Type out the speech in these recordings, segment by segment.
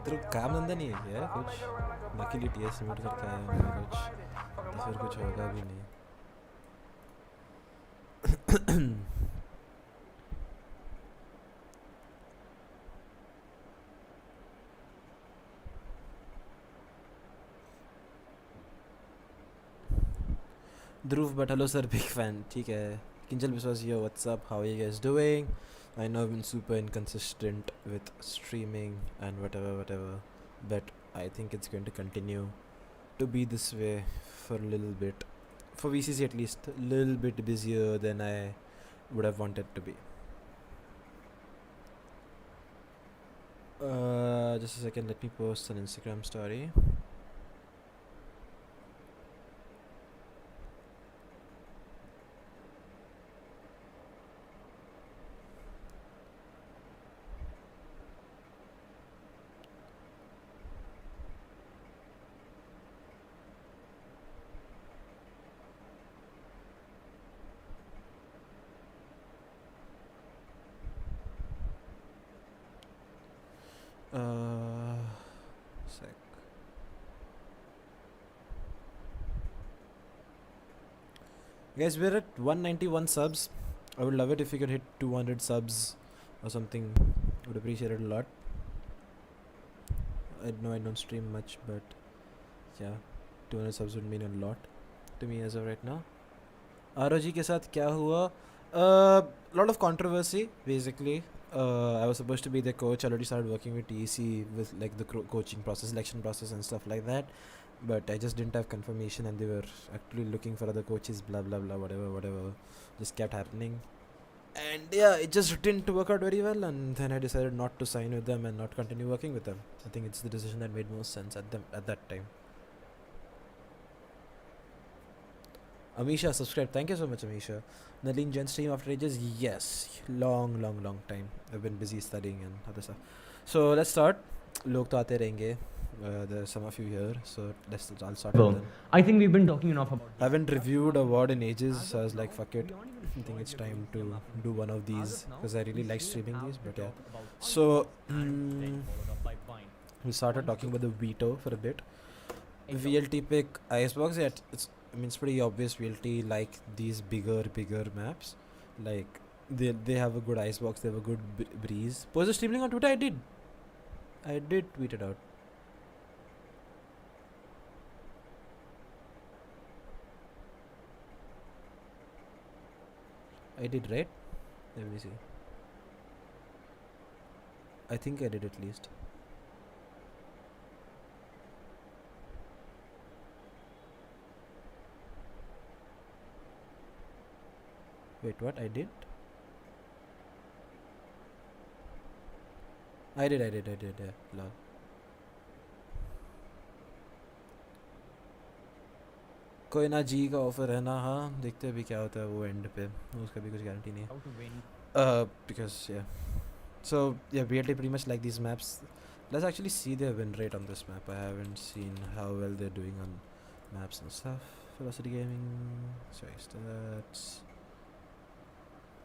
तेरे को काम धंधा नहीं है क्या कुछ? नकली टीएस सबमिट करके आया हूँ मैं कुछ, तो फिर कुछ होगा भी नहीं. Dhruv, but hello sir, big fan. ठीक है. Kinjal Biswas here, what's up? How are you guys doing? I know I've been super inconsistent with streaming and whatever, but I think it's going to continue to be this way for a little bit. For VCC at least, a little bit busier than I would have wanted to be. Just a second, let me post an Instagram story. Sec. Guys, we're at 191 subs. I would love it if you could hit 200 subs or something. Would appreciate it a lot. I know I don't stream much, but yeah, 200 subs would mean a lot to me as of right now. ROG के साथ क्या हुआ? Lot of controversy basically. I was supposed to be the coach. I already started working with TEC with like the coaching process, selection process, and stuff like that. But I just didn't have confirmation, and they were actually looking for other coaches. Blah blah blah. Whatever. Just kept happening, and yeah, it just didn't work out very well. And then I decided not to sign with them and not continue working with them. I think it's the decision that made most sense at that time. Amisha, subscribe. Thank you so much, Amisha. Nalin Gen stream after ages? Yes. Long time. I've been busy studying and other stuff. So let's start. Log to aate rahenge. There are some of you here, so I'll start with them. I think we've been talking enough about. I haven't reviewed a VOD in ages, so I was like, fuck it. I think it's time to do one of these because I really like streaming these. But yeah, so we started talking about the veto for a bit. VLT pick Icebox. Yeah, it's pretty obvious. VLT like these bigger maps. Like they have a good Icebox. They have a good breeze. Post the stream link on Twitter. I did tweet it out. I did, right? Let me see. I think I did at least. Wait, what? I did? I did, yeah. Lol. कोई ना जी का offer है ना. हाँ, देखते हैं अभी क्या होता है वो एंड पे. उसका भी कुछ गारंटी नहीं है. Because yeah. So yeah, weirdly pretty much like these maps. Let's actually see their win rate on this map. I haven't seen how well they're doing on maps and stuff. Velocity Gaming. Sorry, stats.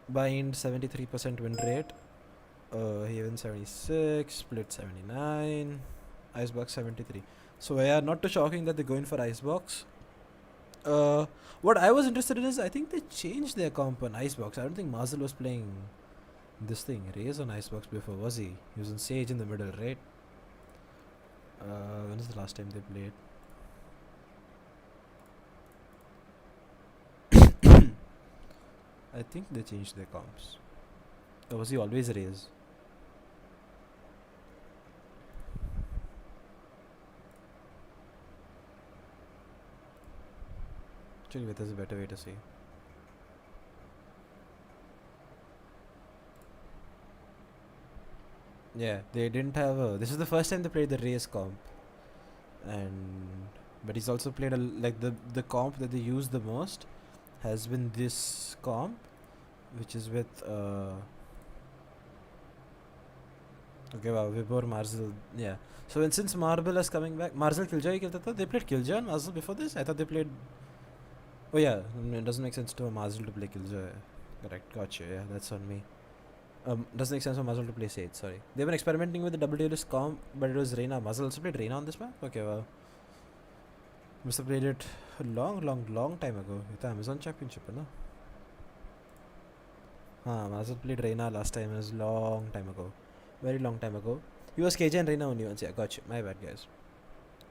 Bind 73% win rate. Haven 76. Split 79. Icebox 73. So yeah, not too shocking that they're going for Icebox. What I was interested in is I think they changed their comp on Icebox. I don't think Mazel was playing this thing. Raze on Icebox before, was he? He was on Sage in the middle, right? When is the last time they played? I think they changed their comps. Or was he always raised? Actually, wait, there's a better way to say. Yeah, they didn't have a. This is the first time they played the race comp, and but he's also played like the comp that they use the most has been this comp, which is with okay, wow, Vibor, Marzel, yeah. So and since Marble is coming back, Marzel Killjoy खेलता था. They played Killjoy and Marzel before this. I thought they played. Oh yeah, it doesn't make sense to a Marzel to play Killjoy. Correct, gotcha. Yeah, that's on me. Doesn't make sense for Muzzle to play Sage, sorry. They've been experimenting with the double duelist comp, but it was Reyna. Muzzle also played Reyna on this map? Okay, wow. Must have played it a long time ago. It's the Amazon Championship, no? Muzzle played Reyna last time. It was long time ago. Very long time ago. He was KJ and Reyna only once. Yeah, gotcha. My bad, guys.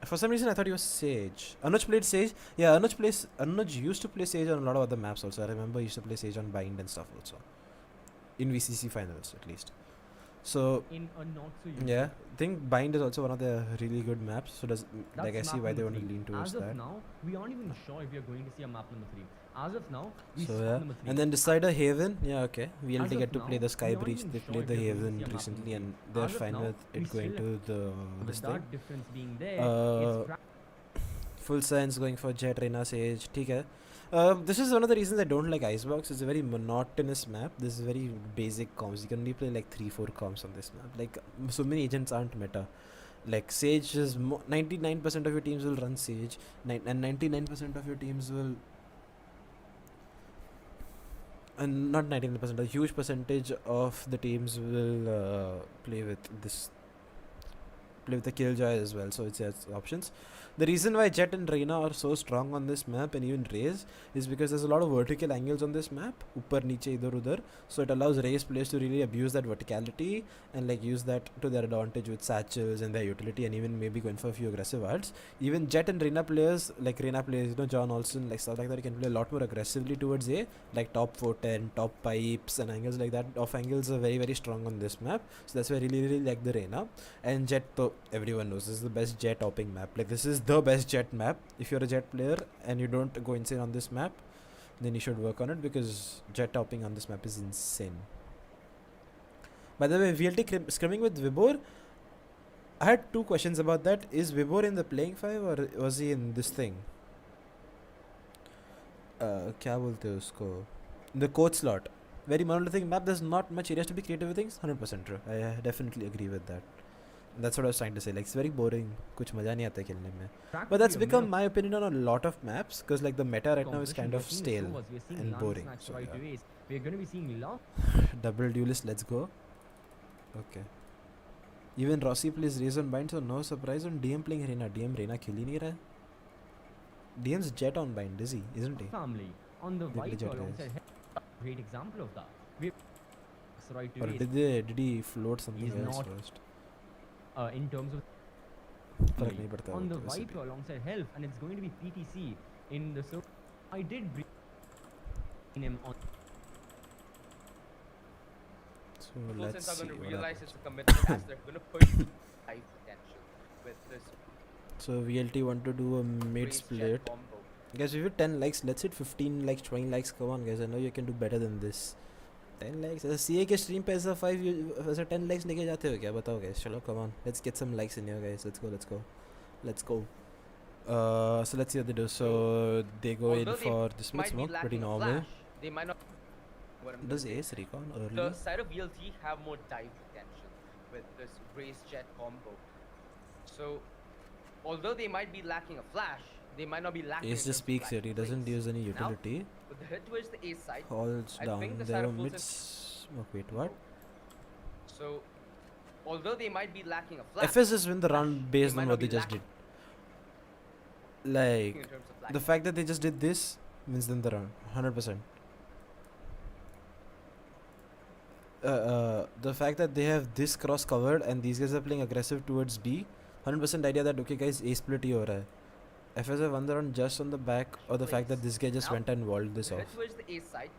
For some reason, I thought he was Sage. Anuj played Sage. Yeah, Anuj used to play Sage on a lot of other maps also. I remember he used to play Sage on Bind and stuff also. In VCC finals, at least. So in a not so yeah, I think Bind is also one of the really good maps. So does like I see why they want to lean towards that. As of now, we aren't even sure if we are going to see a map number 3. As of now, we so saw number 3. And then Decider Haven. Yeah, okay. VLT get to play the Sky Breach. They played the Haven recently, and they're fine with it going to the this thing. Difference being there, Full Science going for Jet, Reyna, Sage. Okay. This is one of the reasons I don't like Icebox. It's a very monotonous map. This is very basic comps. You can only play like 3-4 comps on this map. Like so many agents aren't meta. Like Sage is 99% of your teams will run Sage, and 99% of your teams will, and not 99%, a huge percentage of the teams will play with the Killjoy as well. So it's options. The reason why Jet and Reyna are so strong on this map and even Raze is because there's a lot of vertical angles on this map, upar, niche, idhar, udhar. So it allows Raze players to really abuse that verticality and like use that to their advantage with satchels and their utility, and even maybe going for a few aggressive arts. Even Jet and Reyna players, John Olsen, like stuff like that, can play a lot more aggressively towards A, like top 410, top pipes and angles like that. Off angles are very, very strong on this map. So that's why I really, really like the Reyna. And Jet, though, everyone knows this is the best Jet topping map. Like this is the best Jet map. If you're a Jet player and you don't go insane on this map, then you should work on it, because Jet topping on this map is insane. By the way, VLT scrimming with Vibor, I had 2 questions about that. Is Vibor in the playing 5 or was he in this thing? क्या बोलते हैं उसको? The coach slot. Very monolithic map. There's not much areas to be creative with things. 100% true. I definitely agree with that. That's what I was trying to say. Like, it's very boring. कुछ मजा नहीं आता खेलने में. But that's become my opinion on a lot of maps, because like the meta right now is kind of stale and boring. So, yeah. We're going to be seeing lot. Double duelist. Let's go. Okay. Even Rossi plays Raze on Bind, so no surprise on DM playing Reyna. DM Reyna खेल ही नहीं रहा है. DM's Jet on Bind, is he? Isn't he? Family on the white alongside. Great example of that. Or did he float something else first? In terms of on the white alongside health, and it's going to be PTC in the so I did bring him on. So let's see. Are going to realize it's a commitment as they're going to push high potential with this. So VLT want to do a mid split. Guys, if you 10 likes, let's hit 15 likes, 20 likes. Come on, guys. I know you can do better than this. 10 likes. ऐसा CA के stream पे ऐसा 10 likes लेके जाते हो क्या? बताओ guys. चलो, come on. Let's get some likes in here, guys. Let's go. So let's see what they do. So they go in for this much smoke, pretty normal. They might not. Does Ace recon early? The side of VLT have more dive potential with this Raze Jet combo. So although they might be lacking a flash, they might not be lacking. Ace just peeks here. He doesn't use any utility. Now, with the hit towards the Ace side, holds down. There are mid smoke. Wait, what? So although they might be lacking a flash, FS is win the round based on what they just did. Like the fact that they just did this wins them the round 100%. The fact that they have this cross covered and these guys are playing aggressive towards B, 100% idea that okay guys, A split hi ho raha hai. FS have won the round just on the back of the fact that this guy just went and walled this off. Towards the A side,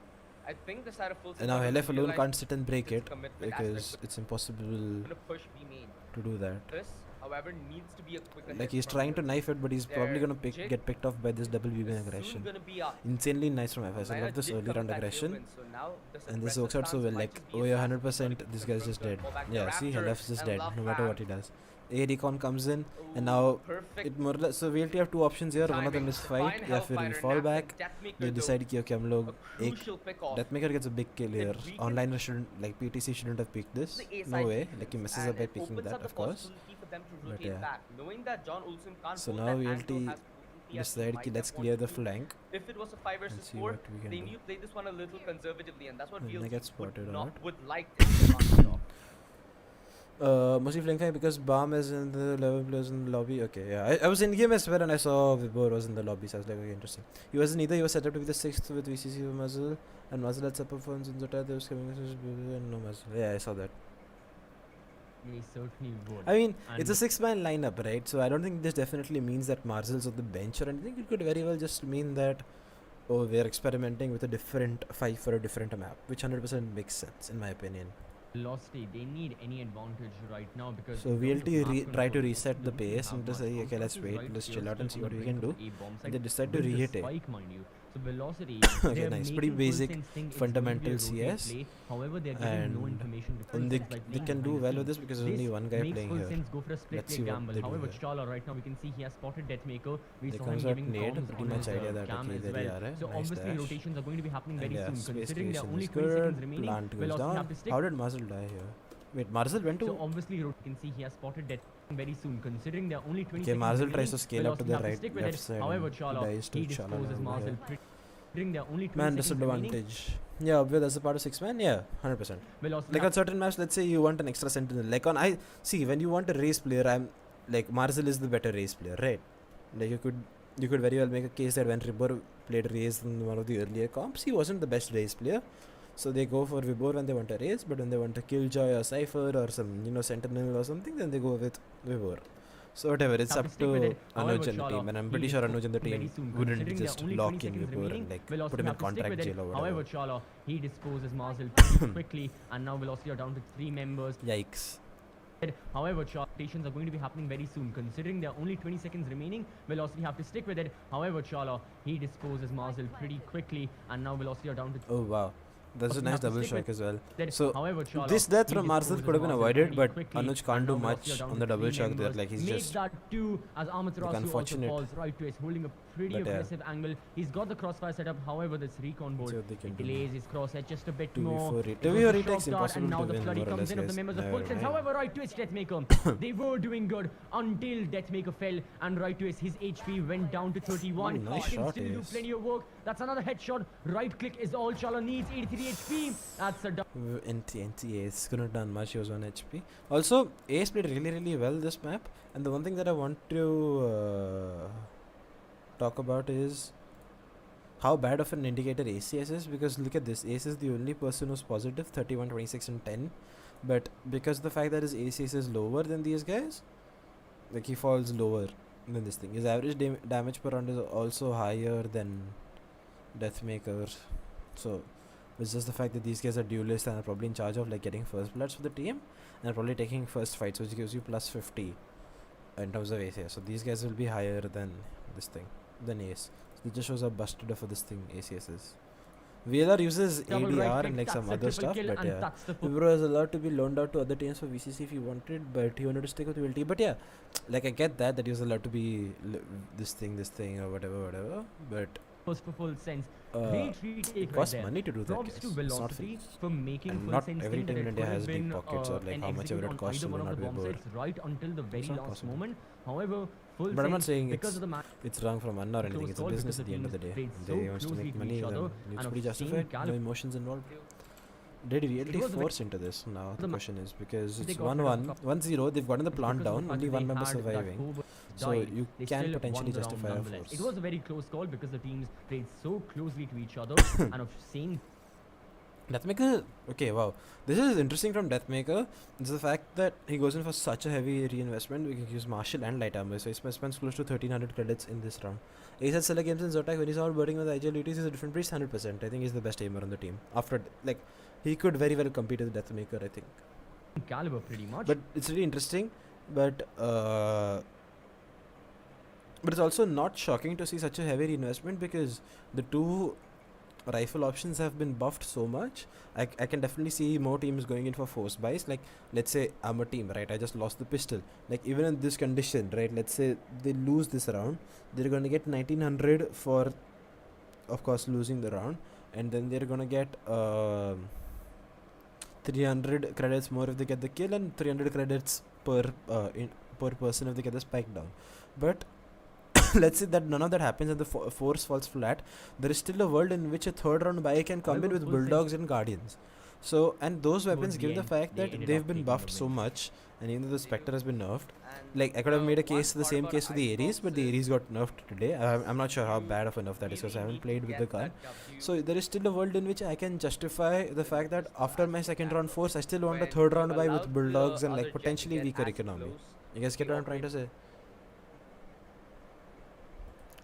I think the side of full And now Synth LF alone realized can't sit and break its it commitment aspect, because but it's impossible it's gonna push B main. to do that. This, however, needs to be a quicker Like hit he's from trying to here. knife it, but he's probably Their gonna Jit get picked off by this double BB is soon aggression. gonna be up. Insanely nice from FS. I Liner love this did early commit round that aggression. tailwind, so now this And this aggressive works out so stance well, might like, just be oh a yeah, stance 100%, to this guy's just confirm dead. the fallback. Yeah, The see, Raptor LF is just and dead, Love no matter Ram. what he does. A recon comes in, Ooh, and now perfect it more or less, so we'll have two options here. One of them timing. is Divine fight, या फिर Hellfighter fall napped back. the Deathmaker You though. decide कि okay, हम लोग A एक crucial pick off. Deathmaker gets a big kill here. weakens Online shouldn't, like PTC shouldn't have picked this. The A No side way. defense, Like he messes and up by it picking opens that, up the of course. possibility for them to But rotate yeah. back, knowing that John Olsen can't So hold now that VLT angle as potently as he Decide might कि let's have clear wanted the to. flank. If it was a 5 Let's versus see 4, what we can they do. need to play this one a little conservatively, and that's what And they VLT get spotted out. would like to take advantage of. Mostly flank fight because Bomb is in the level players in the lobby. Okay, yeah. I was in game as well and I saw Vibor was in the lobby, so I was like, okay, interesting. He wasn't either, he was set up to be the 6th with VCC with Muzzle, and Muzzle had set performance in ZOTAC, there was coming and no Muzzle. Yeah, I saw that. They certainly would. I mean, it's a And 6-man lineup, right? So I don't think this definitely means that Marzel's on the bench or anything. It could very well just mean that, oh, we're experimenting with a different 5 for a different map, which 100% makes sense, in my opinion. Velocity, they need any advantage right now because So in terms VLT of map try to control, reset the Fortune doesn't pace and have just much. say, okay, let's Fortune's wait, right let's here chill out and still see on what the we can brink do. of a bomb And site they decide to with the re-hit it. spike, mind you. So velocity, Okay, they're nice. Pretty making full basic sense thing, it's fundamental going to be a rotate CS. play. However, they're giving no And, information to full and they, sense by they playing can do behind the well with scenes. this because there's only This one guy makes playing full here. sense, go for a split Let's play see what gamble. they do However, here. Chala right now we can see he has spotted Deathmaker. We They saw him comes out giving nade, comms pretty on much his idea that cam okay, as there well. they are, So nice obviously dash. rotations are going to be happening And very yeah, soon. space Considering there are creation only is 20 good. seconds remaining, Plant goes Velocity down. have to stick. How did Marcel die here? Wait, Marcel went So to... obviously, you can see he has spotted Death very soon. Considering there are only 20 Okay, seconds Marcel remaining, tries to scale up to Velocity the have to right, stick with left it. side. However, And he Chala, dies to he Chala disposes over Marcel. here. Considering there are only 20 Man seconds remaining, disadvantage. Yeah, obviously that's a part of 6-man. Yeah, 100%. Velocity Like have on certain maps, let's say you want an extra sentinel. Like on I see when you want a race player, I'm like Marcel is the better race player, right? Like you could very well make a case that when Ribor played race in one of the earlier comps, he wasn't the best race player. So they go for Vibor when they want a race, but when they want a Killjoy or Cypher or some sentinel or something, then they go with Vibor. So whatever, it's have to up stick with to it. However, Anuj and the Chala, team, and I'm he pretty sure disposed Anuj and the very team soon. wouldn't Considering there are just only lock 20 in seconds Vibor remaining, and like Velocity put him in have to stick contract with it. jail or However, whatever. Chala, he disposes Marcel pretty quickly, and now Velocity are down to 3 members. Yikes. However, rotations are going to be happening very soon. Considering there are only 20 seconds remaining, Velocity have to stick with it. However, Chala, he disposes Marcel pretty quickly, and now Velocity are down to Oh wow. That's a Velocity nice have to double stick shock with as well. that. So However, Chala, this death he from Marcel disposes could have been Marcel avoided, pretty but quickly, Anuj and can't do now much Velocity are down on to the double 3 shock there. members. Like he's Makes just that 2 as Amaterasu also unfortunate. falls right to his holding a pretty But yeah. aggressive angle. He's got the crossfire set up. However, this recon board see what they can do. delays his crosshair just a bit 2v4 more. re- It was 2v4 a retakes shock dart, and impossible now to the win, floody more or comes less, in of the guys. members of Never full sense. mind. However, right to his Deathmaker. They were doing good until Deathmaker fell, and right to his HP went down to 31. Ooh, nice He can shot, still do Ace. plenty of work. That's another headshot. Right click is all Chala needs. 83 HP. That's a NT Ace couldn't have done much. He was 1 HP. Also, Ace played really well this map. And the one thing that I want to talk about is how bad of an indicator ACS is, because look at this. Ace is the only person who's positive, 31, 26 and 10. But because the fact that his ACS is lower than these guys, like he falls lower than this thing. His average damage per round is also higher than Deathmaker. So it's just the fact that these guys are duelists and are probably in charge of like getting first bloods for the team and are probably taking first fights, which gives you plus 50 in terms of ACS. So these guys will be higher than this thing, than Ace. So it just shows how busted for this thing ACS is. VLR uses double ADR right and click. like some That's a other triple stuff, kill, but and yeah. that's the Vibro is allowed to be loaned out to other teams for VCC if he wanted, but he wanted to stick with VLT. But yeah, like I get that he was allowed to be this thing or whatever. But first for full sense. Great retake it right costs there. money to do that. Props Guys. to It's not Velocity free. for making And full not sense every think that team in it India could has have deep been pockets or like an how much ever execute it on costs either to one learn of how the to be bomb bored. sites right until the very It's not last possible. moment. However, full But I'm not sense saying because of the match it's wrong from Anna or anything. close It's a call business because at the end of the day. played They so wants to closely make to money, each then other it's and pretty of justified. same No caliber. emotions involved. Did It VLT was a force into this? Now the the question is, because they it's got rid of 1-1, 1-0. They've gotten the plant because of down. the fact Only that one they member had that surviving. Popat So died, you they can still potentially won the round justify a nonetheless. force. It was a very close call because the teams played so closely to each other and of same Deathmaker, okay, wow. This is interesting from Deathmaker. It's the fact that he goes in for such a heavy reinvestment. We can use Marshall and Light Armor, so he spends close to 1300 credits in this round. Ace had select games in ZOTAC when he's out birding with IGL duties. He's a different priest, 100%. I think he's the best aimer on the team. After, like, he could very well compete with Deathmaker, I think. Caliber pretty much. But it's really interesting. But it's also not shocking to see such a heavy reinvestment because the two rifle options have been buffed so much. I can definitely see more teams going in for force buys. Like, let's say I'm a team, right? I just lost the pistol. Like, even in this condition, right? Let's say they lose this round, they're going to get 1900 for, of course, losing the round, and then they're going to get 300 credits more if they get the kill, and 300 credits per person if they get the spike down. But let's say that none of that happens and the force falls flat. There is still a world in which a third round buy can come in with bulldogs and guardians. So, and those weapons, given the fact that they've been buffed so much, and even though the Spectre has been nerfed, like I could have made a case, the same case for the Ares, but the Ares got nerfed today. I'm not sure how bad of a nerf that is because I haven't played with the gun. So there is still a world in which I can justify the fact that after my second round force, I still want a third round buy with bulldogs and like potentially weaker economy. You guys get what I'm trying to say?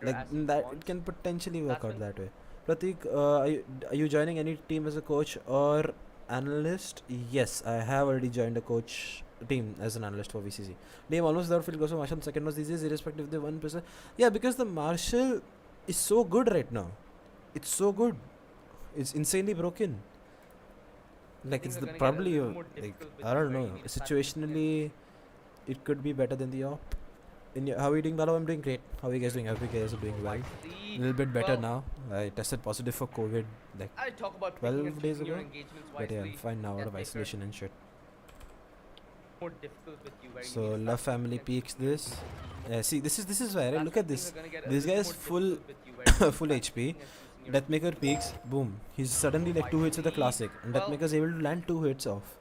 Like that, it can potentially work out that way. Pratik, are you joining any team as a coach or analyst? Yes, I have already joined a coach team as an analyst for VCC. Name almost without field goes for Marshall. Second was these irrespective of the 1%. Yeah, because the Marshall is so good right now. It's so good. It's insanely broken. Like it's probably like I don't know. Situationally, it could be better than the op. How are you doing, Malav? I'm doing great. How are you guys doing? I hope you guys are doing well. A little bit better now. I tested positive for COVID like 12 days ago. But yeah, I'm fine now out of isolation and shit. So Love Family peaks this. See, this is where look at this. This guy is full full HP. Deathmaker peaks. Boom. He's suddenly like 2 hits with the classic, and Deathmaker is able to land 2 hits off.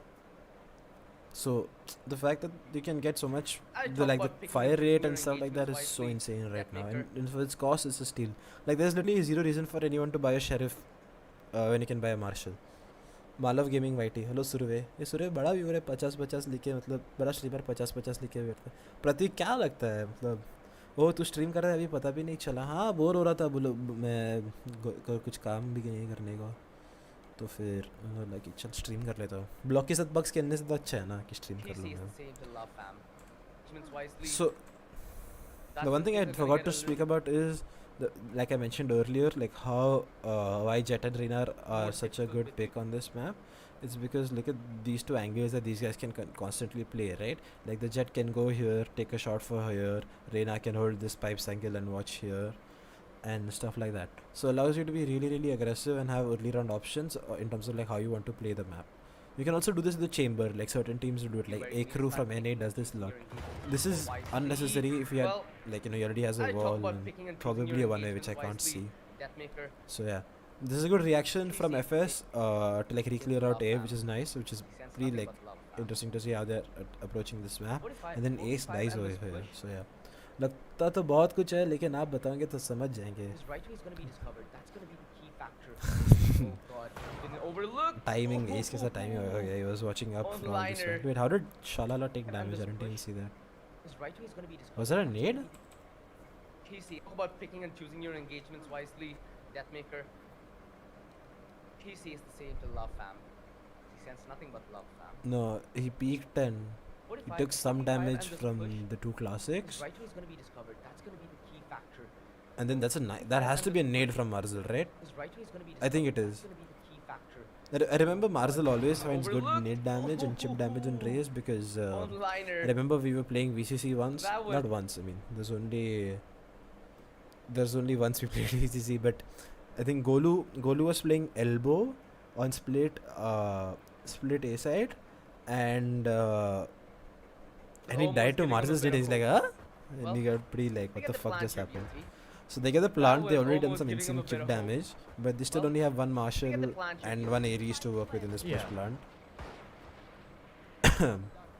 So the fact that you can get so much, the fire rate and stuff like that is so insane right now, and for its cost, it's a steal. Like there's literally zero reason for anyone to buy a sheriff when you can buy a marshal. Malav Gaming YT, hello Surve. ये सुरवे बड़ा viewer है 50-50 लिखे मतलब बड़ा streamer 50-50 लिखे हुए थे. प्रतीक क्या लगता है मतलब वो तू स्ट्रीम कर रहा है अभी पता भी नहीं चला. हाँ बोर हो रहा था बोलो मैं कुछ काम भी नहीं करने का तो फिर लाइक चल स्ट्रीम कर लेता हूँ. ब्लॉक के साथ बग्स खेलने से तो अच्छा है ना कि स्ट्रीम कर लूँगा. So the one thing I forgot to speak about is like I mentioned earlier, like how why Jet and Reina are such a good pick on this map. It's because look at these two angles that these guys can constantly play, right? Like the Jet can go here, take a shot for here, Reina can hold this pipes angle and watch here, and stuff like that. So allows you to be really aggressive and have early round options in terms of like how you want to play the map. You can also do this in the chamber, like certain teams do it, like Akru from NA does this a lot. This is unnecessary if you have, like, you know, he already has a wall and probably a one-way which I can't see. So yeah, this is a good reaction from FS to like re-clear out A, which is nice, which is really like interesting to see how they're approaching this map. And then Ace dies over here, so yeah. लगता तो बहुत कुछ है लेकिन आप बताओगे तो समझ जाएंगे. Timing, Ace के साथ timing हो गया. He was watching up from this one. Wait, how did Shalala take damage? I didn't even see that. Was that a nade? TC, talk about picking and choosing your engagements wisely, Deathmaker. TC is the same to Love Fam. He sends nothing but love, fam. No, he peaked and he took some damage from the two classics. Right is going to be discovered. That's going to be the key factor. And then that's that has to be a nade from Marzel, right? I think it is. I remember Marzel always finds good nade damage and chip damage on Rays because I remember we were playing VCC once. Not once, I mean, there's only once we played VCC, but I think Golu was playing elbow on split A side, and he died to Marzel's nade. He's like, huh? And he got pretty like, what the fuck just happened? So they get the plant, they already done some insane chip damage, but they still only have one Marshall and one Ares to work with in this push plant.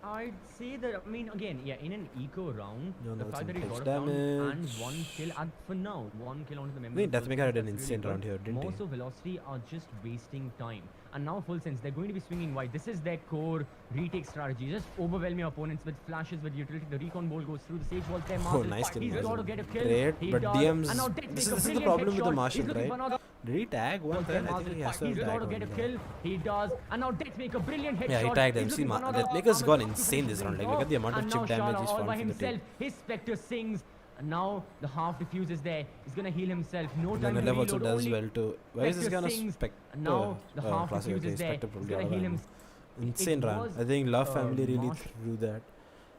I'd say that, I mean, again, yeah, in an eco round, No, the no, fact that he some got takes a down and damage. one kill, and for now, one kill onto the member. I mean, Deathmaker had an insane round here, didn't he? Most of Velocity are just wasting time. And now, full sense, they're going to be swinging wide. This is their core retake strategy. Just overwhelm your opponents with flashes, with utility. The recon ball goes through the sage wall. There, Oh, Marshall. nice kill, He's got Marshall. to get a kill. Great, He but does. DMs. And now This Deathmaker, is the brilliant problem with the headshot. Marshall, He's looking right? for another. Did he tag one There, time? I think he has to he's have got tagged to get a one. kill. He does. And now Deathmaker, brilliant headshot. Yeah, he tagged him. He's See, looking for another. Deathmaker's gone insane this round. Like, look at the amount of And chip now damage Shala he's all fallen by from the himself. team. His Spectre sings. And now the half diffuse is there. He's gonna heal himself. No And time then to Malav also reload. does Only well too. Why is this guy on a sings. Spectre? And now the half classic, diffuse okay, is there. Spectre He's probably gonna out of heal ammo. himself. Insane It run. was, I think Love family really Marsh- threw that.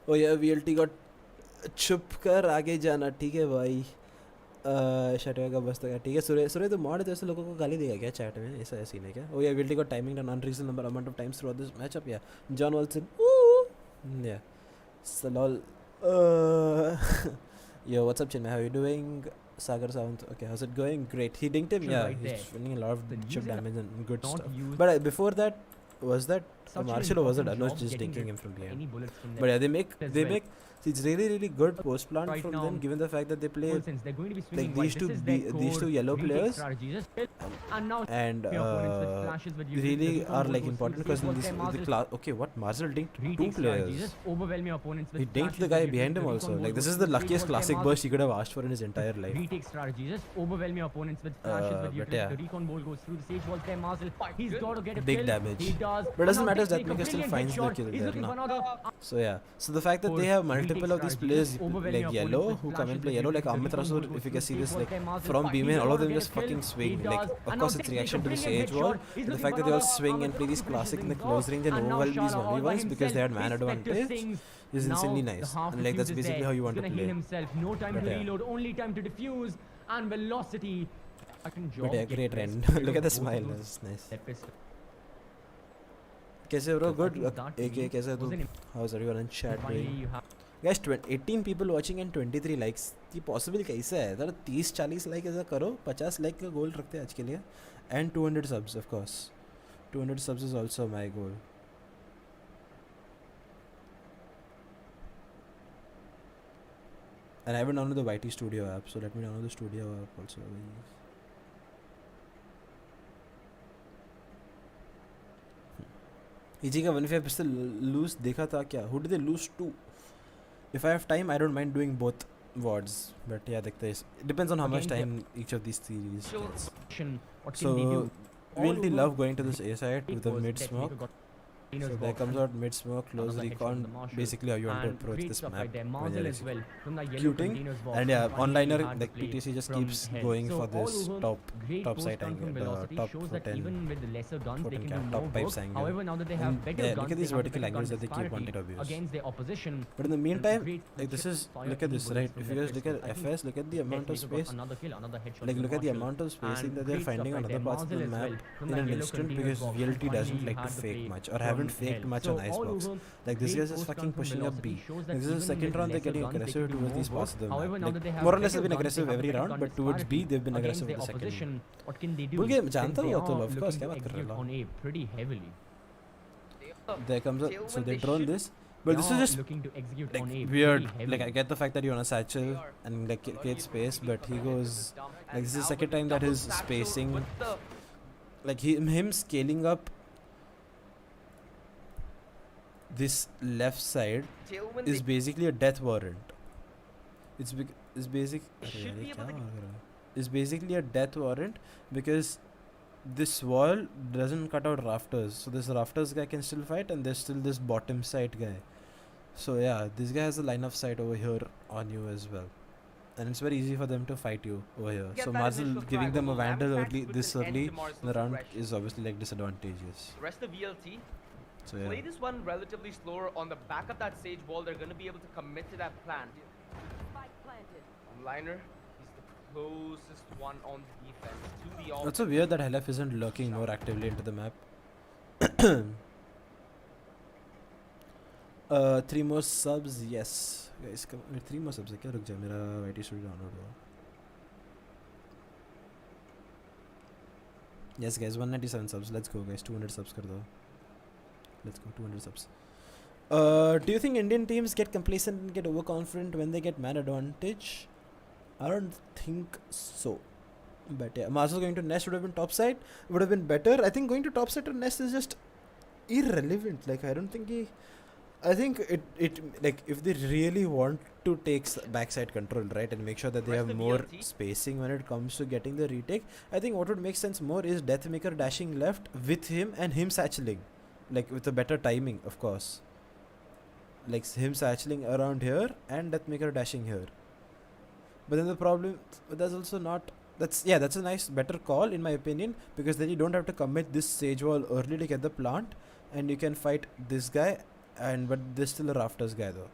Oh yeah, VLT got चुप कर आगे जाना ठीक है भाई. शटवा का बस तक ठीक है. सूर्य तो मॉड है तो ऐसे लोगों को गाली देगा क्या चैट में? ऐसा सीन है क्या? Oh yeah, VLT got timing an unreasonable amount of times throughout this matchup. Yeah, John Wilson. Ooh. Yeah. So lol. Yo, what's up, Chinmay? How you doing? Sagar Sound. Okay, how's it going? Great. He dinked him. Sure, Yeah, right he's there. winning a lot of The chip user damage and good not stuff. used But before that, was that such an Marshall or was it important Anuj job just getting dinking rid him from of behind? any bullets from But them. yeah, as they well. make it's really good post plant Right from now, them, given the fact that they play Full sense, they're going to be swinging like wide. these This two is their these core two yellow retake players strategy. Just and now and your opponents with flashes, with utility. The really recon are ball like goes important through because the in sage this wall. the There, class. Okay, what Marshall dinked two retake strategy. players. Just overwhelm your opponents with He dinked flashes, the with guy utility. behind The him recon also. ball Like this goes is through the sage luckiest wall. There, classic Marshall. burst he could have asked for in his entire life. Retake strategy. Just overwhelm your opponents with flashes, with But utility. yeah. The recon ball goes through the sage wall. There, Marshall. He's got to get a Big kill. damage. He does. But it doesn't And now matter, Deathmaker, Deathmaker still brilliant finds the headshot. kill He's there, looking no? for another. So yeah, so the fact that Core they have retake multiple of these strategy, players just overwhelm like your yellow opponents who with come and play flashes, yellow, with like utility. Amit The recon Rasool, ball if you goes can see through this, sage like wall. There, Marshall. from He's B-main, all got of to them get a just kill. fucking He swing. does. Like, of And course now it's reaction to the Deathmaker, sage brilliant wall, headshot. He's but the looking fact for that they all another. swing and play these classic in the close range and overwhelm these 1v1s because they had man advantage is insanely nice. And like that's basically how you want to He's gonna play. heal himself. No time But to yeah. reload. Only time to defuse. And Velocity. But yeah, great trend. Look at the smile, that's nice. कैसे bro? Good. AK कैसे तू? How's everyone in chat doing? Guys, 18 people watching and 23 likes. ये possible कैसे है? अगर 30-40 like ऐसा करो, 50 like का goal रखते हैं आज के लिए, and 200 subs of course. 200 subs is also my goal. And I haven't downloaded the YT Studio app, so let me download the Studio app also. EG का 1v5 pistol lose देखा था क्या? Who did they lose to? If I have time, I don't mind doing both VODs. But yeah, देखते हैं. It depends on how much time each of these series gets. So, really love going to this A side with the mid smoke. So there comes out mid smoke, close recon, basically how you want to approach this map when you're executing. And yeah, onliner, like PTC just keeps going for this top side angle, top foot and top pipes angle. However, now that they have And better yeah, guns, look at these they have vertical better angles gun that they keep wanting to disparity abuse. against their opposition. But in the meantime, Great like this is, fire look at this, bullets right? from If you their guys look at pistols. I FS, look at the amount of Deathmaker got space. another kill, another headshot Like from look at the Marshall. amount of spacing And that they're great stuff finding on right other there. parts of the Marshall as map well, from in that an yellow instant container's because box. VLT doesn't Finally like to had the fake fake much or from haven't faked hell. much So on Icebox. all over, Like this great guy's just post fucking run from pushing up Velocity B. shows that Like this is the even second with round they're lesser getting guns, they aggressive can do towards more these parts of work. the However, map. now that Like they have more or less better they've been guns, aggressive they have every better round, gun but towards B disparity they've been against aggressive their with the second opposition. round. What can they do? Bull game, Since जानता they हूँ तो are of course looking क्या to बात कर रहे execute हो? on A pretty heavily. There comes a, so they drone this, but They this is are just looking to execute like on A weird. pretty heavily. Like I get the fact that you're on a satchel and like create space, but he goes like this is the second time that his spacing, like him scaling up this left side is basically a death warrant. It's basic. should be able to It's basically a death warrant because this wall doesn't cut out rafters, so this rafters guy can still fight, and there's still this bottom side guy. So yeah, this guy has a line of sight over here on you as well, and it's very easy for them to fight you over here. Get So that Marcel initial giving frag them a will vandal have early, put this an end early to in Marcel's the round aggression. is obviously like disadvantageous. The rest of VLT So play yeah, this one relatively slower on the back of that sage wall. They're going to be able to commit to that plan. Liner, he's the closest one on defense to the offense. also weird that Helef isn't lurking more actively into the map. 3 more subs, yes. Guys, come 3 more subs है क्या? रुक जा, मेरा YT Studio download हुआ. Yes guys, 197 subs. Let's go guys. 200 subs कर दो. Let's go 200 subs. Do you think Indian teams get complacent and get overconfident when they get man advantage? I don't think so. But yeah, Marcel going to Nest would have been topside, would have been better. I think going to topside or Nest is just irrelevant. Like, I don't think he. I think it like if they really want to take backside control, right, and make sure that they Rest have of more VLT. spacing when it comes to getting the retake, I think what would make sense more is Deathmaker dashing left with him and him satcheling, like with a better timing, of course. Like him satcheling around here and Deathmaker dashing here. But then the problem, but that's also not. That's a nice better call in my opinion, because then you don't have to commit this sage wall early to get the plant, and you can fight this guy, and but there's still a rafters guy though.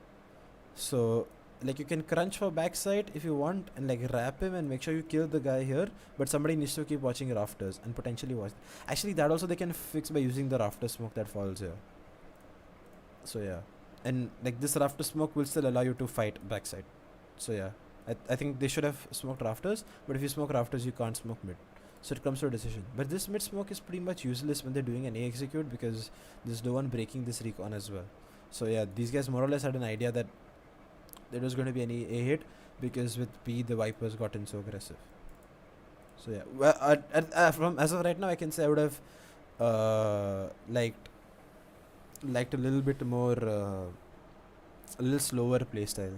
So like you can crunch for backside if you want and like wrap him and make sure you kill the guy here, but somebody needs to keep watching rafters and potentially watch. Actually, that also they can fix by using the rafter smoke that falls here. So yeah, and like this rafter smoke will still allow you to fight backside. So yeah. I think they should have smoked rafters, but if you smoke rafters, you can't smoke mid. So it comes to a decision. But this mid smoke is pretty much useless when they're doing an A execute, because there's no one breaking this recon as well. So yeah, these guys more or less had an idea that there was going to be any A hit, because with B the Vipers gotten so aggressive. So yeah, well, from as of right now, I can say I would have liked a little bit more, a little slower playstyle.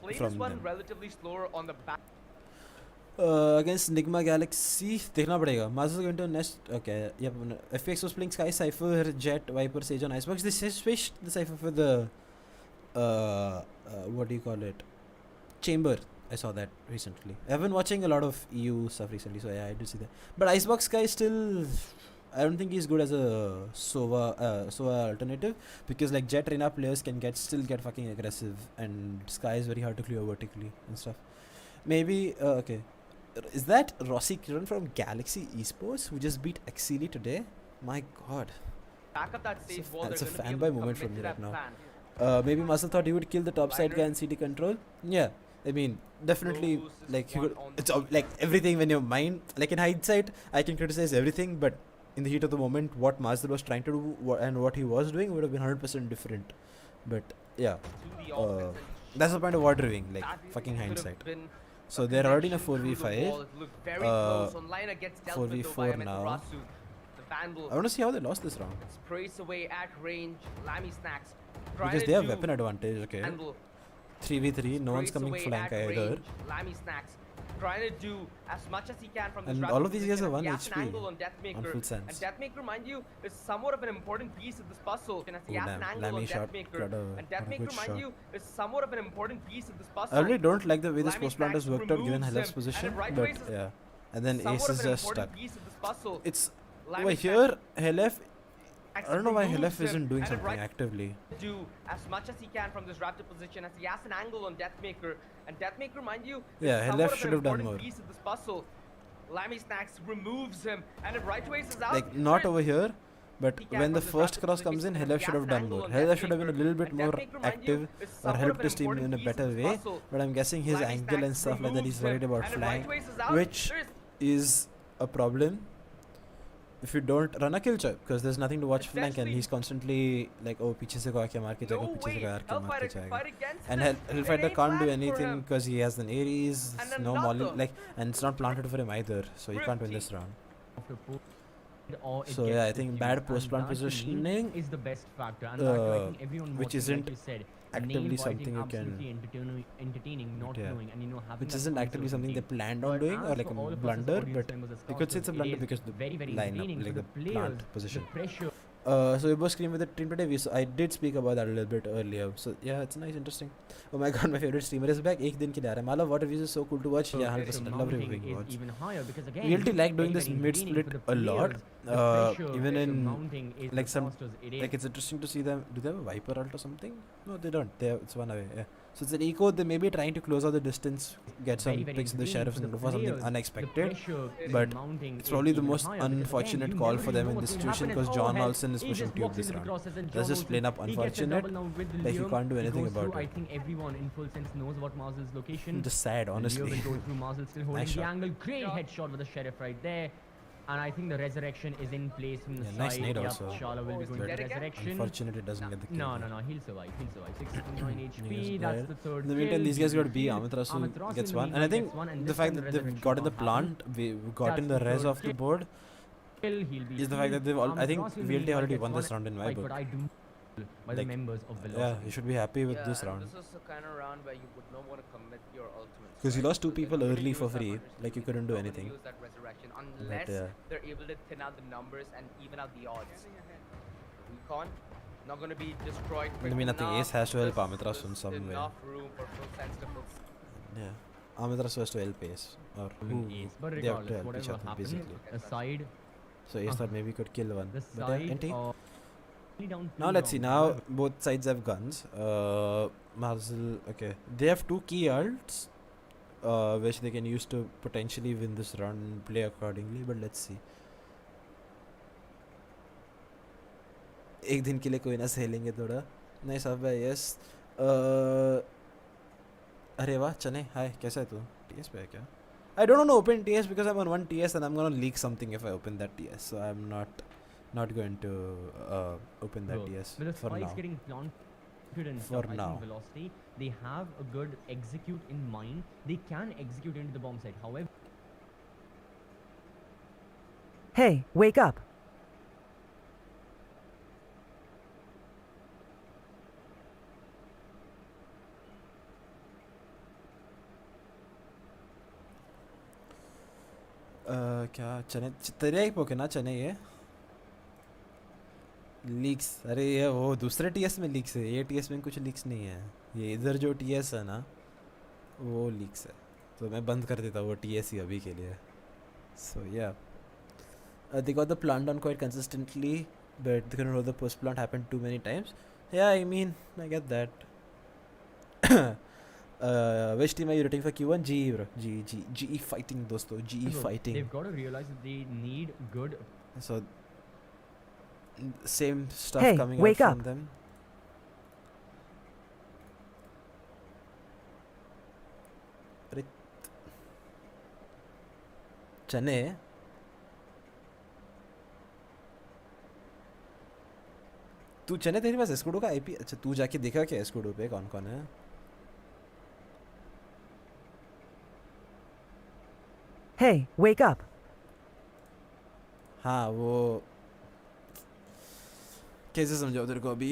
Played From this one them. relatively slower on the back. Against Nigma Galaxy, देखना पड़ेगा. Maz is going to Nest. Okay, yep. FX was playing Sky Cypher, Jet, Viper, Sage on Icebox. They switched the Cypher for the what do you call it? Chamber. I saw that recently. I've been watching a lot of EU stuff recently, so yeah, I did see that. But Icebox Sky still, I don't think he's good as a Sova alternative, because like Jet Reyna players can still get fucking aggressive, and Sky is very hard to clear vertically and stuff. Maybe okay. Is that Rossi Kiran from Galaxy Esports who just beat Exili today? My god. Back up that stage wall. That's a they're gonna be fanboy able to moment from commit me to right that now. plan. Maybe Muscle thought he would kill the top side guy Liner. and CD control. Yeah, I mean, definitely, Closest like, he one could, on it's the like everything when your mind, like in hindsight, I can criticize everything, but in the heat of the moment, what Mazda was trying to do and what he was doing would have been 100% different. But yeah, To the offense, and that's the point of water reviewing, like that fucking could have hindsight. been So a they're already in a connection through the 4v5. wall. It looked very Uh, close. Liner gets dealt with though 4v4 by now. Amaterasu. The Vandal I want to see how they lost this round. sprays away at range. Lammy snacks. Because they have weapon advantage, okay. Vandal 3v3, no one's sprays coming away flank at either. range. Lammy snacks. Trying to do as much as he can from this And rapid all of these guys position. are 1 He has an HP angle on on Deathmaker. full sense. And Deathmaker, mind you, is somewhat of an important piece of this puzzle. And as he Oh, has an damn. angle Lammy on shot Deathmaker. got a And good Deathmaker, mind shot. you, is somewhat of an important piece of this puzzle. I really don't like the way this Lammy post plant has snacks worked out given removes Halef's him, position, and right but away is yeah. And then somewhat Ace of is an just important stuck. piece of this puzzle. It's Lammy over snacks here, Halef, I don't know why removes Halef him, isn't doing and then something right actively. do as much as he can from this raptor position as he has an angle on Deathmaker. And Deathmaker, mind you, Yeah, is somewhat Halef of should an have done important more. piece of this puzzle. Lammy Snacks removes him, and if right ways is out, Like, not over here, but he can when the from this first rapid cross position comes in, because Halef he should has have an done angle more. on Halef should have been a Deathmaker. little bit And more Deathmaker, mind you, active is or somewhat helped of an his team important in a piece of better this way, puzzle. but I'm guessing his Lammy angle and Snacks stuff like that he's removes worried him, about and if flank, right ways is out, which there's is a problem if you don't run a kill chop, because there's nothing to watch flank, and Essentially- he's constantly like, oh, पीछे से को आके मार के no जाएगा, पीछे से way को आके मार के Hellfighter can जाएगा. fight against And this. Hellfighter It ain't can't do flat for anything him. because he has an Ares, And no molly, another. like, and it's not planted for him either, so he can't win this round. After post, or it So, gets yeah, I think diffused, bad and post-plant that to me positioning, is the best factor, and that I uh, think everyone which watching, isn't like you said, actively nail something biting, you absolutely can, entertaining, not yeah, knowing, and having which that isn't actively something they uncertainty. planned on But doing, or as like for a all of us as blunder, audience but members, as you could say it's a scouters, blunder it is because the very, very lineup, entertaining like for the players, plant position. the pressure. So we both scream with the team today. So I did speak about that a little bit earlier. So yeah, it's nice, interesting. Oh my god, my favorite streamer is back. एक दिन के लिए आ रहा है. Malav, what reviews is so cool to watch. Yeah, 100%. I love mounting reviewing is VODs. even higher because again, Realty like doing very, this very mid entertaining split for the a lot. players. The pressure Even in mounting is like the some, fastest it is. like it's interesting to see them. Do they have a Viper ult or something? No, they don't. They have, it's one away. Yeah. So it's an eco. They may be trying to close out the distance, get some Very, very picks in the entertaining sheriffs, for and the go for something players. The unexpected. pressure is But mounting it's is probably the even most higher because again, unfortunate you call never for really them know in what's this gonna situation, happen, because and John hell, Olsen is he pushing just tube walks this into the round. process and That's John just plain up Olsen, he gets a unfortunate. double now with the Like, you Liam. can't do He anything goes about through, it. I think everyone in full sense knows about Marzel's location. Just sad, honestly. Leo will go through Marzel still holding Nice the shot. angle. Great Yeah. headshot with the sheriff right there. And I think the resurrection is in place from the Yeah, side. nice nade Yep, also. Shala will be going But to resurrection. Unfortunately, it doesn't get the kill. No, he'll survive. 659 He HP. is That's dead. the third In the meantime, kill. these guys He'll got be B. healed. Amaterasu gets in the one. And I meanwhile think gets one, and the this fact time that the they've resurrection gotten the won't happen. plant, we've gotten That's the the res third off the kill. board, He'll be is the fact that they've all. I think Amaterasu in the VLT meanwhile already gets won one this round in my fight, book. but I do by the Like, members of Yeah, Velocity. you should be happy with Yeah, this and round. this is the kind of round where you would not want to commit your ultimate. Because you lost two they're people not gonna early use for that free, much like you risk. couldn't do They're not gonna anything. Use that resurrection unless yeah. they're able to thin out the numbers and even out the odds. Recon not going to be destroyed. I mean, I think Ace has to help There's- Amaterasu in there's some way. Enough room for full sense to full. Yeah. Amaterasu has to help Ace. Or who? Ace. But They have to regardless, help each whatever other, happens, basically. the side, So Ace thought maybe he could kill one. the But side yeah, NT. of down Now two let's see. rounds. Now However, both sides have guns. Marzel, okay. They have two key ults, which they can use to potentially win this round and play accordingly. But let's see. एक दिन के लिए कोई ना सहेलेंगे थोड़ा. Nice up by yes. अरे वाह चने हाय कैसा है तू? TS पे है क्या? I don't want to open TS because I'm on one TS and I'm gonna leak something if I open that TS. So I'm not going to open that bro, TS with the for spikes now. getting planted and For stuff, I now. think Velocity, they have a good execute in mind. They can execute into the bomb site. However, Hey, wake up. क्या चने तेरे ही पोके ना चने ये leaks अरे ये वो दूसरे टीएस में लीक्स है ये टीएस में कुछ लीक्स नहीं है ये इधर जो टीएस है ना वो लीक्स है तो मैं बंद कर देता वो टीएस ही अभी के लिए सो या they got the plant down quite consistently but they couldn't hold the post plant happened too many times yeah I mean I get that which team are you rooting for Q1 GE bro GE fighting dosto GE bro, fighting they've got to realize that they need good. so same stuff Hey, coming wake out up. from them. अरे चने तू चने तेरे पास Escudo का IP अच्छा तू जाके देखा क्या एस्कुडो पे कौन कौन है Hey, wake up. हाँ वो कैसे समझाओ तेरे को अभी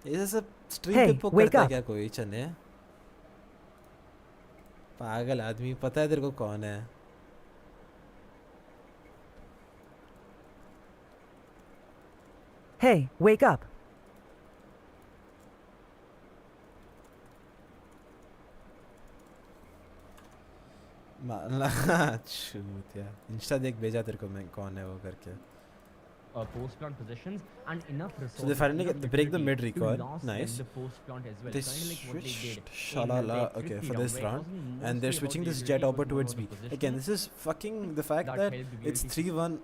ऐसे सब स्ट्रीम Hey, पे पोक wake करता है up. क्या कोई चने पागल आदमी पता है तेरे को कौन है Hey, wake up. छूत यार इंस्टा देख भेजा तेरे को मैं कौन है वो करके Post plant positions and enough resources. they finally enough get they break the liquidity mid to recon. last them Nice. the post plant as well. They Kind of like what they did switched in Shalala their okay tricky for this where it round wasn't and they're mostly switching about this the jet ability, over it was more towards B about the again positioning this is fucking the fact that that helped the it's VOD 3-1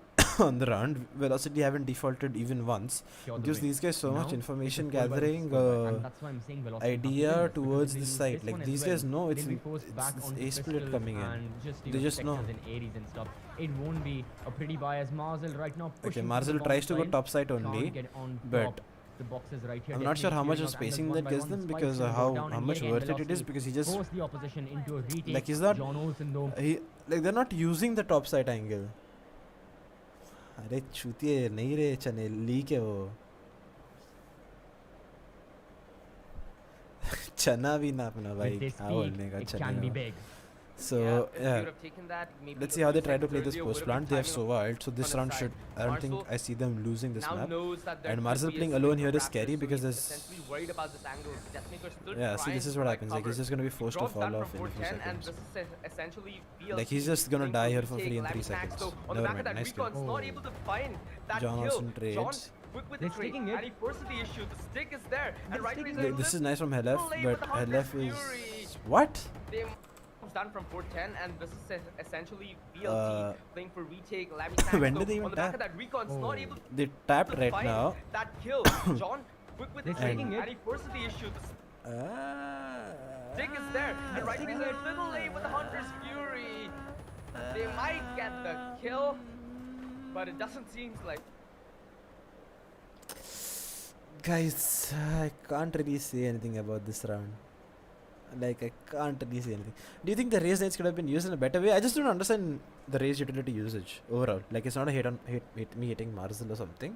on the round Velocity haven't defaulted even once secure the gives win. these guys so Now, much it's a information full by gathering full, and that's why I'm saying Velocity have to idea win this, because towards if they this lose side this like one as these well, guys know they'll be forced back it's onto a split pistols coming in and just, They just know. Spectres and Ares and stuff. It won't be a pretty buy as Marzel right now okay pushing Marzel to the tries to go bomb top side side, only can't get on but top. The boxes right here. I'm not sure how much of definitely spacing clearing that out gives angles them one by because one. Spikes will go how down and much yet again worth it is Velocity because he just force the opposition into a retake. like he's not John Olsen though. he like they're not using the top side angle अरे चूतिए नहीं रे चने leak है वो चना भी ना अपना भाई With this क्या speed, बोलने का it चने can be का। big. So if you yeah, would have taken that, maybe let's a see how few they try to seconds play this earlier post would have plant. They have been so timing wild, so this on round his should. side. I don't think Marcel I see them losing this now map. knows that there And could Marcel be a playing swing alone of here is Raptors, scary so because he's there's. essentially worried about this angle. Deathmaker still Yeah, see, trying this is to what provide happens. Like he's cover. just gonna be forced to Drops fall down off from in a few 410 and seconds. this is essentially VLT Like he's just gonna playing die for here for retake. free in 3 Lavi Snacks, seconds. though, on the Never back of mind, that nice recon, kill. is not able to find that John kill. Olsen trades. John quick with the They're trade sticking it. and he forces the issue. The stick is there and right sticking away it. This is nice from Helef, Late but with the Hunter's Helef is Fury. what? They comes down from 410 and this is essentially Uh, BLT playing for retake. Lavi Snacks, when though, did they even on the back tap? of that recon, is not Oh. able They tapped to right find now. that kill. John quick with the They're trade taking it. and he forces the issue. The Ah. stick is there and right away he's a little late with the Hunter's the kill, but it doesn't seem like. Guys, I can't really say anything about this round. Like, I can't really say anything. Do you think the raise nades could have been used in a better way? I just don't understand the raise utility usage overall. Like, it's not a me hitting Marzel or something,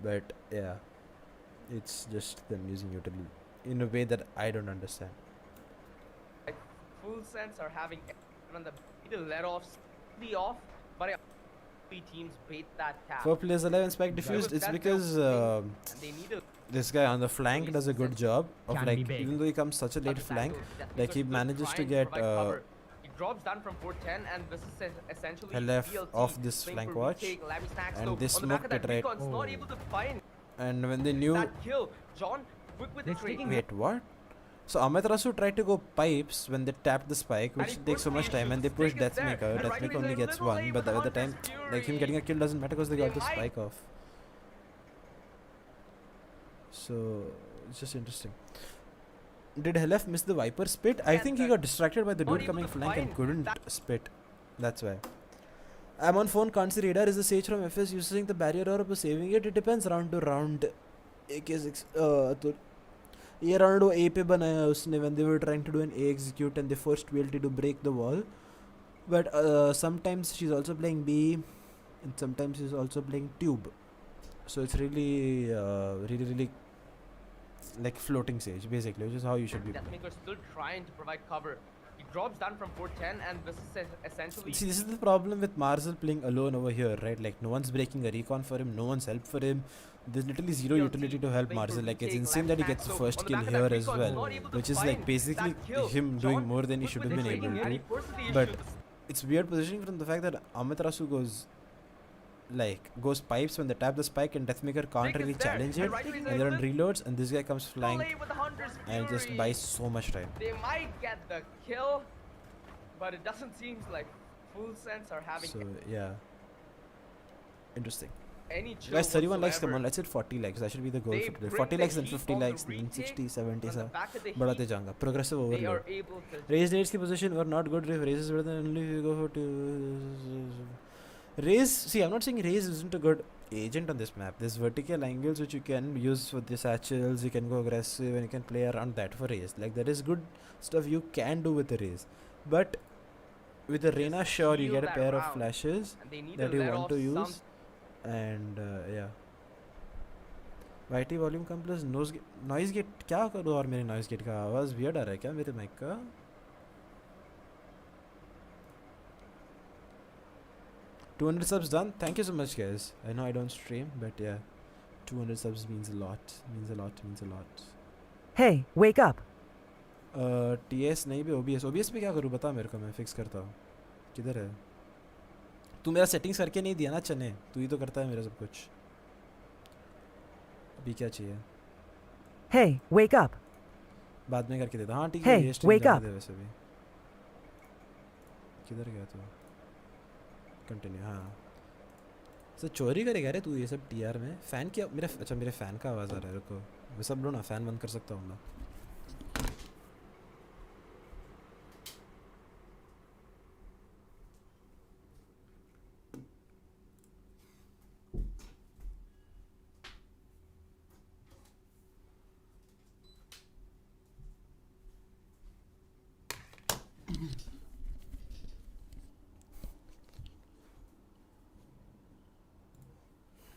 but yeah, it's just them using utility in a way that I don't understand. Like, full sense are having on the to let off, slightly off, but teams bait that cap. 4 players alive and spike diffused. It's because They need a this guy on the flank does a good job of Can like, be big. even though he comes such a late flank, like he manages to get he drops down from 410, and this is essentially LF BLT off this playing flank for watch, retake. Lavy snacks and low. they On the back smoked of that it right. Recon's not able to find And when they knew, that kill, John quick with the They're trade. sticking wait, what? So Amaterasu tried to go pipes when they tapped the spike, And which he takes so pushed much the time, and they issue. push Stick is there. Deathmaker. And Deathmaker Rightway only is a gets little one, late but with the other time, Hunter's like him Fury. getting a kill doesn't matter because they got They the might- spike off. So it's just interesting. Did Helef miss the Viper spit? I think he got distracted by the Not dude able coming to flank and find couldn't that- spit. That's why. I'm on phone, can't see radar. Is the Sage from FS using the barrier or saving it? It depends round to round. AK6 तो ये round वो A पे बनाया उसने when they were trying to do an A execute and they forced VLT to break the wall. But sometimes she's also playing B and sometimes she's also playing tube. So it's really like floating Sage basically, which is how you should be playing. Deathmaker still trying to provide cover. He drops down from 410, and this is essentially. See, this is the problem with Marzel playing alone over here, right? Like, no one's breaking a recon for him, no one's help for him. There's literally zero BLT utility to help playing for Marzel. Like, it's retake, insane left that he back, gets the so first on the kill back of here that as recon, well, not able to which is like find basically that kill. him John doing more than he quick should with have the been trading, able and he to. forces the But issue. it's weird positioning from the fact that Amaterasu goes pipes when they tap the spike, and Deathmaker can't Stick is really there, challenge and it, Rightway is and they're on able to- reloads, and this guy comes flank Late with the Hunter's and just Fury. buys so much time. They might get the kill, but it doesn't seem like full sense are having So yeah, interesting. any chill Guys, 31 likes, come whatsoever. on, let's hit 40 likes. That should be the goal They for today. bring 40 the likes, then heat 50 on the likes, then retake, 60, 70 on the सा back of the बढ़ाते heat, जाऊंगा. Progressive they overload. are able to Raise nades की position were not good. Raise is better than only if you go for two. Raise, see, I'm not saying Raise isn't a good agent on this map. There's vertical angles which you can use for the satchels. You can go aggressive and you can play around that for Raise. Like, there is good stuff you can do with the Raise. But with the Reyna, Just sure, you seal get a that pair of round. flashes and they need that to you let want off to use. some And yeah. YT volume कम plus noise gate क्या करूँ और मेरे noise gate का आवाज़ weird आ रहा है क्या मेरे माइक का? $200 subs done. Thank you so much, guys. I know I don't stream, but yeah, 200 subs means a lot. Means a lot. Means a lot. Hey, wake up. TS नहीं भी OBS पे क्या करूँ बता मेरे को, मैं फिक्स करता हूँ. किधर है? तू मेरा सेटिंग्स करके नहीं दिया ना चने, तू ही तो करता है मेरा सब कुछ. अभी क्या चाहिए? Hey, wake up. बाद में करके देता. हाँ ठीक है, Hey, ये stream wake जाने up. दे वैसे भी. किधर गया तू? कंटिन्यू. हाँ. सर चोरी करेगा रे तू ये सब TR में? फैन क्या मेरा? अच्छा मेरे फैन का आवाज़ आ रहा है. रुको, वो सब लो ना, फैन बंद कर सकता हूँ मैं.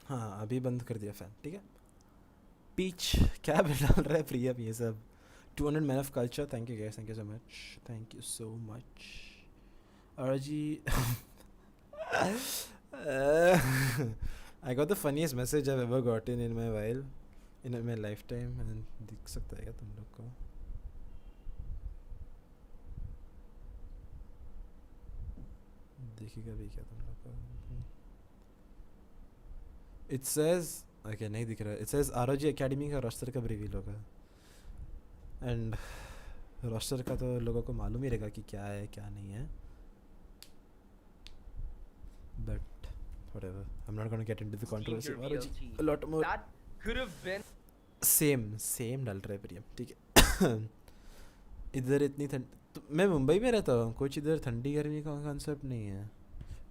हाँ अभी बंद कर दिया फ़ैन. ठीक है. पीच क्या डाल रहा है प्रियम ये सब. 200 man of culture. Thank you guys, thank you so much. Thank you so much. RG I got the funniest message I've ever gotten in my while, in my lifetime. And दिख सकता है क्या तुम लोग को? दिखेगा भी क्या तुम लोग को? It says, okay नहीं दिख रहा है. It says ROG Academy का रोस्टर कब रिवील होगा? And रोस्टर का तो लोगों को मालूम ही रहेगा कि क्या है क्या नहीं है. But whatever, I'm not gonna get into the controversy. Senior ROG VLT. a lot more. That could have been same डाल रहा है प्रियम. ठीक है. इधर इतनी ठंड, तो मैं मुंबई में रहता हूँ, कुछ इधर ठंडी गर्मी का कॉन्सेप्ट नहीं है.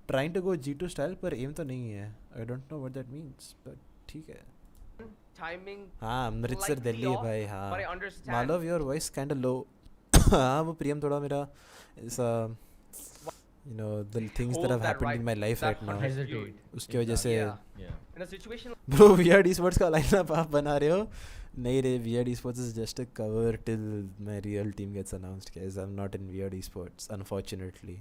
trying to go G2 style पर aim तो नहीं है. I don't know what that means, but ठीक है. Timing. हाँ अमृतसर slightly दिल्ली है off, भाई But I हाँ. understand. Malav, your voice kind of low. हाँ वो प्रियम थोड़ा मेरा is you know the things that Hold have that happened right- in my life that right now. Hesitate. उसकी वजह से Yeah. Yeah. In a situation like bro VOD Esports का lineup आप बना रहे हो. नहीं रे VOD Esports is just a cover till my real team gets announced guys. I'm not in VOD Esports unfortunately.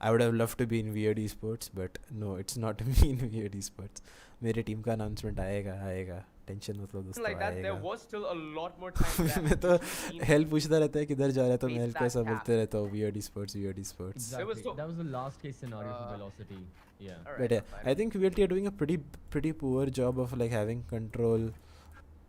I would have loved to be in VOD Esports but no it's not me in VOD Esports. मेरे team का announcement आएगा tension मतलब दोस्तों that, there आएगा. was still a lot more time left. मैं तो Team help पूछता रहता है किधर जा रहा है तो मैं Beats हेल्प that कैसा gap. बोलते रहता हूँ VOD Esports. Exactly. so- That was the last case scenario for Uh, Velocity. Yeah. Alright, But yeah, fine. I think VLT are doing a pretty poor job of like having control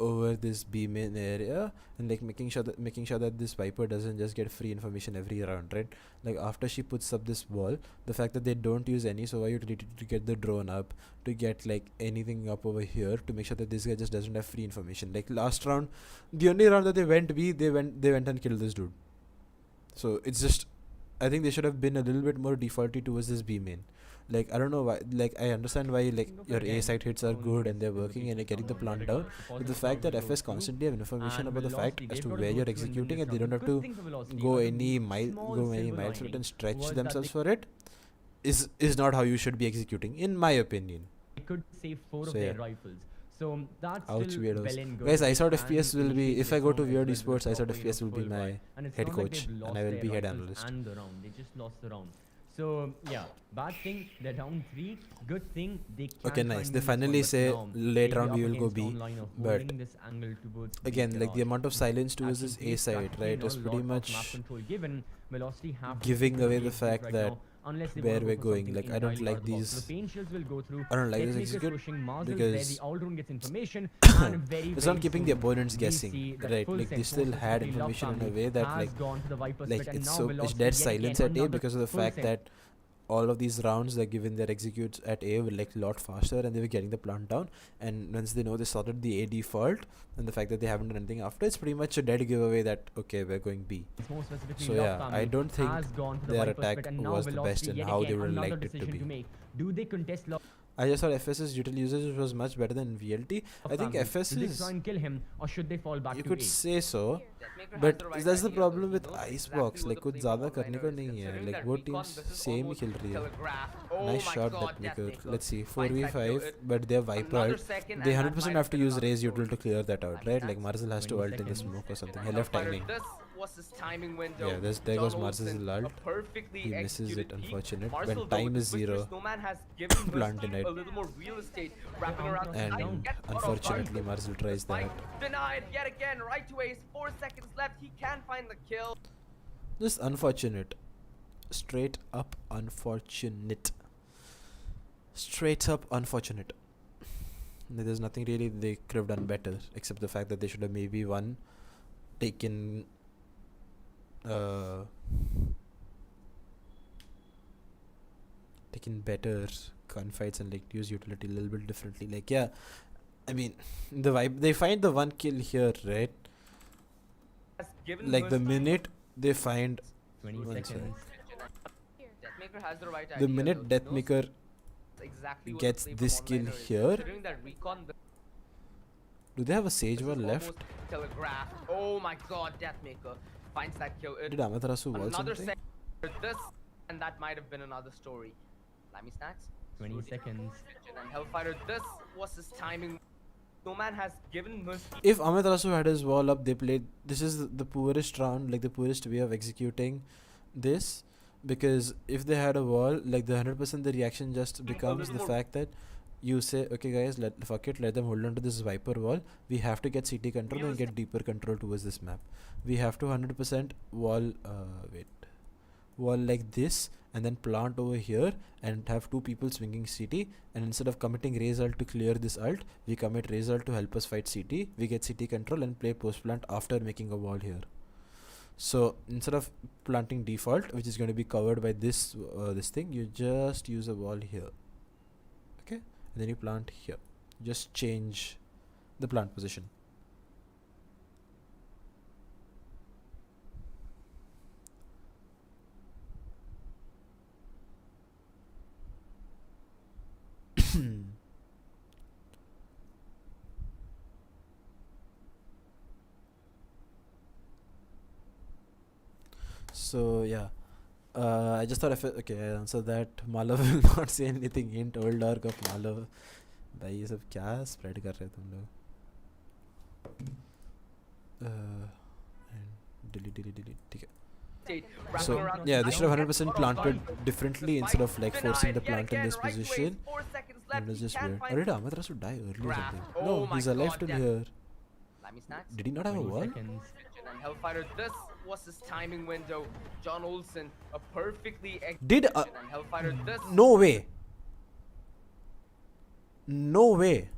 over this B main area and like making sure that this Viper doesn't just get free information every round, right? Like after she puts up this wall, the fact that they don't use any SOA utility to get the drone up, to get like anything up over here, to make sure that this guy just doesn't have free information. Like last round, the only round that they went B, they went and killed this dude. So it's just, I think they should have been a little bit more defaulty towards this B main. Like I don't know why. Like I understand why like your A side hits are good and they're working and you're getting the plant down. But the fact that FS constantly have information about the fact as to where you're executing and they don't have to go any miles and stretch themselves for it is not how you should be executing, in my opinion. They could save 4 So of their yeah. rifles. So that's Ouch, still weirdos. well and good. Guys, ISOT And FPS will be, initiate if their I go to song as VOD well with Esports, the ISOT top FPS will be full my buy. And it's head not like coach they've and lost I will their be head rifles analyst. and the round. They just lost the round. So yeah, bad thing they're down 3. Good thing they can Okay, try nice. and They move finally forward say now. late They'll round be we up will go against B, online of but holding this angle towards again, like the garage. amount of silence towards this A Absolutely side, practically right, not is a pretty lot of map much control given. Velocity have to giving keep away the the lead fact right that now, unless they where wanna go we're for going. something Like I don't entirely like out of the box. these. The pain shields will go through. I don't like this Deathmaker's execute pushing Mazel where because the Aldrun gets information and very, it's very not keeping the soon opponents we guessing, see that right? full Like they sense, still most had specifically Love information in a family way that has like gone to the Viper like split and it's now so it's Velocity dead yet silence again at A another because of the full fact sense. that all of these rounds like given their executes at A were like a lot faster and they were getting the plant down, and once they know they sorted the A default and the fact that they haven't done anything after, it's pretty much a dead giveaway that okay we're going B. More specifically, So Love yeah, I family don't think has gone to the their Viper attack split and now was the best Velocity in yet how they again would have another liked it to decision be. to make. Do they contest Love I just thought FS's util usage was much better than VLT. I think family? FS Do they is, try and kill him or should they fall back you to could A? say so, Deathmaker has but the right that's the idea, problem though. with He knows Icebox. exactly Like what the कुछ play ज़्यादा for करने online को is, नहीं है. considering Like that वो recon, teams this is same almost खेल रही है. telegraphed. Oh Nice my shot, God, Deathmaker. Deathmaker Let's see, finds that 4v5, kill. but they're Viper Another out. second They and that 100% might have to been use another Raze util story. to clear that out, right? Like Marzel has to 20 ult in the seconds. smoke or something. And He left Hellfighter, timing. This was his timing window. Yeah, there John goes Marzel's Olsen, a ult. perfectly He misses executed it, peek. unfortunate. Marcel, When though, time with is Twister 0, Snowman has given his Plant team denied. a little more real estate, wrapping around the And side. and Gets caught off unfortunately guard. Marzel tries that. Fight denied yet again. Right to ace. 4 seconds left. He can find the kill. Just unfortunate. Straight up unfortunate. Straight up unfortunate. There's nothing really they could have done better, except the fact that they should have maybe taken better gunfights and like use utility a little bit differently. Like yeah, I mean the vibe they find the one kill here, right? Has given Like the his- minute they find 20 One seconds. Deathmaker has the right the idea, minute though. He knows Deathmaker exactly what gets the play this from kill online is. here. Considering that recon, Do they have a Sage this wall is left? almost telegraphed. Oh my God, Deathmaker finds that kill. Did Amaterasu wall Another something? second for this, and that might have been another story. Lammy Snacks. 20 seconds. And Hellfighter, this was his timing. Snowman has given mercy. If Amaterasu had his wall up, they played. This is the poorest round, like the poorest way of executing this. Because if they had a wall, like the 100%, the reaction just becomes the more- fact that you say, okay, guys, fuck it, let them hold on to this Viper wall. We have to get CT control and get deeper control towards this map. We have to 100% wall, wall like this, and then plant over here and have two people swinging CT, and instead of committing Raze ult to clear this ult, we commit Raze ult to help us fight CT. We get CT control and play post plant after making a wall here. So instead of planting default, which is going to be covered by this this thing, you just use a wall here, okay, and then you plant here. Just change the plant position. So yeah, I just thought okay, I answered that. Malav will not say anything. Int old arc of Malav. भाई ये सब क्या spread कर रहे हो तुम लोग? And delete. ठीक है. So yeah, they should have 100% planted differently instead of like forcing the plant in this position. It was just weird. Or did Ahmed Rasul die early or something? No, he's alive till here. Did he not have a wall? And Hellfighter, this was his timing window. John Olsen, a perfectly Did and Hellfighter, this no way. No way.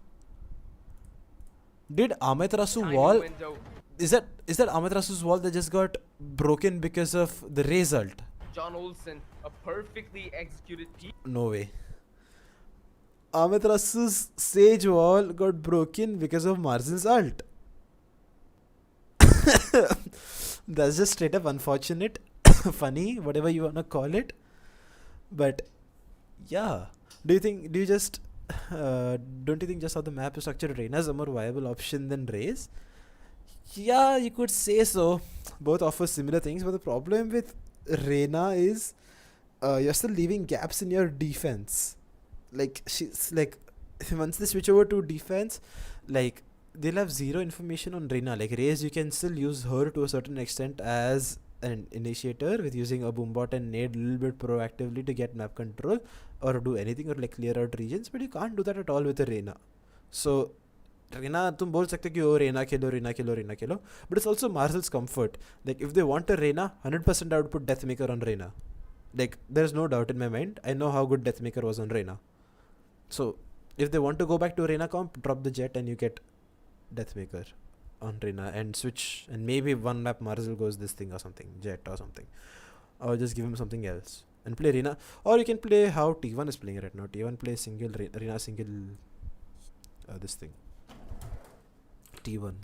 Did Ahmed Rasul timing wall? window. Is that Ahmed Rasul's wall that just got broken because of the result? John Olsen, a perfectly executed piece. No way. Ahmed Rasul's Sage wall got broken because of Marzin's ult. That's just straight up unfortunate, funny, whatever you wanna call it. But yeah, don't you think just how the map is structured, Reyna is a more viable option than Raze? Yeah, you could say so. Both offer similar things, but the problem with Reyna is you're still leaving gaps in your defense. Like she's like, once they switch over to defense, like they'll have zero information on Reyna. Like Raze, you can still use her to a certain extent as an initiator with using a boombot and nade a little bit proactively to get map control or do anything or like clear out regions, but you can't do that at all with a Reyna. So Reyna, तुम बोल सकते कि ओ Reyna Khelo, but it's also Marzel's comfort. Like if they want a Reyna, 100% I would put Deathmaker on Reyna. Like there's no doubt in my mind. I know how good Deathmaker was on Reyna. So if they want to go back to Reyna comp, drop the Jet and you get Deathmaker on Reyna and switch, and maybe one map Marzel goes this thing or something, Jet or something, or just give him something else and play Reyna. Or you can play how T1 is playing right now. T1 plays single Reyna single this thing. T1.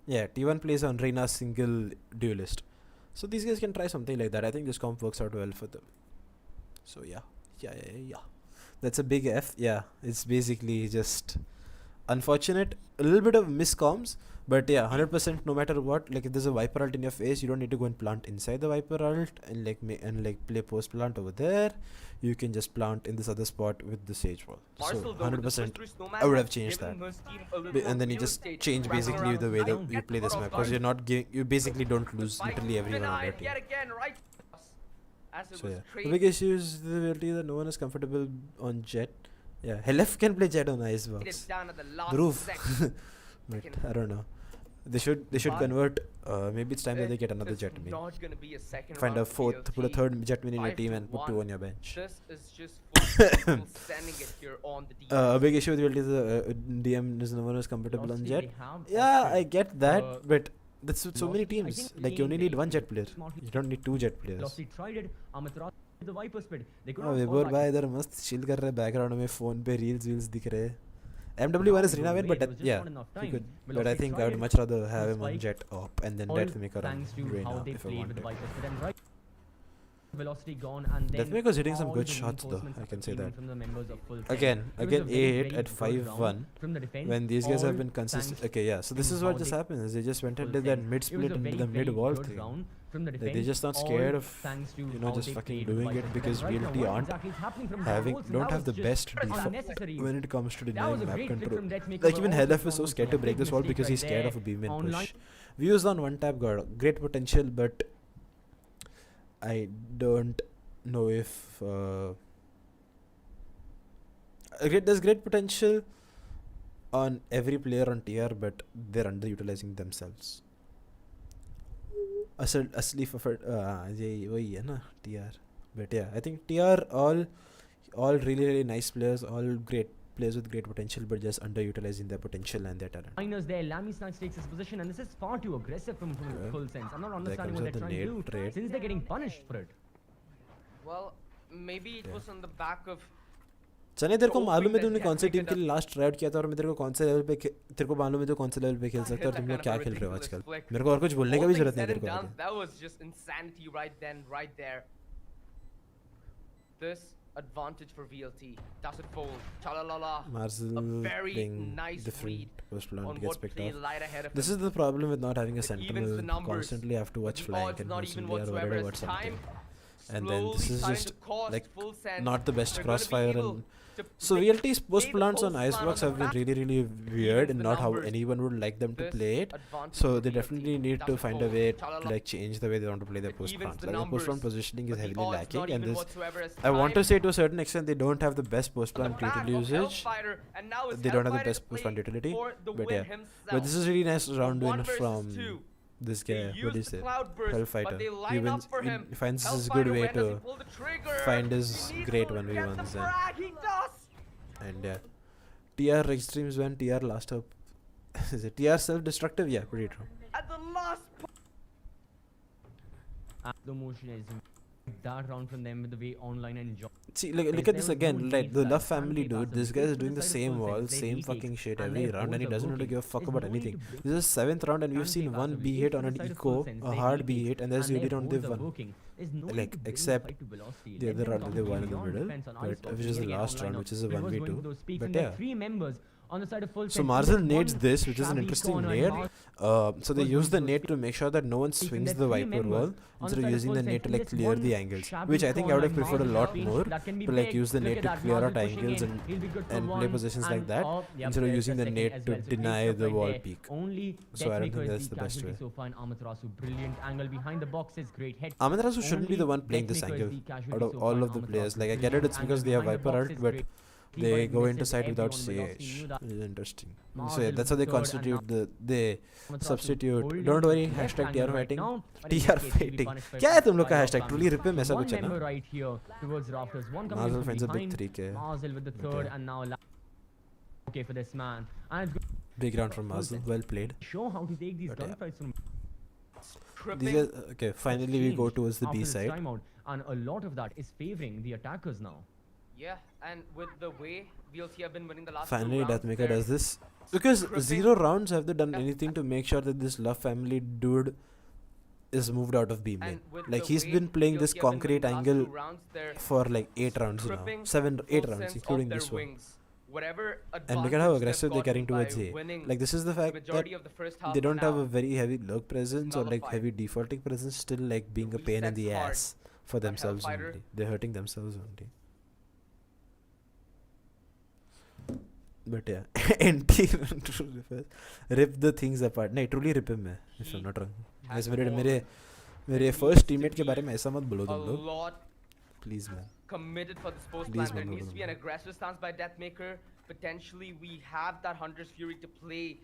Yeah, T1 plays on Reyna single duelist. So these guys can try something like that. I think this comp works out well for them. So yeah. That's a big F. Yeah, it's basically just unfortunate. A little bit of miscoms, but yeah, 100% no matter what. Like if there's a Viper ult in your face, you don't need to go and plant inside the Viper ult and like play post plant over there. You can just plant in this other spot with the Sage wall. So 100% I would have changed that. And then you just change basically the way that you play this map, because you basically don't lose literally everyone on your team. So yeah, the big issue is the ability that no one is comfortable on Jet. Yeah, LF can play Jet on Icebox. The roof. But I don't know. They should convert. Maybe it's time that they get another Jet main. Find a fourth, put a third Jet main in your team and put 2 on your bench. This is just sending it here on the defense. A big issue with the DM is no one is comfortable on Jet. Yeah, I get that, but that's with so many teams. Like you only need 1 Jet player. You don't need 2 Jet players. The Viper split. They could Vibor भाई इधर मस्त chill कर रहे हैं, background में phone पे reels दिख रहे हैं. MW1 is Reyna win, but yeah, he could. But I think I would much rather have him on Jet op and then Deathmaker on Reyna if I want to. Velocity gone, and then Deathmaker was hitting some good shots though, I can say that. Again A8 at 5-1 when these guys have been consistent. Okay, yeah, so this is what just happens. They just went and did that mid split into the mid wall thing. Like they're just not scared of just fucking doing it, because VLT don't have the best default when it comes to denying map control. Like even Hellf is so scared to break this wall because he's scared of a beam and push. Views on one tap got great potential, but I don't know if there's great potential on every player on TR, but they're underutilizing themselves. Asli for वही है ना TR. But yeah, I think TR all really nice players, all great players with great potential, but just underutilizing their potential and their talent. Miners there, Lammy Snipes takes his position, and this is far too aggressive from a full sense. I'm not understanding what they're trying to do since they're getting punished for it. Well, maybe it was on the back of. चने तेरे को मालूम है तूने कौन सी team के लिए last tried किया था, और मैं तेरे को कौन से लेवल पे तेरे को मालूम है तो कौन से लेवल पे खेल सकता है, और तुम लोग क्या खेल रहे हो आजकल. मेरे को और कुछ बोलने का भी जरूरत नहीं तेरे को. That was just insanity right then, right there. This advantage for VLT. Does it fold? Chalalala. Marzel A very playing nice different read post plant on gets what picked play off. light ahead of This him. is the problem with not having a It evens sentinel. the numbers, Constantly have to but watch the flank odds and not even constantly are whatsoever worried as about something. time And then this slowly is starting just to cost like full send. not the best They're gonna be crossfire able and to so make- VLT's post play the plants on post plant Icebox on have the been back. really weird and the not how numbers. anyone would like them to This play it. advantage So for they VLT. definitely need to Doesn't find a fold. way to Chalala. like change the way they want to play their It post evens plants. the Like their post plant numbers, positioning but is the heavily odds lacking, not and even this whatsoever as I want to time. say to a certain extent they don't have the best post On the plant back critical of usage. Hellfighter, and now it's They don't have the Hellfighter best to post play plant utility, for the but win yeah. himself. But this is really nice round One win versus from two. this They guy. What use do you the say? cloud burst, Hellfighter. but they He line wins. up for him. He finds this Hellfighter, good way when does he to pull the trigger? find his He needs great to 1v1s get the and frag. He does. and yeah. TR Rexdreams when TR last up. Is it TR self-destructive? Yeah, pretty true. At the last The motion is that round from them with the way online and enjoy. See, look at There this was again. no Like need the for Love that. Can family play dude. passive. This guy Go is to doing the the side of same full wall, sends, they same retake, fucking shit and every their round, and he balls are doesn't know to working. give a fuck There's about no need anything. to break This is 7th round, and Can we've play seen one passive. B Go hit to on the an side of eco, full sends, a they hard B retake, hit, and there's and UD their round balls they've are won. working. There's no Like, need to bring the except fight to velocity. the Let other them round come they won in the beyond middle, defense on but Icebox which is the yet again last round, online which is a now. It was going 1v2. for those peaks, But and there yeah. are 3 members on the side of full So sends. Marzel Even nades one this, which is an shabby interesting corner nade. in So they was use the going to nade to make sure that no one Peaks, and swings there the are 3 Viper members wall on the instead of side of using full the sends. nade to In like this clear one the angles, shabby which I think I would have corner, preferred a Marzel lot screen more that can be to like big. use the Look nade at to that, clear out Marzel pushing angles in. and He'll be good for and play one, positions and like that oh, yep, instead of there's using the second nade as to well. So great deny stuff the right wall there. peak. Only So I don't Deathmaker think is that's the best casualty way. so far, and Amaterasu, brilliant angle behind the boxes, great head. Amaterasu shouldn't be Only the one playing this Deathmaker is angle the casualty out of so all far, of the and players. Amaterasu, Like I get it, it's brilliant because they angle have behind the Viper boxes, ult, but great. they But go misses into side without everyone. Velocity CH. knew that. It's interesting. So Marzel yeah, that's how they third, and constitute now they Amaterasu substitute. holding Don't worry, left hashtag angle TR right fighting. now, but in TR this case, he'll be fighting. punished by क्या है full तुम लोग का fire hashtag? family. Truly rip him ऐसा One कुछ है member ना? right here towards rafters. One coming Marzel in from finds a big behind. 3K. Marzel with the But third, yeah. and now okay for this man. And it's good Big round from Marzel. Well played. to show how to take these But yeah. gunfights from tripping. These guys, okay, finally we go change towards the after B this side. timeout, and a lot of that is favoring the attackers now. Yeah, and with the way VLT have been winning the last Finally, two rounds, Deathmaker they're does this. Because tripping. 0 rounds have they done Yeah. anything to make sure that this Love family dude is moved out of B main. and with Like the he's way been playing this VLT have been concrete winning the last angle two rounds, they're for like 8 rounds now. tripping 7, full 8 rounds, sense including of their this one. wings. Whatever And look at how advantage aggressive they've they're carrying gotten towards by A. winning Like this is the the fact that majority of the first half they don't have now. a very heavy lurk presence or like nullified. heavy defaulting presence, still like being a pain in resets the hard ass for by themselves Hellfighter. only. They're hurting themselves only. But yeah, NT rip the things apart. नहीं truly rip him है, if I'm not wrong. has Guys, मेरे more मेरे needs first to teammate के be बारे में ऐसा मत बोलो a तुम लोग, lot please man. committed for this post Please, plan. There man, needs to be an man. aggressive stance by Deathmaker. Potentially, we have that Hunter's Fury to play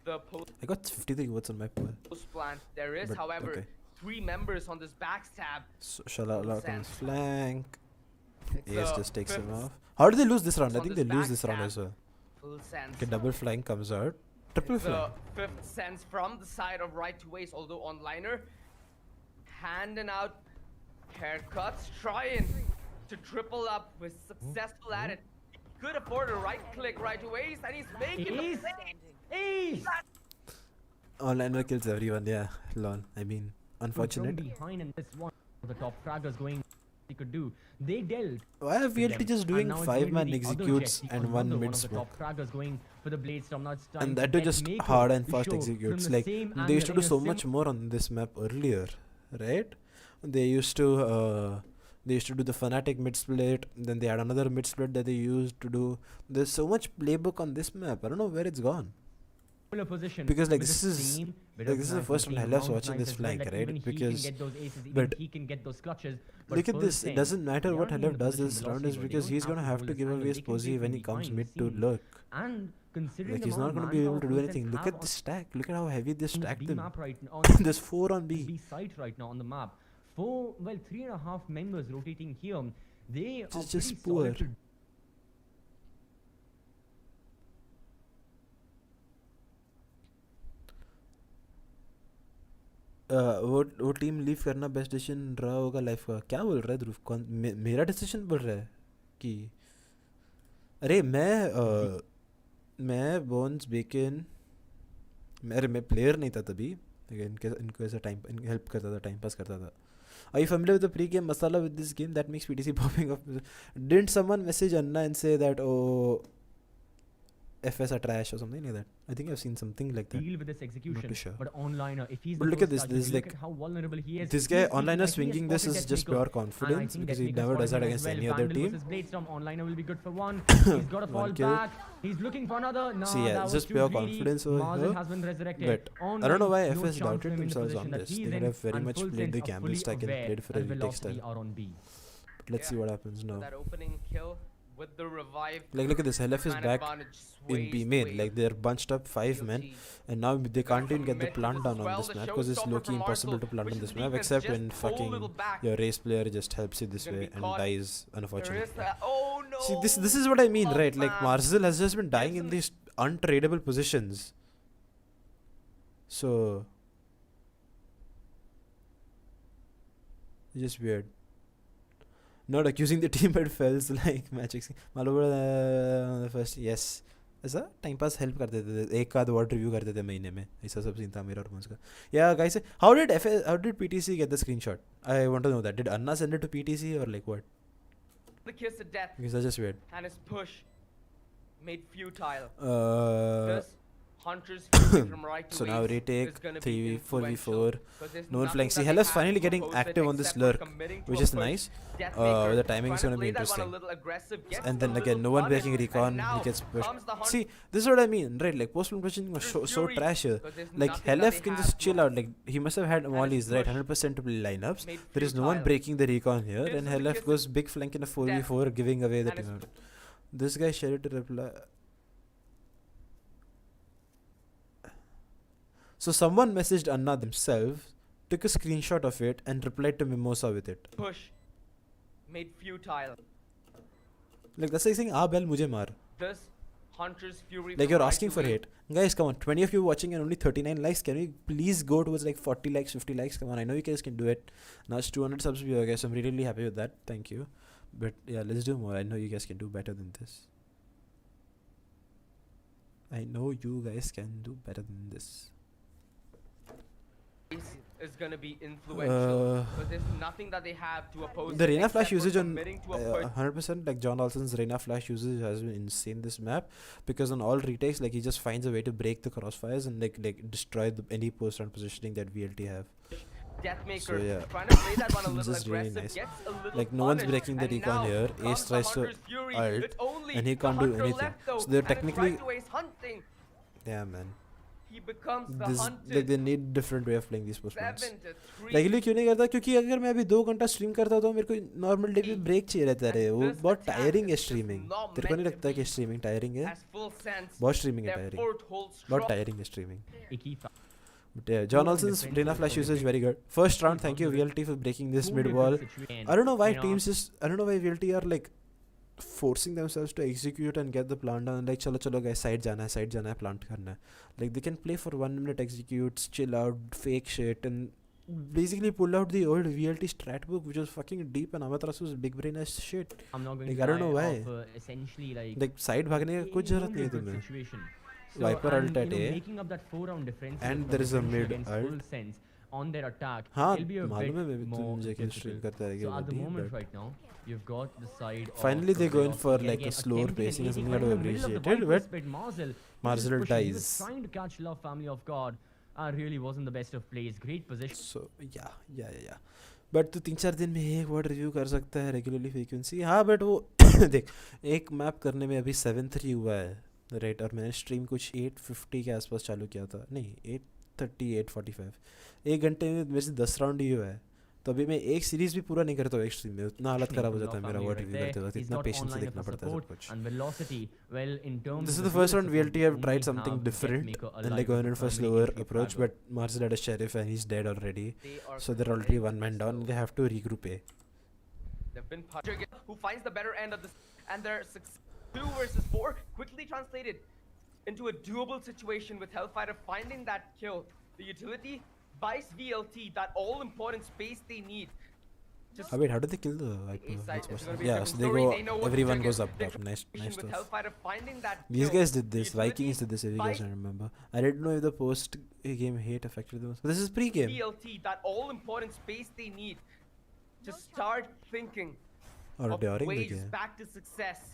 the I got 53 votes on my poll. post plan. There is, But, however, okay. 3 members on this backstab. So Shalala comes Sense. flank. It's Ace a just takes him fifth off. How did they lose this round? I on think they this lose this round backstab. as well. Full sense. Okay, double flank comes out. Triple The flank. 5th sense from the side of right to waste, although on liner, handing out haircuts, trying to triple up, was successful at it. He could afford a right click right to waste, and he's making the Ace! play. Ace! Online kills everyone, yeah. Lol. I mean, From unfortunate. behind, and this one the top fraggers going they could do. They dealt. Why are with them, VLT just and doing now it's 5 going to man be the other executes Jet, and 1 another mid one of the smoke? top fraggers going for the blade storm. Now it's time And for that too just Deathmaker hard and to fast show executes. from the Like same they used to angle do in so a much more on this map earlier, right? They used to do the Fnatic mid split, then they had another mid split that they used to do. There's so much playbook on this map. I don't know where it's gone. similar position Because, like, with this the is- same bit like, of this is the knife first time playing Hellaf's around watching knife this as well, flank, that right? even he Because- can get those aces, even but he can get those clutches. But Look at full this. It sense, doesn't matter they what are in Hellaf the does position this round velocity is where they because don't he's have gonna have hold to this give angle, away his they can posy play when from he comes behind mid the to scenes. lurk. And considering Like the he's not amount gonna of be able manpower to do full anything. sense Look have at the stack. Look at how heavy they on the stacked B them. map right now. There's 4 on B. B site right now on the map. 3.5 members rotating here. They are It's just pretty solid poor. to वो team leave करना best decision रहा होगा life का. क्या बोल रहा है ध्रुव? कौन मेरा डिसीजन बोल रहा है कि अरे मैं बोन्स बेकन मैं प्लेयर नहीं था तभी, लेकिन इनको ऐसा टाइम हेल्प करता था, टाइम पास करता था. Are you familiar with the pre-game masala with this game that makes PTC popping up? Didn't someone message Anna and say that, oh, FS are trash or something like that? I think I've seen something like that. Deal with this execution. Not too sure. But onliner, if he's But the look at first this. target, This is look like at how vulnerable he is. this guy He's feeling onliner like he has swinging this spotted is just Deathmaker. pure And I confidence think because he Deathmaker's never does that spotted him against as well. any If other Vandal team. versus Bladestorm, onliner will be good for one. He's got to fall One kill. back. He's looking for another. No, See, yeah, that it's was just too pure greedy. confidence over Marzel here. has been resurrected. But Online, I don't know why no FS chance doubted for him in the themselves position on that this. he's They could in, have very and much Full played the Sense are gamble fully stack and aware played for a that retake style. Velocity are on B. But let's see what happens now. That opening kill with the revive. Like, look at this. LF is Man back advantage in sways B the main. way. Like, they're bunched up 5 men. VOD. And now they can't even get the Commit to plant this down as well. on this The map because it's showstopper low-key from impossible Marcel, to plant which on is this the map defense except just when pull a fucking little back. your race player just helps you this Gonna be way and caught. dies There unfortunately. is that. Oh no! See, this is what I mean, right? Like, man. Marzel has just been dying Gives in him- these untradeable positions. So, it's just weird. Not accusing the team but fells like magic. Malav first, yes. ऐसा time pass help कर देते थे एक आध word review करते थे महीने में ऐसा सब सीन था मेरा और मुझका या guys how did PTC get the screenshot? I want to know that. Did Anna send it to PTC or like what? The kiss of death Because that's just weird. and his push made futile. Uh, This Hunter's fury from right to so now waist retake is gonna 3v4 be influential, v4. 'cause there's No one nothing flanks. See, that they Hellas have finally to getting oppose it active on this except for lurk, committing to which a is push. nice. Deathmaker The timing is trying gonna be play that one a interesting. little aggressive, gets And a then little again, no one punished, breaking and recon. now He gets pushed. comes the Hunter See, this is what I mean, right? Like post pushing was so Fury, trash here. 'cause there's Like nothing that Helef they can have just to chill out. oppose. Like he must have had And mollies, his right? push 100% to play lineups. made There is no one futile. breaking the recon here, Gives and him a Helef kiss goes big flank in a 4v4, giving away the And his team. This guy shared it to reply. So someone messaged Anna themselves, took a screenshot of it, and replied to Mimosa with it. push made futile. Like that's like saying, "Ah, bell, mujhe maar." This Hunter's fury Like from you're right asking to for waist. hate. Guys, come on. 20 of you watching and only 39 likes. Can we please go towards like 40 likes, 50 likes? Come on. I know you guys can do it. Now it's 200 subs view, guys. I'm really, really happy with that. Thank you. But yeah, let's do more. I know you guys can do better than this. I know you guys can do better than this. Is gonna be influential, Uh, but there's nothing that they have to oppose. The it Reina Flash except for usage on committing to a push. 100%, like John Olsen's Reina Flash usage has been insane this map, because on all retakes, like he just finds a way to break the crossfires and like destroy any post round positioning that VLT have. Deathmaker So, yeah. trying to play that one a This little is really aggressive, nice. gets a little Like, no one's punished, breaking the and recon now here. comes Ace the tries to Hunter's fury ult, with only and he the can't do Hunter anything. left, though, So they're and it's technically- right to Ace hunting. Yeah, man. He becomes the This hunted. like they need different way of playing these post rounds. 7-3. Regularly क्यों नहीं करता? क्योंकि अगर मैं अभी 2 घंटा stream करता तो मेरे को नॉर्मल डे पे ब्रेक चाहिए रहता है। वो This बहुत attack टायरिंग है is just स्ट्रीमिंग। not तेरे को नहीं meant to लगता कि be. स्ट्रीमिंग टायरिंग है? Has full sense. बहुत स्ट्रीमिंग है Their टायरिंग। foothold बहुत strong. टायरिंग है streaming. But yeah, John Good on Olsen's defense Reina for Flash the usage defense. very good. First round, He's thank you not good. VLT for breaking this Totally mid wall. different situation. I don't know why You know, teams just, I don't know why VLT are like forcing themselves to execute and get the plant down. Like चलो चलो guys, side जाना है, plant करना है. Like they can play for 1 minute executes, chill out, fake shit, and basically pull out the old VLT strat book, which was fucking deep, and Amatrasu's big brain as shit. I'm not going Like, to I don't know lie, why. essentially Like side भागने का कुछ जरूरत नहीं है तुम्हें. Viper ult at A. Making up that 4-round difference And there is a mid against ult. full sense on their attack. हाँ, it'll be a मालूम है bit मैं भी more तुम जाके difficult. stream करता So at the रहेगा moment but right now, you've got the side Finally of they go in Velocity for yet like a again slower attempting pacing an and something 80 that in the middle of the appreciated, Viper but split. Marzel Marzel was pushing, he was dies. trying to catch Love family off guard. Really wasn't the best of plays. Great position. So yeah. But तू 3-4 दिन में एक word review कर सकता है regularly frequency. हाँ but वो देख एक मैप करने में अभी 7-3 हुआ है राइट, और मैंने स्ट्रीम कुछ 8:50 के आसपास चालू किया था, नहीं 8:30 8:45, 1 घंटे में मेरे से 10 राउंड ही हुआ है. तो अभी मैं एक सीरीज भी पूरा नहीं करता हूँ एक स्ट्रीम में, उतना हालत खराब हो जाता है मेरा वर्ड रिव्यू करते वक्त, इतना पेशेंस से देखना पड़ता है सब कुछ. And velocity, well, in terms This is of the first dual round support, VLT have we tried only something have different Deathmaker and alive like going with in for primary slower entry approach, fraggle. but Marcel had a sheriff and he's dead already, They are so they're already one man down. They have to regroup A. They've been who finds the better end of this, and their 2 versus 4 quickly translated into a doable situation with Hellfighter finding that kill. The utility buys VLT that all important space they need. Just Oh wait, how did they kill the Viper? East side, That's it's awesome. gonna be a Yeah, different so they story. go, They know what to everyone trigger. goes up The top. Nice with stuff. Hellfighter finding that These kill. guys did The this. utility Vikings did this. If you guys by don't remember, I didn't know if the post game hate affected them. So this is pre-game. VLT that all important space they need. to start thinking Or of during the ways game. back to success.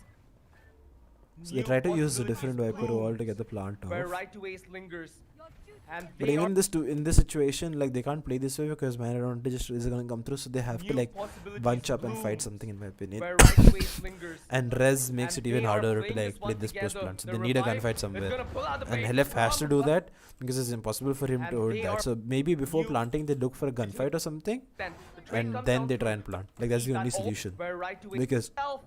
So they New try to use a possibilities different Viper bloom wall to get the plant where off. right to ace lingers, and But they even are in this situation, like they can't play this way because man advantage is gonna come through, so they have to new like possibilities bunch up and fight bloom something, in my opinion. where right to ace lingers. And Rez makes And it even they are harder to playing like this play one this push together. plant. So The they need a revive gunfight is somewhere. gonna pull out the And bait Helef has to from do the that because it's impossible for him And to hold they that. are So maybe before new- planting, they look for a gunfight or something, then the trade and comes then out they try through and plant. Like that's the that only ult solution. where right to ace Because itself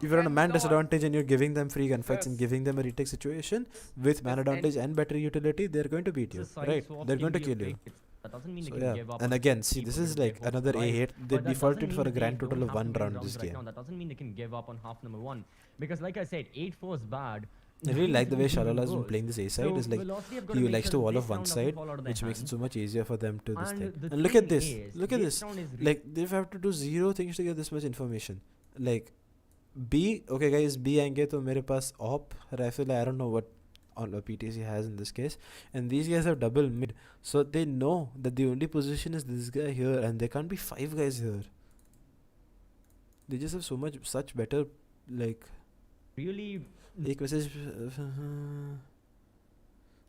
if you're on a and man so on. disadvantage and you're giving them free gunfights and Yes. giving them a retake situation with man This advantage and better utility, they're going to beat you, The side right? swaps They're can going to be a kill you. great- That doesn't mean So they can yeah, give up and on again, see, people this if is they like force another survive. A8. They But that doesn't defaulted mean for a they grand don't total of have to 1 win round rounds this right game. now. That doesn't mean they can give up on half number 1. Because like I said, 8-4 is bad. I really like the way 9-3 Shalala has been goes. playing this A side. So Is like Velocity have got to he make likes sure to that wall this off one round doesn't side, fall out of their which makes it hands. so much easier for them to this And thing. the And look at thing this. is, Look at this. round is Like they have to do 0 things to get this much information. Like B, okay guys, B आएंगे तो मेरे पास op rifle. I don't know what on a PTC has in this case, and these guys have double mid, so they know that the only position is this guy here, and there can't be 5 guys here. They just have such better like. really एक message.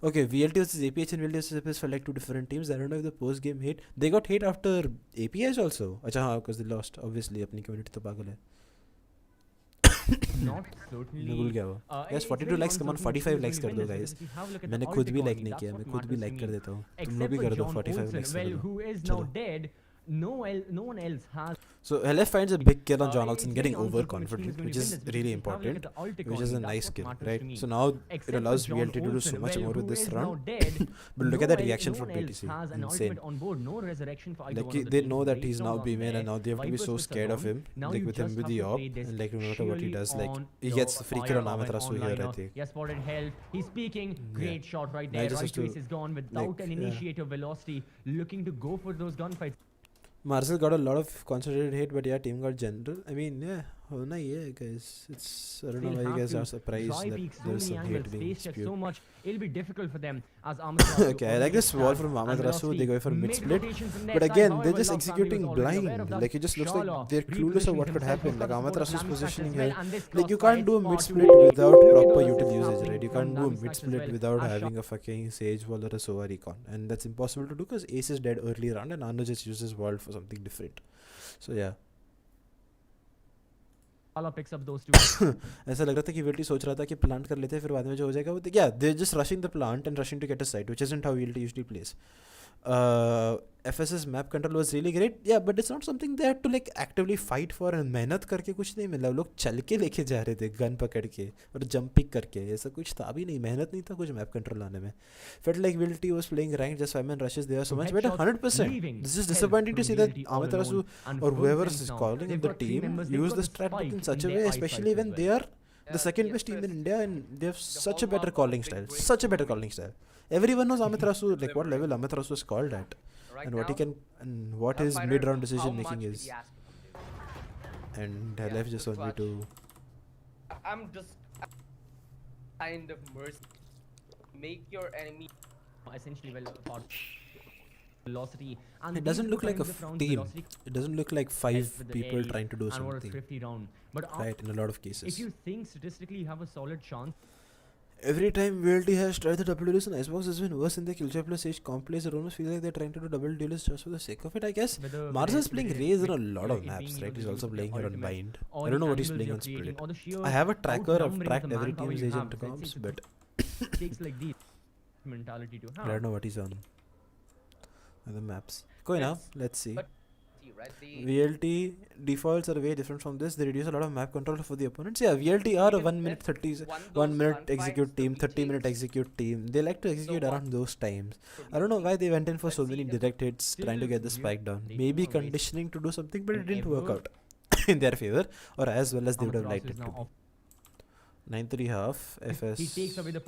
Okay, VLT versus APH and VLT versus APS felt like 2 different teams. I don't know if the post game hate. They got hate after APH also. अच्छा हाँ, because they lost. Obviously, अपनी community तो पागल है. not certainly. मैं भूल गया वो. Yes, it's 42 very likes, come on, uncertain 45 who's likes going कर to दो win guys. this, because if you have a look at मैंने the खुद भी alt like economy, नहीं किया, that's मैं what खुद भी matters like to कर me. देता हूँ. तुम Except लोग भी for कर दो, John 45 Olsen, likes well, कर दो. who is now चलो. dead. No one else has. So Helef finds a big kill on John It's Olsen, very getting uncertain which team overconfident, is going which to win is this, because really if you have a look important, at the alt which is a economy, nice that's kill, what matters right? to me. So now it Except for allows John VLT to do Olsen, so much well, more with who this is round. now dead. But look at No the reaction one from else PTC. has an Insane. ultimate on board, no resurrection for either Like one of the they teams. know that Great he's now round on B main, there. and now they have to be Vipers so with scared of Salon. him. Now Like you with him just with have the to op, play this and like no matter what he does, like purely he on gets your free kill on Amit firepower Rasu here, I onliner. think. He has spotted health. He's peeking. Great shot right Now he there. just Right has to to, ace is gone without like, an yeah. initiator velocity, looking to go for those gunfights. Marcel got a lot of concentrated hate, but yeah, team got general. I mean, yeah, होना ही है, guys. It's I don't know They'll why you have guys to are surprised try that peek so there's many some angles, hate being space check spewed. so much. It'll be difficult for them as Ahmed Rasu Okay, I like already this wall stands from Ahmed and Rasu. Velocity They go for mid split, rotations from but their side. again, they're However, just Love family was executing already aware of blind. that. Like it just looks Shala like they're clueless of what could repositioning happen. himself, Like got Ahmed the Rasu's support of positioning Lamis here. as well, and this Like you crossfire can't do a far mid too split early. without Look at proper those util assists usage, happening right? You from can't do a Lamis mid as split well without as having a fucking Sage wall or a Sova recon, and that's impossible to do because Ace is dead early round and Anu just uses wall for something different. So yeah. Shala picks up those two. ऐसा लग रहा था कि VLT सोच रहा था कि plant कर लेते हैं फिर बाद में जो हो जाएगा वो yeah, they're just rushing the plant and rushing to get a site, which isn't how VLT usually plays. FS's map control was really great, yeah, but it's not something they had to like actively fight for, and मेहनत करके कुछ नहीं मिला. वो लोग चल के लेके जा रहे थे गन पकड़ के और जंप पिक करके. ऐसा कुछ था भी नहीं, मेहनत नहीं था कुछ मैप कंट्रोल लाने में. Felt like VLT was playing ranked, just 5 man rushes, they are so much better. 100%. This is disappointing to see that Ahmed Rasu or whoever is calling in the team use the strat book in such a way, especially when they are the second best team in India and they have such a better calling style. Such a better calling style. Everyone knows Amit Rasu, like what level Amit Rasu is called at, and what he can, and what his mid-round decision making is. And Helef just want me to. I'm just kind of mercy. Make your enemy. Essentially, well, thought velocity. And It doesn't these look like a kinds of rounds, team. velocity It doesn't look like helps 5 with the people early trying to do and what a something. thrifty round. But Right, in a lot of cases. if you think statistically you have a solid chance, Every time VLT has tried the double duelist and Icebox has been worse in the Killjoy plus Age comp plays. It almost feels like they're trying to do double duelist just for the sake of it, I guess. whether Mars is playing Raze on a lot like of it maps, being right? able He's to also use playing the here on ultimate Bind. or I don't know the what he's angles playing you're on creating, Split. or the sheer I have a tracker, I've outnumbering of tracked the every manpower team's you age have. and So comps, it's a but takes like these mentality to I have. don't know what he's on. The maps. Going now, let's see. But right, the VLT defaults are way different from this. They reduce a lot of map control for the opponents. Yeah, VLT are a 1 minute 30 1 minute execute team, 30 minute execute team. They like to execute around those times. I don't know why they went in for so many direct hits trying to get the spike down. Maybe conditioning to do something, but it didn't work out in their favor, or as well as they would have liked it to be. 9-3 half, FS. He takes away the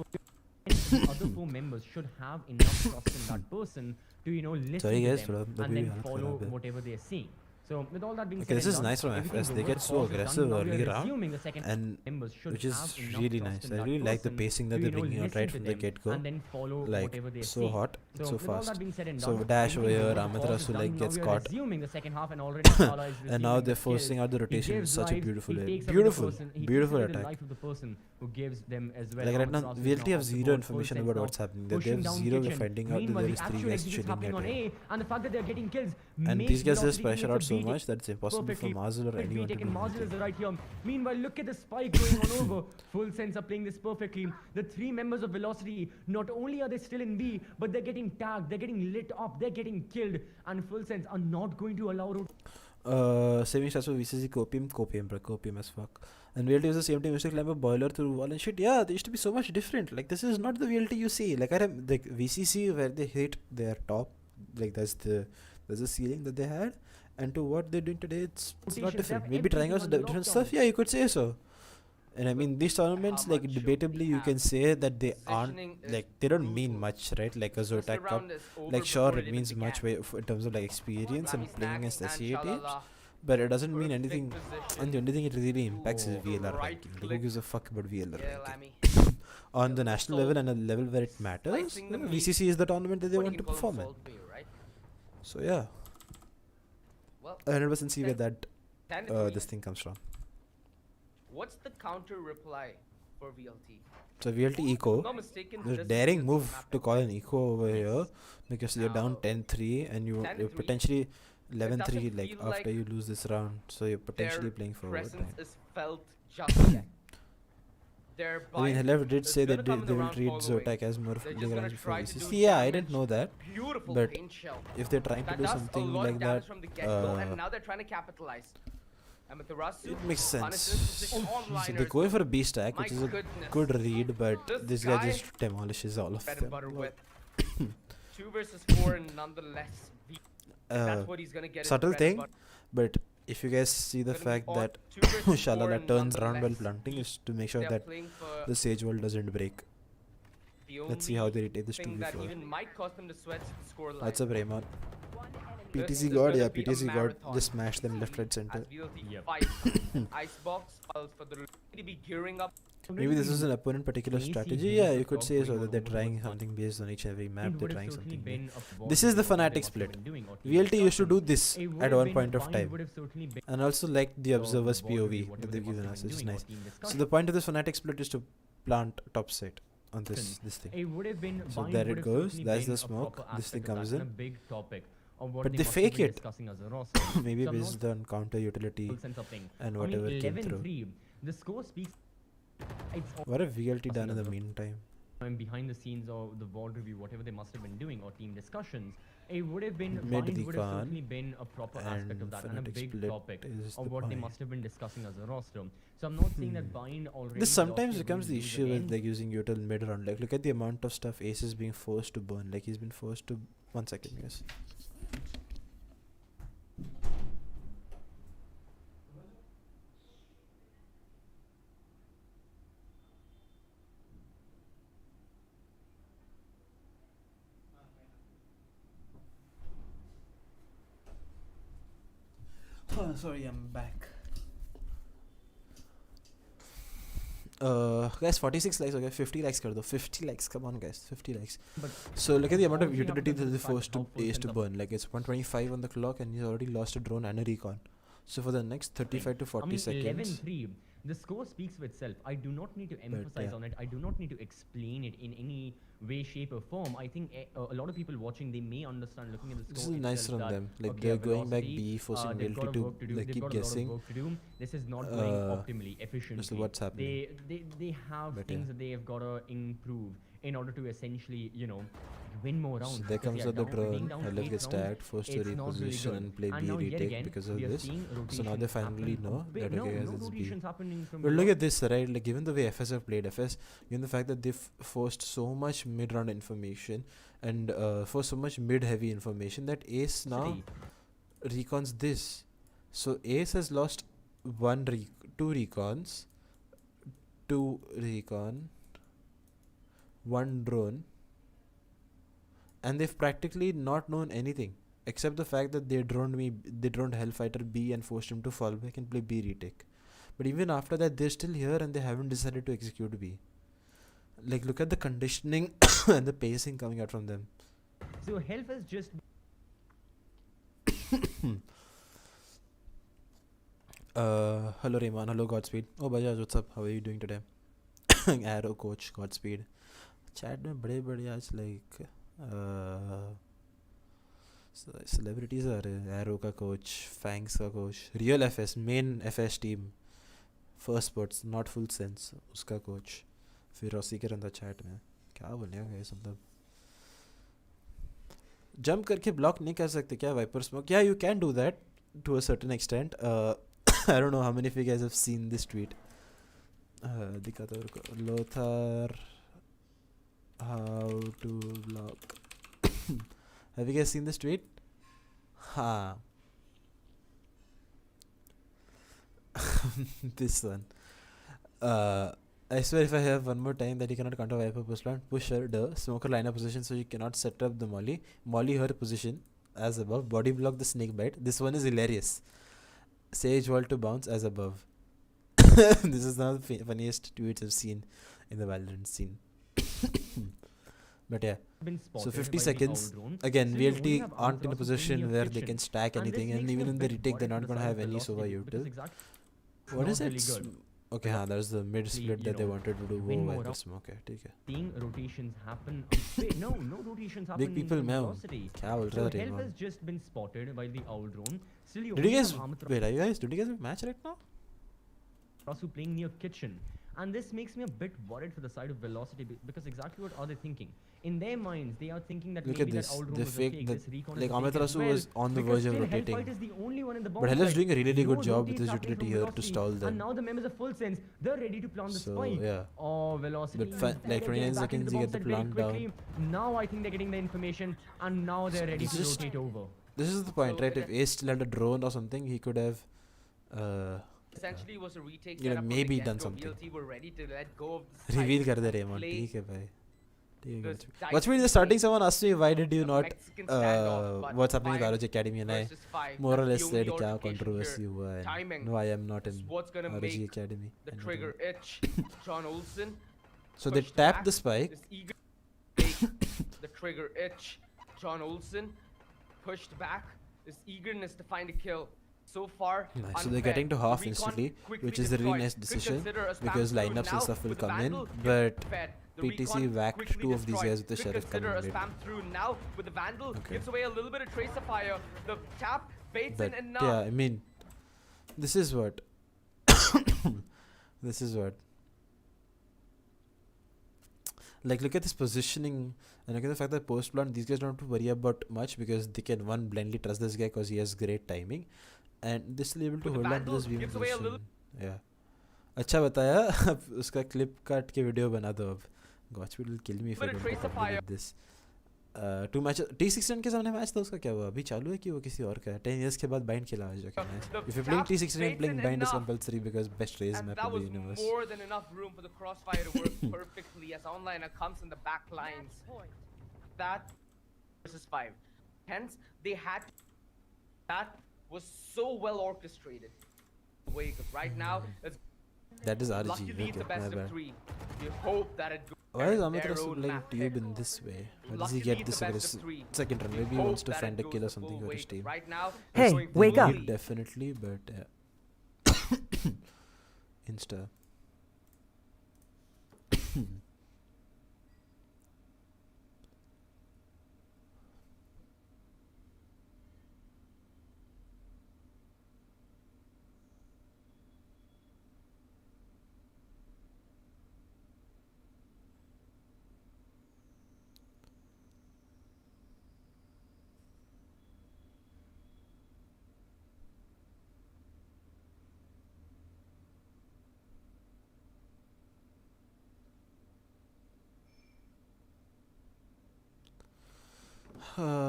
the other 4 members should have enough trust in that person to listen Sorry to guys, them थोड़ा and then हालत follow खराब है. whatever they are saying. So with all that being Okay, said this and is done, nice from everything's FS. They over, get the so pause is done. aggressive Now we early are round, assuming the second and members should which is have enough really trust nice. in I that really like the person pacing that to, they're you know, bringing out listen right to from the them get-go. and then follow Like whatever they so say. hot, So so with all that fast. being said and So done, dash over everything's here, over, the Amatras pause is who like done. Now gets we are caught, resuming the second half, and already Shala is and now receiving they're the forcing kills. out the He rotation in gives such a lives, beautiful he way. takes away the Beautiful, person, he beautiful takes away the attack. life of the person who gives them as well. Like right now, Amaterasu is VLT now have off the zero board, information full about sense what's now happening. They pushing have down zero way kitchen. finding out that Meanwhile, there the is 3 actual guys execution's chilling happening at on A. A, and the fact that they're getting kills And makes these guys just Velocity pressure creates a out so beating much that it's impossible for perfectly. Mazel or Could be anyone to do taken. Mazel is anything. right here. Meanwhile, look at the spike going on over. Full sense are playing this perfectly. The 3 members of Velocity, not only are they still in B, but they're getting tagged, they're getting lit up, they're getting killed, and Full sense are not going to allow Saving stats for VCC copium, bro, copium as fuck. And VLT was the same team used to climb a boiler through wall and shit. Yeah, they used to be so much different. Like this is not the VLT you see. Like like VCC where they hit their top, like that's the ceiling that they had. And to what they're doing today, it's not rotations. They different. have Maybe trying out everything under different lockdown. stuff. Yeah, you could say so. And I mean these tournaments, How like much should debatably, we you have? can say that they aren't Positioning is like they don't mean brutal. much, right? Like a First ZOTAC Cup. round is over Like sure, before it even means much began. in terms of like experience Rami and playing Snack against and SEA teams. Shalala. But it doesn't mean Perfect anything. position. And the only thing it really impacts is Ooh. VLR Right ranking. Like, who click. gives a fuck about VLR Yeah, ranking? Lammy. On the Yeah, national so level and a level where it matters, slicing the meat. VCC is the tournament that they What want you to can call perform in. salt bay, right? So yeah, Well, I 100% see where that 10 to 3. this thing comes from. What's the counter reply for VLT? So VLT eco, Not mistaken. the this daring is move map to it. call an eco over here Yes. because you're down Now, 10-3 and you're 10-3, potentially 11-3 doesn't like feel after like you lose this round. So you're potentially Their playing for presence overtime. is felt just yet. Their I mean, bite Helev did is say gonna that come in they the will round treat following. ZOTAC as more They're league just gonna rounds before try to do VCC. Yeah, I didn't damage. know that. Beautiful but paint shell. If they're trying to That do does a something lot like of damage that, from the get-go, and now they're trying to capitalize. Amaterasu it makes punishes sense. the So onliners. they're going for a B stack, My which is a goodness. good read, but This this guy guy just demolishes all of Bread and them. butter with 2 versus 4 and nonetheless. That's what he's gonna get. his Subtle bread and thing, butter. but if you guys see the Gonna be fact on that 2 versus 4 Shalala and turns around while nonetheless, planting is to make sure they're that playing for the Sage World doesn't break. the Let's see how only they retake this thing that 2v4. even might cost them the sweats to score line. That's a Braemon. This PTC is God, gonna yeah, be a PTC God marathon. just smashed them left, right, center. As VLT Yep. fight Icebox calls for the to be gearing up. Maybe this is an opponent particular Crazy strategy. games Yeah, of you could talk say going so on that they're over trying towards something based on each and every map. It They're would have trying certainly something been new. a This ball is the game, what they Fnatic must have split. been doing, or team VLT used to do discussions. this It would at have one been point of fine, time. would have certainly been And also like the the observer's ball review, POV whatever that they they've must given have us, been which is doing, or nice. team So discussions. the point of this Fnatic split is to plant top side on this thing. It would have been So bind there would it have goes, certainly that's been the a smoke, proper this thing aspect of comes that and in. a big topic of what But they they must have fake been it. discussing as a roster. Maybe So I'm not based on counter utility full sense of thing. and I whatever mean, came through. 11-3. The score speaks. It's all What have VLT done in the Awesome. meantime? behind the scenes or the VOD review, whatever they must have been doing, or team discussions. It would have been Mid bind would have recon certainly been a proper aspect of and that and a Fnatic big split topic is of the what they point. must have been discussing as a roster. So I'm not saying that bind already. This sometimes Velocity are becomes the going to issue lose with again. like using util mid round. Like look at the amount of stuff Ace is being forced to burn. Like he's been forced to 1 second, guys. Oh, sorry, I'm back. Guys, 46 likes, okay, 50 likes kar do. 50 likes, come on guys, 50 likes. But So look at the amount of also you have to utility that consider they the fact forced that to how full Ace to sense of- burn. Like it's 125 on the clock and he's already lost a drone and a recon. So for the next 35 to 40 I mean, seconds, 11-3. The score speaks for itself. I do not need to emphasize yeah. on it. I do not need to explain it in any way, shape, or form. I think a lot of people watching, they may understand looking at the this score. is nice itself from that, them. Like okay, they're going back Velocity, B, forcing they've got VLT a work to do. like They've keep got a lot of guessing. work to do. This is not going optimally, efficiently. So what's happening? They have But things yeah. that they have got to improve in order to essentially, win more rounds. So there because comes they out are the down- being drone, down Helev 8 gets rounds, tagged, forced to it's not really reposition good. and play And B now yet retake again, because of we are this. seeing So now they rotations finally happen a know bit- that no, okay guys, no it's B. rotations happening from But look below. at this, right? Like given the way FS have played FS, given the fact that they've forced so much mid-round information and forced so much mid-heavy information that Ace now City. recons this. So Ace has lost 2 recons, 2 recon, 1 drone, and they've practically not known anything Except the fact that they droned Hellfighter B and forced him to fall back and play B retake. But even after that, they're still here and they haven't decided to execute B. Like, look at the conditioning and the pacing coming out from them. So Health has just Hello Rayman, hello Godspeed. Oh Bajaj, what's up? How are you doing today? Arrow coach, Godspeed. Chat में बड़े आज like celebrities आ रहे हैं. Arrow का coach, Fangs का coach, Real FS, main FS team, first sports, not full sense, उसका coach. फिर Rossi के रंदा चैट में क्या बोलेगा गाइस मतलब जंप करके ब्लॉक नहीं कर सकते क्या वाइपर स्मोक? या you can do that to a certain extent. I don't know how many of you guys have seen this tweet. दिखाता हूं रुको. लोथर how to block. Have you guys seen this tweet? हाँ. This one. I swear if I have one more time that you cannot counter Viper push plant, push her, smoker lineup position so you cannot set up the molly her position as above, body block the snake bite. This one is hilarious. Sage wall to bounce as above. This is one of the funniest tweets I've seen in the Valorant scene. But yeah, so 50 seconds. Again, VLT aren't in a position where they can stack anything, and even in the retake they're not going to have any Sova util. What is it? Okay, हाँ, that's the mid split that they wanted to do. वो Viper smoke है, ठीक है. Seeing rotations happen. Wait, no rotations happen. Big people मैं हूँ. velocity. क्या बोल So रहा है Health Rayman? has just been spotted by the owl drone. Still you Did you only guys have wait? Are you guys? Did you guys have a match right now? Rasu playing near kitchen. And this makes me a bit worried for the side of Velocity because exactly what are they thinking? In their minds, they are thinking that Look maybe at this. that owl drone They was a faked fake. the This recon like is Amit fake as Rasu well, was on the because verge of still rotating. Hellfight is the only one in the bomb But Hell's site. doing a really good No job with rotates his happening utility from here to Velocity. stall them. And now the members of full sense, they're ready to plant the So, spike. yeah. Oh, Velocity. But like 29 seconds, you get the plant down. Now I think they're getting the information and now they're ready to just- rotate over. This is the point, So right? If Ace still had a drone or something, he could have. Essentially was a retake You know, setup from maybe the done get-go. something. VLT were ready to let go of the Reveal site, कर दे Raymond. play ठीक है भाई. ठीक है. those Godspeed. Godspeed in the starting, someone asked me why did you a not Mexican standoff, but what's happening with five ROG Academy, and I versus five, more or that's less the said only क्या altercation controversy here. हुआ है. Timing No, I am not in is what's gonna ROG make Academy. the and trigger itch. John Olsen So they pushed tapped back, the spike. is eager to make the trigger itch. John Olsen pushed back, this eagerness to find a kill. So far, Nice. So they're unfair. getting to half Recon instantly, quickly which is a really destroyed. nice Could decision consider a spam because through lineups and now stuff will with the come in. Vandal, But fed. The PTC recon whacked quickly 2 of these destroyed. guys with the Could Sheriff consider coming a late. spam through now with the Vandal. Okay. Gives away a little bit of trace of fire. The tap baits But in enough. yeah, I mean, this is what. This is what. Like, look at this positioning, and look at the fact that post plant, these guys don't have to worry about much because they can one blindly trust this guy because he has great timing, and they're still able to With the hold on to this Vandal, beam gives away a position. Yeah. अच्छा बताया. अब उसका clip काट के video बना दो अब. Godspeed will kill me if I Bit of don't trace of fire. fire. with this. 2 matches. T16 के सामने मैच था उसका क्या हुआ? अभी चालू है कि वो किसी और का है? 10 years के बाद bind खेला आज. Okay, nice. The If you're playing tap T16 and baits playing in bind is enough. compulsory because best raise And map that in the was universe. more than enough room for the crossfire to work perfectly as Onliner comes in the back lines. That versus 5. Hence, they had to, that was so well orchestrated. Wait, because right now, it's That is RG. luckily Okay, it's the my best of bad. 3. We hope that it goes Why is Amit their Rasul own playing map tube pick. in this way? Why does he Luckily, get it's this the best of aggressive? 3. Second run, We maybe he hope wants to that find it a kill or goes the something full for his weight. team. Right now, Hey, it's going wake up. fully. Definitely, but Insta.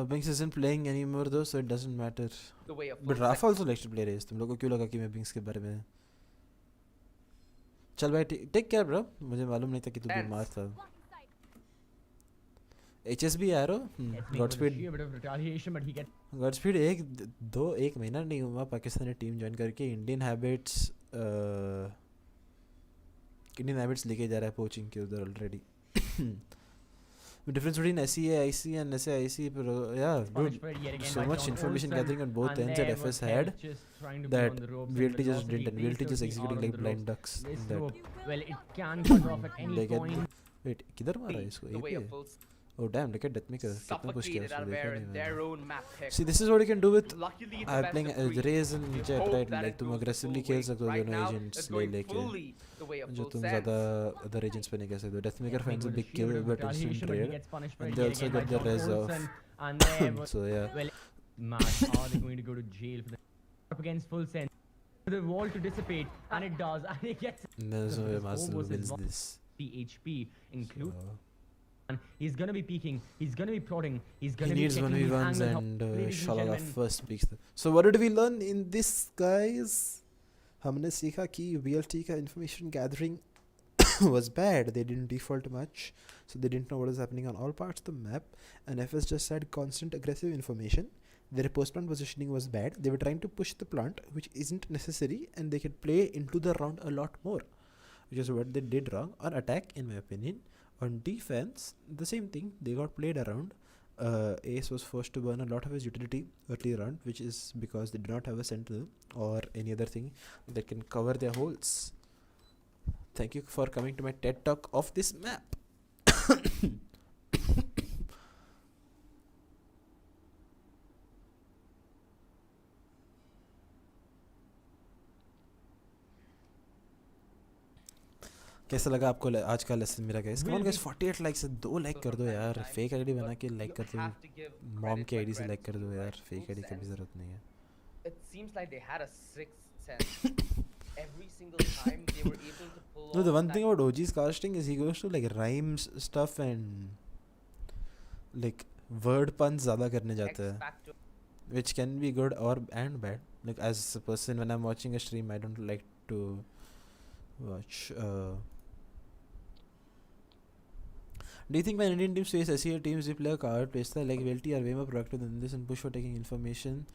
Binks isn't playing anymore though, so it doesn't matter. The way of But full Rafa also likes to play race. तुम लोगों को क्यों लगा कि मैं Binks के बारे में? चल भाई, take care bro. मुझे मालूम नहीं था कि तू Thanks. बीमार था. HSB arrow Gets me with a Godspeed sheer bit of retaliation, but he gets Godspeed एक महीना नहीं हुआ पाकिस्तानी टीम ज्वाइन करके इंडियन हैबिट्स लेके जा रहा है पोचिंग के उधर already The difference between SEA-IC and SAIC, yeah, dude, punished for it yet again so by much John information Olsen, gathering on both and ends that there FS was had Head just trying to be that on the ropes, and VLT just Velocity didn't. VLT just basically executing out like on the blind ropes. ducks This in that. rope, well, it can cut off at any They get point. wait, किधर मारा है इसको? The way APA? of full Oh damn, look at Deathmaker. कितना push किया suffocated उसको out of देखा air नहीं in मैंने. their own map pick. See, this is what you can do with Luckily, it's the best playing of three. Raze and You Jet, hope right? that Like it तुम goes the aggressively full खेल way. सकते हो Right दोनों now, agents it's ले going लेके. fully the way of जो full तुम sense. ज़्यादा other agents पे नहीं कर सकते हो. Deathmaker Gets me finds a with big sheer kill bit of but instant retaliation, but he trade. gets punished for And it they yet also again by get the John res off. Olsen, and there was, So yeah. well, Matt, are they going to go to jail for the up against full sense? For the wall to dissipate, and it does, and it gets And there's no way His Master home was wins his this. the HP include. So, And he's gonna be peeking. He's gonna be prodding. He's he gonna be needs checking these 1v1s angles. and Ladies and Shalala gentlemen, first speaks. So what did we learn in this, guys? हमने सीखा कि VLT का information gathering was bad. They didn't default much, so they didn't know what was happening on all parts of the map. And FS just had constant aggressive information. Their post-plant positioning was bad. They were trying to push the plant, which isn't necessary, and they could play into the round a lot more, which is what they did wrong. On attack, in my opinion. On defense, the same thing. They got played around. Ace was forced to burn a lot of his utility early round, which is because they do not have a sentinel or any other thing that can cover their holes. Thank you for coming to my TED talk of this map. कैसा लगा आपको आज का lesson मेरा guys? Come on guys, 48 likes है, 2 like कर दो यार. फेक आईडी बना के लाइक कर दो. मॉम की आईडी से लाइक कर दो यार. फेक आईडी की भी जरूरत नहीं है. It seems like they had a sixth sense. Every single time they were able to pull No, the off one thing that about OG's casting is he goes to like rhymes stuff and like word puns ज़्यादा करने X जाता है, factor. which can be good or and bad. Like as a person, when I'm watching a stream, I don't like to watch. Do you think when Indian teams face SEA teams, they play a card play style like VLT are way more proactive than this and push for taking information?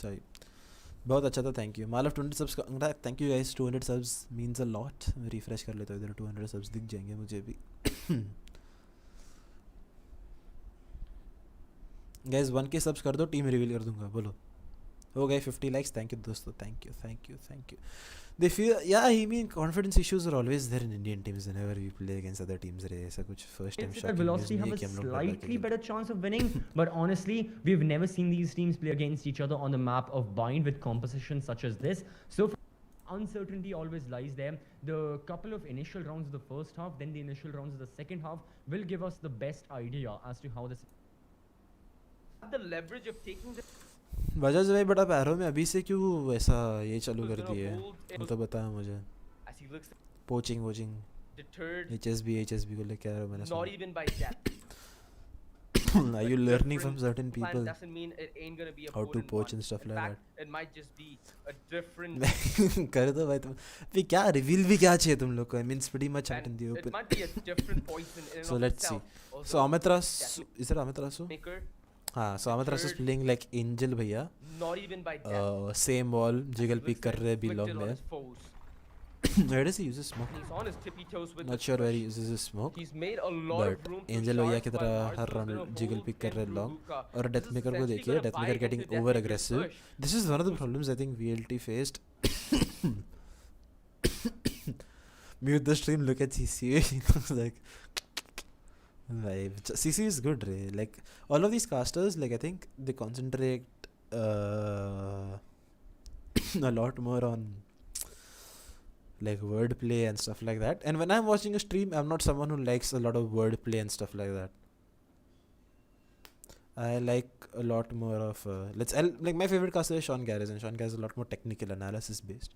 Sorry. बहुत अच्छा था. Thank you Malav. 20 subs thank you guys. 200 subs means a lot. Refresh कर लेता हूँ इधर. 200 subs दिख जाएंगे मुझे भी. गाइस 1k सब्स कर दो, टीम रिवील कर दूंगा. बोलो हो गए 50 लाइक्स. थैंक यू दोस्तों. Thank you. They feel, yeah, I mean confidence issues are always there in Indian teams whenever we play against other teams. ऐसा कुछ first time It's that shocking news Velocity नहीं have है कि a हम लोग slightly better chance of winning, but honestly, we've never seen these teams play against each other on the map of Bind with composition such as this. So uncertainty always lies there. The couple of initial rounds of the first half, then the initial rounds of the second half will give us the best idea as to how this. The leverage of taking the Bajaj भाई बड़ा पैरों में अभी से क्यों ऐसा ये चालू कर gonna दिया है? hold it वो तो बताया मुझे. as he looks poaching deterred, HSB को लेके आ रहा हूँ मैंने not सुना. even by depth. Are you learning from certain Plan people doesn't mean it ain't gonna be a how to 4-in-1. poach and stuff In like fact, it might just be a different. that? कर दो भाई तुम. भी क्या reveal भी क्या चाहिए तुम लोग को? I mean it's pretty much out in and the it open. might be a different poison in and So of let's see. itself. So Although Amitras, is it Amitras? Maker, हाँ, so Amitras is Third. playing like Angel भैया. not even by depth. Same wall, as he jiggle looks pick कर to रहे be inflict long it on there. his foes. Where does he use his smoke? He's on his tippy toes with Not the sure where push. he uses his smoke. He's made a lot But of room to Angel भैया charge की while तरह Mars her is round gonna jiggle hold pick कर in रहे through long. Luka. और This is Deathmaker को essentially देखिए, gonna Deathmaker buy getting into over Deathmaker's aggressive. push. This is one of the problems I think VLT faced. Mute the stream, look at CC. It looks like CC is good, Ray. Like all of these casters, like I think they concentrate a lot more on like wordplay and stuff like that. And when I'm watching a stream, I'm not someone who likes a lot of wordplay and stuff like that. I like a lot more of like my favorite caster is Sean Garris, and Sean Garris is a lot more technical analysis based.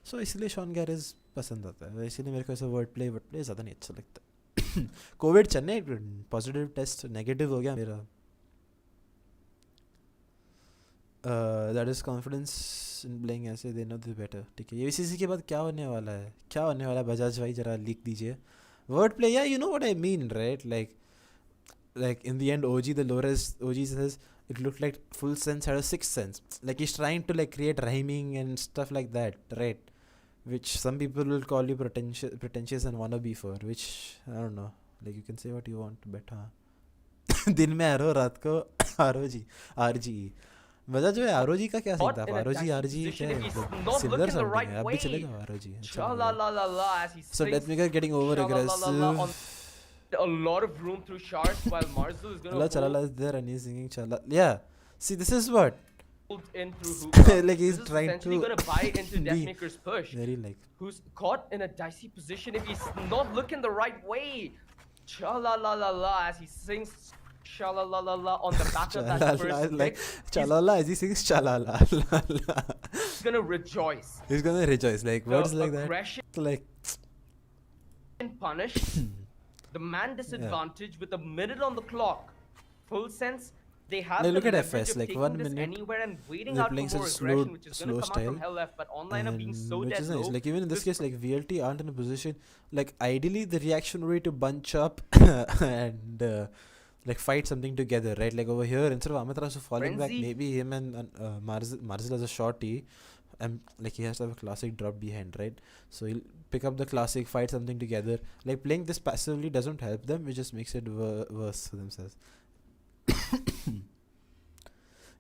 So इसलिए Sean Garris पसंद आता है. इसीलिए मेरे को ऐसा wordplay ज़्यादा नहीं अच्छा लगता. Covid Chennai positive test negative हो गया मेरा. That is confidence in playing ऐसे दे नो द बेटर. ठीक है, ये वीसीसी के बाद क्या होने वाला है, क्या होने वाला है बजाज भाई, जरा लीक दीजिए. वर्ड प्ले, या you know what I mean right, like in the end OG, the lowest OG says it looked like Full Sense had a sixth sense, like he's trying to like create rhyming and stuff like that, right? Which some people will call you pretentious and wannabe for, which I don't know, like you can say what you want, but हाँ. दिन में आरो, रात को ROG RG. वजह जो है ROG का क्या सीन था, आरओजी आरजी क्या है, सिमिलर समथिंग है, अब भी चलेगा ROG. So let me get getting over aggressive. A lot of room through shards while Marzu is gonna Chalala is there and he's singing Chala. Yeah, see this is what hold in through hookah. like he's This is trying essentially to gonna buy into be Deathmaker's push. very like Who's caught in a dicey position if he's not looking the right way. Chala la la la as he sings Chala la la la on the back of that first like pick. Chalala as he sings Chalala. He's gonna rejoice. He's gonna rejoice, like words like that. Aggression Like punish. The man disadvantage with a minute on the clock. Full Sense, they have like, the look at leverage FS, of like taking 1 this minute anywhere and waiting they're out for playing more such aggression, which is slow gonna come out from style, hell left. But online are being so which dead is nice. low. Like even in this case, like VLT aren't in a position, like ideally the reaction would be to bunch up and like fight something together, right? Like over here, instead of Amitras falling back, Frenzy. maybe him and Marzil as a shorty, and like he has to have a classic drop behind, right? So he'll pick up the classic, fight something together. Like playing this passively doesn't help them, it just makes it worse for themselves.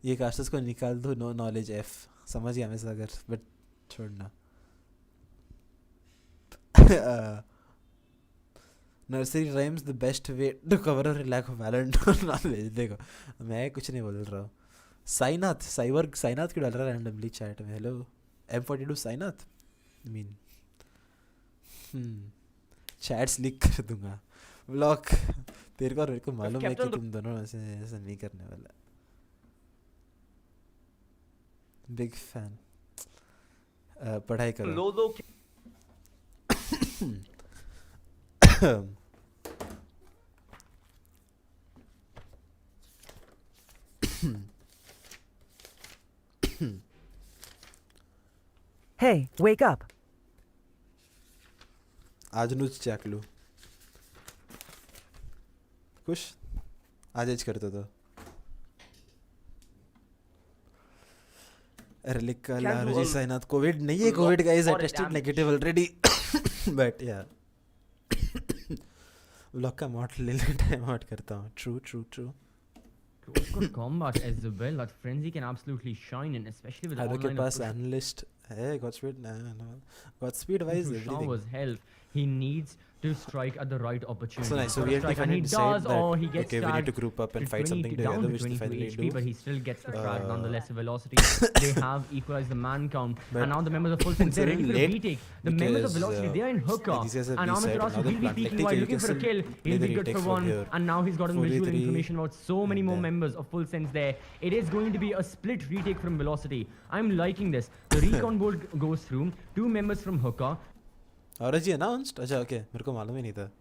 ये casters को निकाल दो, no knowledge F, समझ गया मैं Sagar, but छोड़ना. Nursery rhymes the best way to cover a lack of valiant knowledge. देखो मैं कुछ नहीं बोल रहा हूँ. साइनाथ साइवर्ग साइनाथ क्यों डाल रहा है रैंडमली चैट में, hello M42 Sainath, I mean chats leak कर दूंगा, ब्लॉक. तेरे को और मेरे को मालूम है कि तुम दोनों ऐसे ऐसा नहीं करने वाला. Big fan. पढ़ाई करो. Lolo Hey, wake up. आज नुच चैक लो कुछ आज एज करता था. अरे लिख लारुजी साइनाथ कोविड नहीं है, Covid guys I tasted negative already, but या ब्लॉक का मॉडल ले ले टाइम आउट करता हूँ. True true true. Good combat as well. That Frenzy can absolutely shine in, especially with the आरो के online पास push. एनालिस्ट है, Godspeed wise Shaw everything. was health. He needs to strike at the right opportunity. So nice. So Gotta we have strike, to and he decide does. that, Oh, he gets okay, we need tagged to group up and to fight 20 something down together, to which they 22 finally HP, do. but he still gets the tag nonetheless. The velocity, they have equalized the man count, But and now the members of Full Sense, they're ready for the late retake. The members of because, Velocity, they are in hookah, these guys are and B-side, Amitras now will they be plant peeking like while you looking can for a still kill. play He'll the be good retake for from one, here. and now he's gotten visual 4v3 information about so many more and members of Full Sense there. It is going to be a split retake from Velocity. I'm liking this. The recon board goes through. 2 members from hookah. और जी announced. अच्छा okay, मेरे को मालूम ही नहीं था.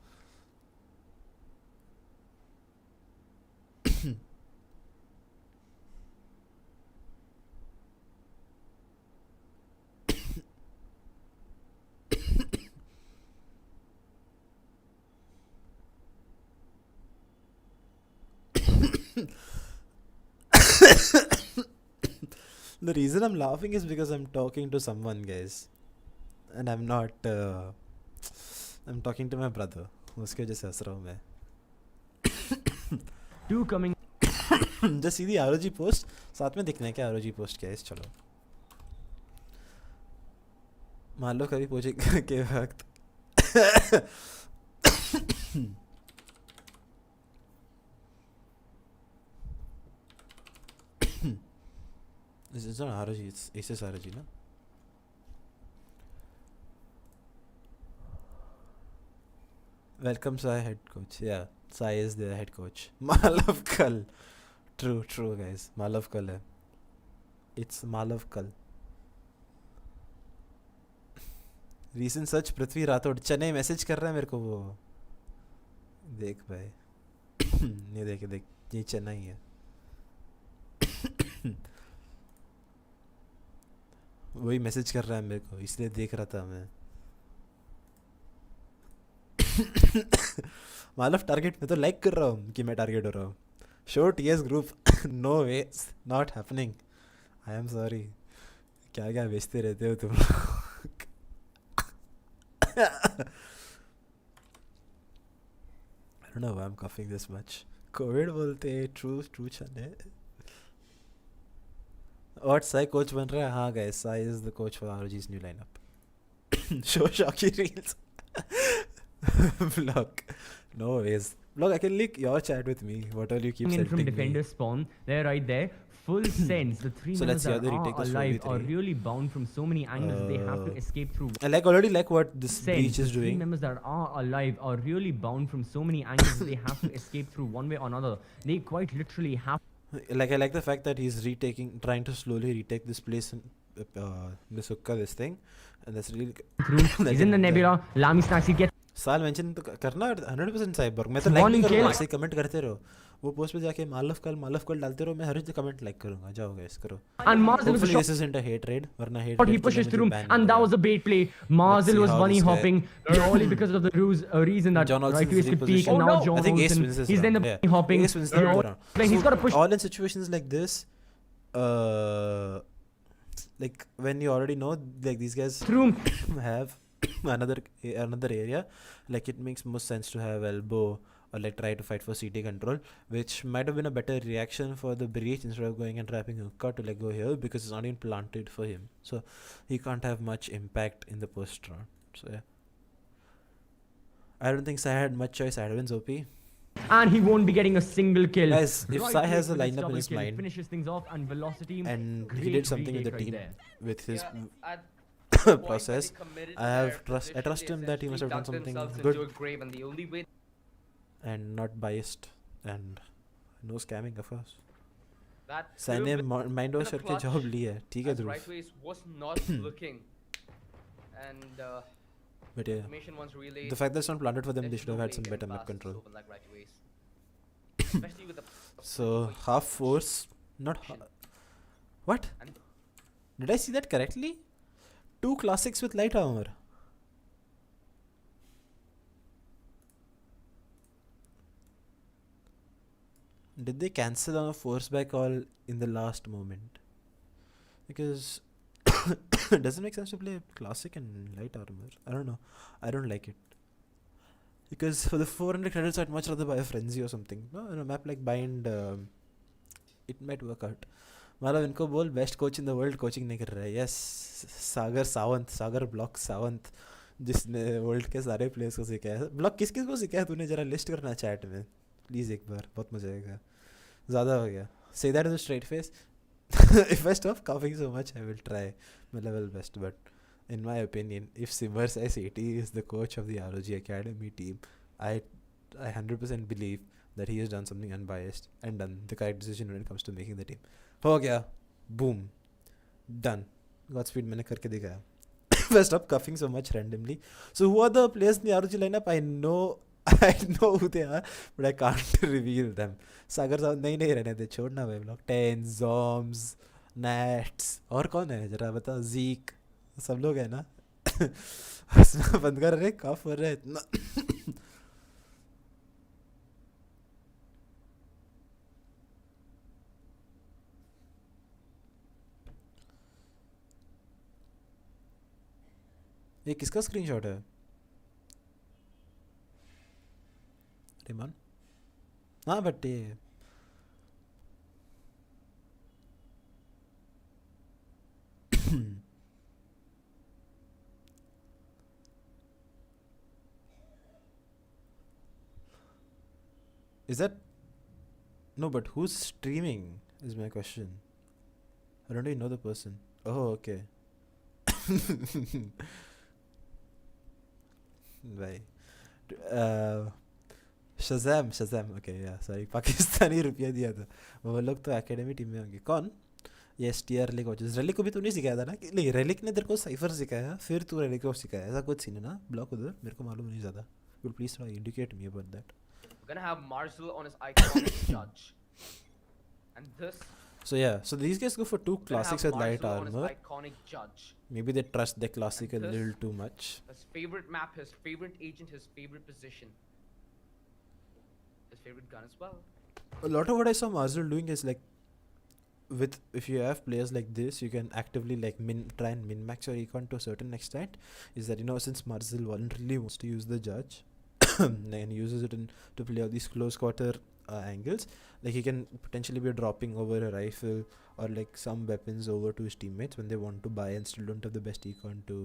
The reason I'm laughing is because I'm talking to someone, guys, and I'm not. I'm talking to my brother. उसके वजह से हंस रहा हूँ मैं. 2 coming. Just see the ROG post. साथ में दिखना है क्या ROG post क्या है? चलो. मान लो कभी पूछे के वक्त. It's not ROG, it's Aces ROG, no? Welcome Sai head coach. Yeah, Sai is the head coach. Malav Kal. True, true guys. Malav Kal hai. It's Malav Kal. Recent search Prithvi Rathore. Chennai message कर रहा है मेरे को वो. देख भाई. ये देख ये चेन्नई है. वही मैसेज कर रहा है मेरे को, इसलिए देख रहा था मैं. मालव टारगेट में तो लाइक कर रहा हूँ कि मैं टारगेट हो रहा हूँ. Show TS group. No way, not happening. I am sorry. क्या क्या बेचते रहते हो तुम. I don't know why I'm coughing this much. Covid बोलते हैं. ट्रू चने. और साई कोच बन रहा है. हाँ guys, Sai is the coach for ROG's new lineup. Show shocky reels. Vlog. No ways. Vlog, I can link your chat with me. What all you keep In from sending defender me. spawn, they're right there. Full sense. The three So let's members see how that they are retake this alive are 4v3. really bound from so many angles. They have to escape through. I already like what this Sense. breach The is three doing. members that are alive are really bound from so many angles. They have to escape through one way or another. They quite literally have. Like, I like the fact that he's trying to slowly retake this place in the Sukka, this thing. And that's really... Through. He's in the nebula. Lami snacks. He gets. साल mention तो करना 100% cyborg. मैं तो One like नहीं kill. करूँगा, ऐसे comment करते रहो. वो पोस्ट पे जाके मालव कल डालते रहो. मैं हर कमेंट लाइक करूँगा. जाओ गाइस करो. And Marzil was Hopefully shot. this isn't a hate raid. वरना hate But he raid तो pushes मुझे through, ban and that करेगा. was a bait play. see Marzil was how bunny this guy- hopping purely because of the reason that John Olsen's right to escape peak, reposition. and Oh, now no. John I think Ace Olsen, wins this he's then the round. bunny hopping. Ace wins the round. He's got to push. All in situations like this, like when you already know, like these guys Through. have another area, like it makes most sense to have elbow or like try to fight for CT control, which might have been a better reaction for the breach instead of going and trapping Hookah to like go here, because it's not even planted for him, so he can't have much impact in the post round. So yeah, I don't think Sai had much choice. Advin's OP. And he won't be getting a single kill. Guys, if Right Sai has a with his lineup in double his kill, mind finishes things off, and velocity. and he Great did something with the retake team right there. with his At the point where process, they committed I have their trust. I position, trust they him that he must have done essentially something dug themselves good into a grave, and the only way and not biased and no scamming of course. that Sai could ने have been mind wash a करके clutch, job ली है. ठीक है as Dhruv. right ways was not looking, and But yeah, information once relayed. the fact that it's not planted for them, they there's should have no had way some getting better map past this control. open like right ways. Especially with the So half force, not what? And- Did I see that correctly? 2 classics with light armor. Did they cancel on a force by call in the last moment? Because it doesn't make sense to play classic and light armor. I don't know. I don't like it. Because for the 400 credits, I'd much rather buy a frenzy or something. No, in a map like Bind, it might work out. Malav, इनको बोल best coach in the world coaching नहीं कर रहा है. Yes, सागर block Sawant, जिसने world के सारे players को सिखाया. ब्लॉक किस किस को सिखाया तूने, जरा लिस्ट करना चैट में प्लीज़ एक बार. बहुत मजा आएगा. ज़्यादा हो गया. Say that with a straight face. If I stop coughing so much, I will try my level best. But in my opinion, if Simmer says AT is the coach of the ROG Academy team, I 100% believe that he has done something unbiased and done the correct decision when it comes to making the team. हो गया. Boom. Done. Godspeed मैंने करके दिखाया. If I stop coughing so much randomly. So who are the players in the ROG lineup? I know who they are, but I can't reveal them. सागर साहब नहीं रहने दे, छोड़ना भाई ब्लॉग. 10 Zoms, Nats, और कौन है जरा बता. Zeke, सब लोग हैं ना. हंसना बंद कर रहे, कफ कर रहे इतना. ये किसका स्क्रीनशॉट है? रिमान. हाँ बट ये is that no, but who's streaming is my question. I don't even know the person. Oh, okay. Bye. Shazam. Okay, yeah, sorry. Pakistani रुपया दिया था. वो लोग तो एकेडमी टीम में होंगे. कौन? यस टीआर ले कोचेस. रेलिक को भी तूने सिखाया था ना? नहीं, रेलिक ने तेरे को साइफर सिखाया, फिर तू रेलिक को सिखाया. ऐसा कुछ सीन है ना? ब्लॉक उधर मेरे को मालूम नहीं ज़्यादा. Could please try indicate me about that. We're gonna have Marshall on his iconic judge, and this So yeah, so these guys go for two Gonna classics have with light Marcel on his armor. iconic judge. Maybe they trust their classic a And this- little too much. His favorite map, his favorite agent, his favorite position. His favorite gun as well. A lot of what I saw Marcel doing is like, with if you have players like this, you can actively like try and min max your econ to a certain extent. Is that, you know, since Marcel voluntarily wants to use the judge and uses it to play all these close quarter angles, like he can potentially be dropping over a rifle or like some weapons over to his teammates when they want to buy and still don't have the best econ to.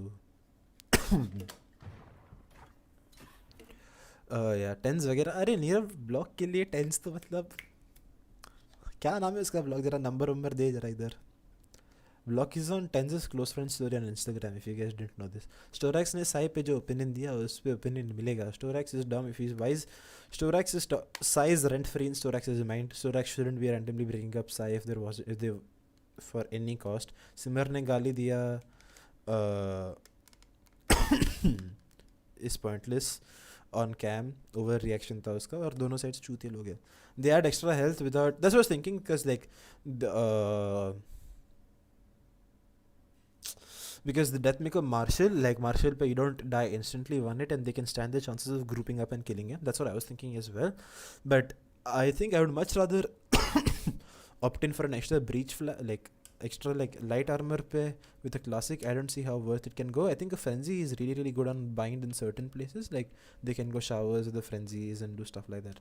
या tense वगैरह. अरे Nirav blog के लिए tense तो मतलब क्या नाम है उसका ब्लॉग, जरा नंबर दे जरा इधर. Vlog is on tens close friend story on Instagram if you guys didn't know this. Storax ने साई पे जो ओपिनियन दिया उस पे ओपिनियन मिलेगा. Storax is dumb if he is wise. Storax is size rent free in Storax is mind. Storax shouldn't be randomly bringing up Sai if they for any cost. Simar ने गाली दिया is pointless on cam. Over reaction था उसका और दोनों sides चूतिए लोग हैं. They add extra health without. That's what I was thinking because like because the deathmaker Marshall पे you don't die instantly one hit and they can stand the chances of grouping up and killing him. That's what I was thinking as well. But I think I would much rather opt in for an extra breach extra like light armor pe with a classic. I don't see how worth it can go. I think a frenzy is really good on bind in certain places. Like they can go showers with the frenzies and do stuff like that.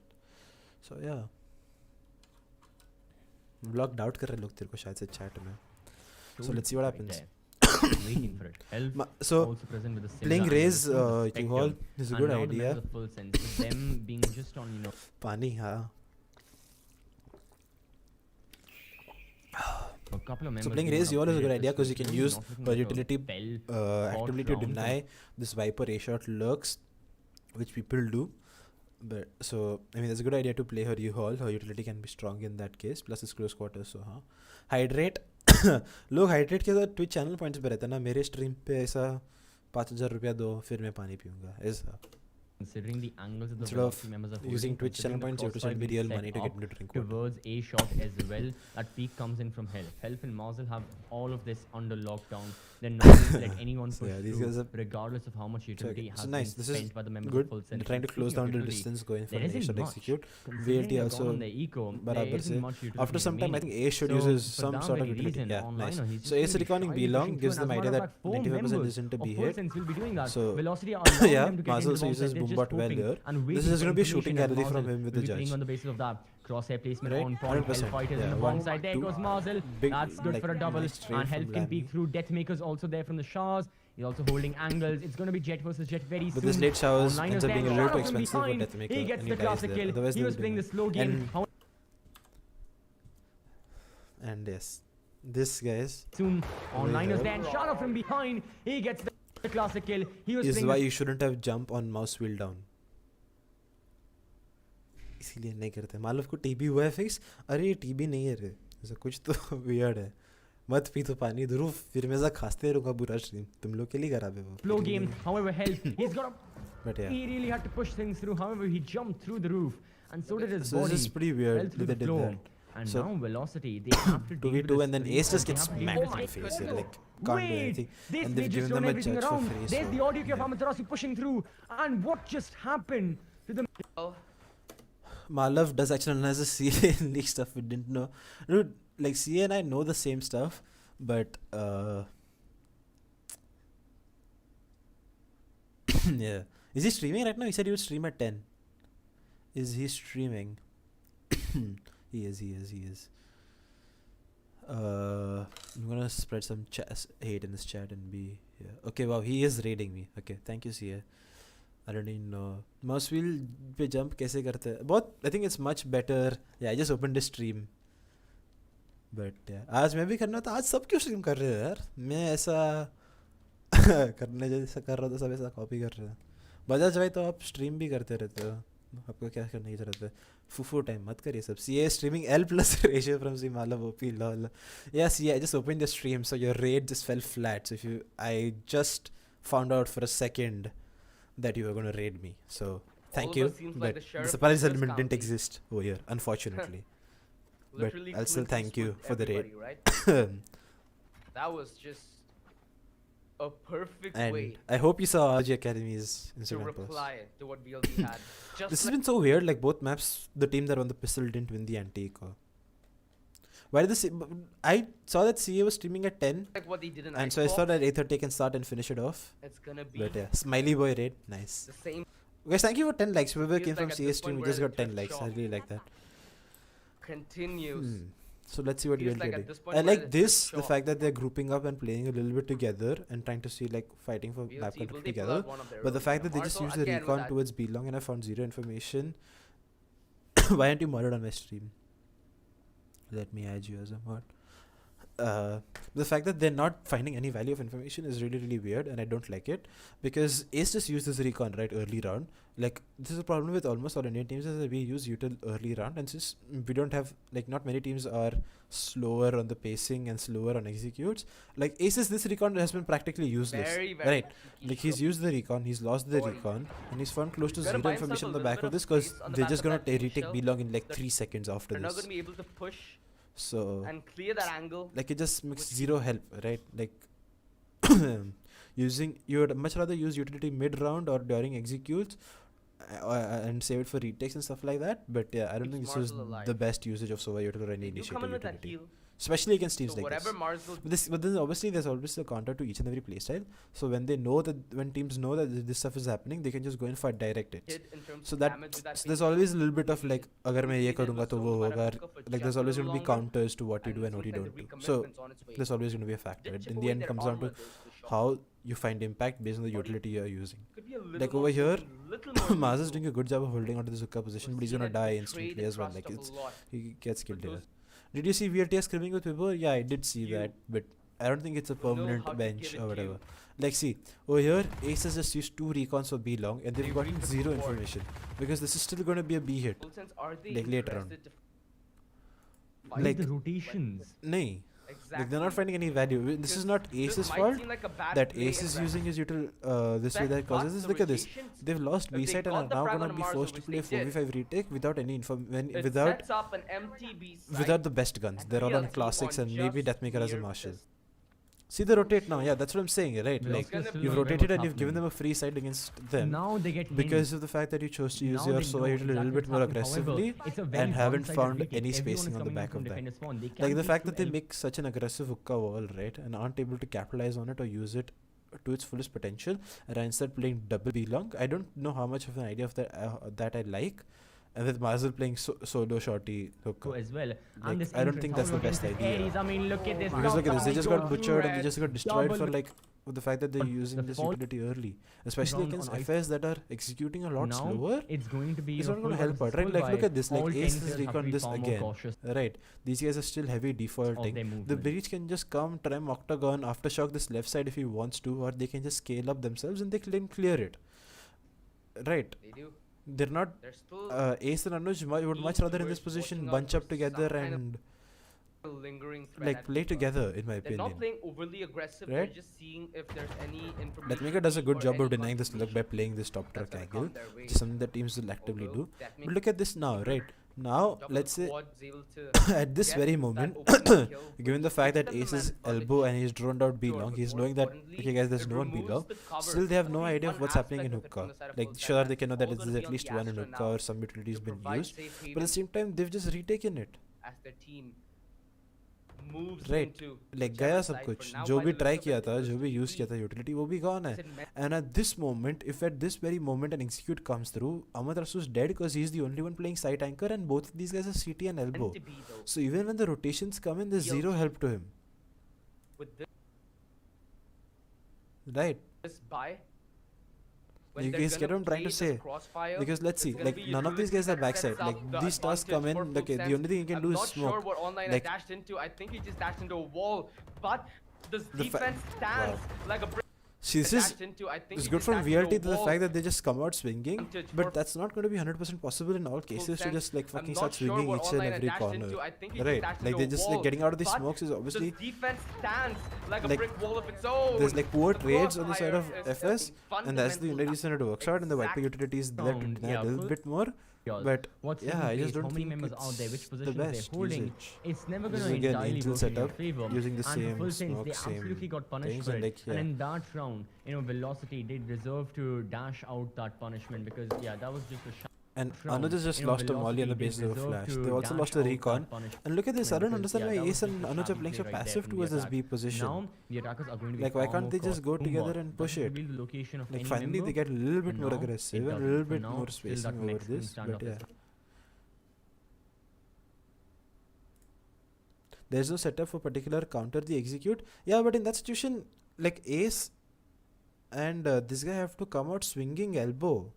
So yeah. Blocked out कर रहे लोग तेरे को शायद से chat में. So let's see what happens. Waiting for it. Elf So also present with the similar playing angle Raze to the U-Haul spectrum. is a And good now the idea. members of full sense, with them being just on, पानी हाँ. a couple of members. So playing being Raze U-Haul is a good upgraded, idea because you this can is use not looking her like a utility well actively thought to round deny this Viper A-shot lurks, which people do. But so I mean, it's a good idea to play her U-Haul. Her utility can be strong in that case. Plus it's close quarters, so हाँ. Hydrate. लोग hydrate के साथ Twitch channel points पे रहते हैं ना. मेरे stream पे ऐसा 5,000 रुपया दो फिर मैं पानी पीऊँगा ऐसा. Considering the angles of the Instead of velocity members are using holding, Twitch channel considering points, you have to the send me crossfire real being money set to get up me to drink water. towards a shot as well. That peak comes in from Health. Health and Mazel have all of this under lockdown. They're not going to let anyone So push yeah, these through, guys are- regardless of how much utility So has nice. been This is spent by the members good. of full They're sense. trying to close Speaking down of the utility, distance going for there an isn't A-shot much. execute. Considering VLT they've also gone on the eco, there बराबर isn't से. much utility After some time, I remaining. think A should So, uses for some that sort of very utility. reason, Yeah, online, nice. he's just So gonna Ace be reckoning shyly B long pushing gives through, them and as a idea matter that of fact, 4 95% members isn't to of be full hit. sense will be doing that. So Velocity are allowing yeah, them to get Mazel into the also bomb uses site. They're boom just bot well hoping here. and This waiting is just for going to be information shooting as gallery from Mazel him with will the be playing judge. on the basis of that. Crosshair placement Right, on point. 100%, Hellfighters yeah, in the one, bomb site. There two, goes Mazel. big, That's good like, for a double. nice trade And Health from can peek Lamy. through. Deathmaker's also there from the showers. He's also holding angles. It's going to be Jet versus Jet very But soon. this late showers Online ends is up being there. a little Shot too up from expensive for behind. Deathmaker. He gets and the dies classic there. kill. Otherwise He they was would playing win. the slow game. And yes, this guys Soon online is here there. And shot up from behind. He gets the classic kill. He was is playing why the you shouldn't have jump on mouse wheel down. इसीलिए नहीं करते. मालव को TB हुआ है fix. अरे ये TB नहीं है रे, ऐसा कुछ तो वियर्ड है. मत पी तो पानी ध्रुव, फिर मैं ऐसा खाते रहूँगा पूरा स्ट्रीम. तुम लोग के लिए खराब है वो. slow game. However, Health, he's got a But yeah, he really had to push things through. However, he jumped through the roof, and so did his so body. this is pretty fell weird through that they the did floor. that. And So, now Velocity, they have to deal with 2v2 this and then three Ace just they gets have to deal smacked with in my this face. three. You're like, can't do Wait, anything. this And may they've just given turn them a everything judge for around. free. There's So the audio of yeah. Amaterasu pushing through, and what just happened to the Oh, Malav does actual analysis CA and leak stuff we didn't know. Dude, like CA and I know the same stuff, but yeah. Is he streaming right now? He said he would stream at 10. Is he streaming? He is. I'm gonna spread some hate in this chat and be here. Okay, wow, he is raiding me. Okay, thank you, CA. I don't even know. Mouse wheel पे jump कैसे करते हैं? बहुत I think it's much better. Yeah, I just opened the stream. But yeah, आज मैं भी करना था. आज सब क्यों stream कर रहे हो यार? मैं ऐसा करने जैसा कर रहा था, सब ऐसा कॉपी कर रहे हैं. बजाज भाई तो आप स्ट्रीम भी करते रहते हो. आपको क्या करने की जरूरत है? फूफू टाइम मत करिए सब. CA streaming L plus ratio from C Malav OP lol. Yeah, CA, I just opened the stream, so your raid just fell flat. So I just found out for a second that you were going to raid me. So thank of you. us seems like But the sheriff the surprise of this element didn't county. exist over here, unfortunately. But Literally I'll still Clint thank you Eastwood for the everybody, raid. right? That was just a perfect And way I hope you saw RG Academy's to Instagram post. reply to what BLD had. Just This has like been so weird. Like both maps, the team that won the pistol didn't win the anti-eco. Why did I saw that CA was streaming at 10, what they did in and so I Icebox. thought at 8:30 can start and finish it off. It's gonna be But yeah, smiley boy raid, nice. the same. Guys, thank you for 10 likes. Whoever Feels came like from at CA this stream, we point just we're got at 10 the likes. I shop. really like that. Continues. So let's see what Feels we'll like do. at this point I we're like at this, the the shop. fact that they're grouping up and playing a little bit together and trying to see like fighting for map BLT, will control they pull together. out one of their But the own? fact that they just Marzo, used the again with recon that towards B long and I found zero information. Why aren't you modded on my stream? Let me add you as a mod. The fact that they're not finding any value of information is really, really weird, and I don't like it, because Ace just used this recon right early round. Like, this is a problem with almost all Indian teams, is that we use util early round, and since we don't have, like, not many teams are slower on the pacing and slower on executes. Like Ace's, this recon has been practically useless. Very, very Right. cheeky Like, he's shot. used the recon, he's lost the Boy. recon, and he's found close to He's gotta zero buy himself information a on the little back bit of of this, because space on the they're back just of gonna that weak retake shell. B long in like They're- 3 seconds after They're not this. gonna be able to push So and clear that angle. like, it just makes Which- zero help, right? Like you would much rather use utility mid round or during executes and save it for retakes and stuff like that. But yeah, I don't think Keeps this is Marzel alive. the best usage of Sova util or any They do come initiative in with that utility, heal. especially against teams So like whatever this. Marzel But then obviously there's always a counter to each and every playstyle. So when they know that, when teams know that this stuff is happening, they can just go in for direct hits. did in terms So of that, damage with that so there's phase. always a little bit of like, agar main ye They did karunga was to so wo far hoga. hookah for Like just there's a always little going to be longer, counters to what you and do and this what you looks don't like do. the So recommitment's on its way. there's always going to be a factor. Did chip In away the end, their comes down to armor, though, the shot. how you find impact based on the Body. utility you're using. Could be a little Like more over here, potent, little more Maz is lethal. doing a good job of holding onto the Zuka position, but he's Seen gonna it die betray instantly the as well. trust Like of a lot. he gets killed But here. those- Did you see VLTS scrimming with Vibor? Yeah, I did see You that, but I don't think it's a know how permanent to bench give it or to whatever. you. Like, see, over here, Ace has just used 2 recons for B long, and they've They gotten read the 0 board. information, because this is still going to be a B hit. Full sense, are they Like later on. interested to Why Like- the rotations? Nay, Exactly. like they're not finding any value. This Because is not this Ace's might fault seem like a bad that play Ace in is ret- using his util this way respect, that causes but this. the Look at this. rotations, They've lost if B they side and got are the now frag going on to the be Marzo, forced to which play they did, 4v5 retake without any it without sets up an empty B side. without the best guns. and They're all on BLT classics on and maybe just Deathmaker as a mere marshal. piss. See the rotate now. Yeah, that's what I'm saying, right? Well, Like it's just you've you've aware rotated what's and you've given them happening. a free side against them Now they get because hints. of the fact that you chose to use Now your they Sova know util a little exactly bit what's more happening. However, aggressively it's a very and haven't one-sided found retake. any Everyone spacing is on the coming in back from of that. defender spawn. They Like can't the take fact you that they L- make such an aggressive hookah wall, right, and aren't able to capitalize on it or use it to its fullest potential, and are instead playing double B long. I don't know how much of an idea of that I like. And with Marzel playing solo shorty hookah. as well. Like, And this I don't entrance, think how that's the look best at this idea. Aries, I mean, look at this. Because look at this, they just got butchered and they red, just got destroyed for double- like with the fact that they're But using the this fall utility early, especially round against on ice- FS that are executing a lot now slower. it's going to be It's a not going to full help versus out, right? full Like look by at this, like all 10 Ace has players have to recon be this far more again, cautious right? These guys are still heavy of defaulting. their The movement. breach can just come, trim octagon, aftershock this left side if he wants to, or they can just scale up themselves and they can clear it. Right? They do. They're not. They're still Ace and Anuj would much rather in this position bunch up together and lingering threat like at play Hookah. together, in my They're not opinion. playing overly aggressive. Right? They're just seeing if there's any information. Deathmaker does a good or job any of denying this look by confirmation playing this top that's truck gonna angle, come their way. which is something that teams will actively Although do. Deathmaker But look at this now, right? Now, double let's say quad is able to at this get very that moment, opening kill, given the which fact gives that them the Ace's advantage. elbow and he's droned out B Sure, long, but he's more knowing that, importantly, okay guys, there's it no one B removes long. the cover. Still, they have That's no gonna be idea of one what's happening in aspect of it from hookah. the side of Like, Full sure, Sense. they can know that All there's gonna be at on least the one in Astra hookah now or some utilities to been provide used. safe But at haven the same time, they've just retaken it. as their team moves Right. into Like whichever गया सब side. कुछ For now, जो by भी the try looks of किया it, था it जो was भी use really किया था utility वो भी gone है. Is it meant- And at this moment, if at this very moment an execute comes through, Amadrasu's dead because he's the only one playing side anchor and both of these guys are CT and elbow. meant to be though. So even when the rotations come in, there's zero BLT. help to him. With Right? this buy, You guys get what I'm trying to say. Because let's see, like none of these guys are backside. Like these stars come in, okay, the only thing you can do is I'm not sure smoke. what online Like- I dashed into. I think he just dashed into a wall, but this The fa- defense stands like a brick. See, this is Dashed into, I think it's he good just from dashed into a VLT to the wall. fact that they just come out swinging, Advantage but for that's not going to be 100% possible in all cases to sense. just like I'm fucking not start sure swinging what each and online I every dashed corner. into. I think he just Right? dashed Like into they a just wall, like getting out of these but smokes is obviously this defense stands like a like, brick wall of its own. there's like poor The trades on the side of crossfire is FS, something and that's the only fundamental. reason it works out, and the Viper Exact utilities there to sound, deny yeah, a little full- bit more. But What's yeah, taking I just place, don't how many think members it's out there, which the positions they're best holding, usage. it's never This going is to again entirely Angel work in your setup favor. using the And for same full sense, smoke, they same absolutely got punished things, for and it. like And yeah. in that round, Velocity did deserve to dash out that punishment because yeah, that was just a And round. Anuj has just lost a molly on the Velocity base did of a deserve flash. to They also dash lost a out that recon. punishment And look at this, I don't because, understand yeah, why that was Ace and just a Anuj are shabby playing so play right there passive from the towards this attack. B position. Now the attackers are going to be Like why far can't more they just go cautious. together and push Doesn't it? reveal the location of Like any finally member, they get a little bit for more now, aggressive it and a doesn't. little For bit now, more still spacing that over Mexican this. standoff But yeah. is There's no setup for particular counter they execute. Yeah, but in that situation, like Ace and this guy have to come out swinging elbow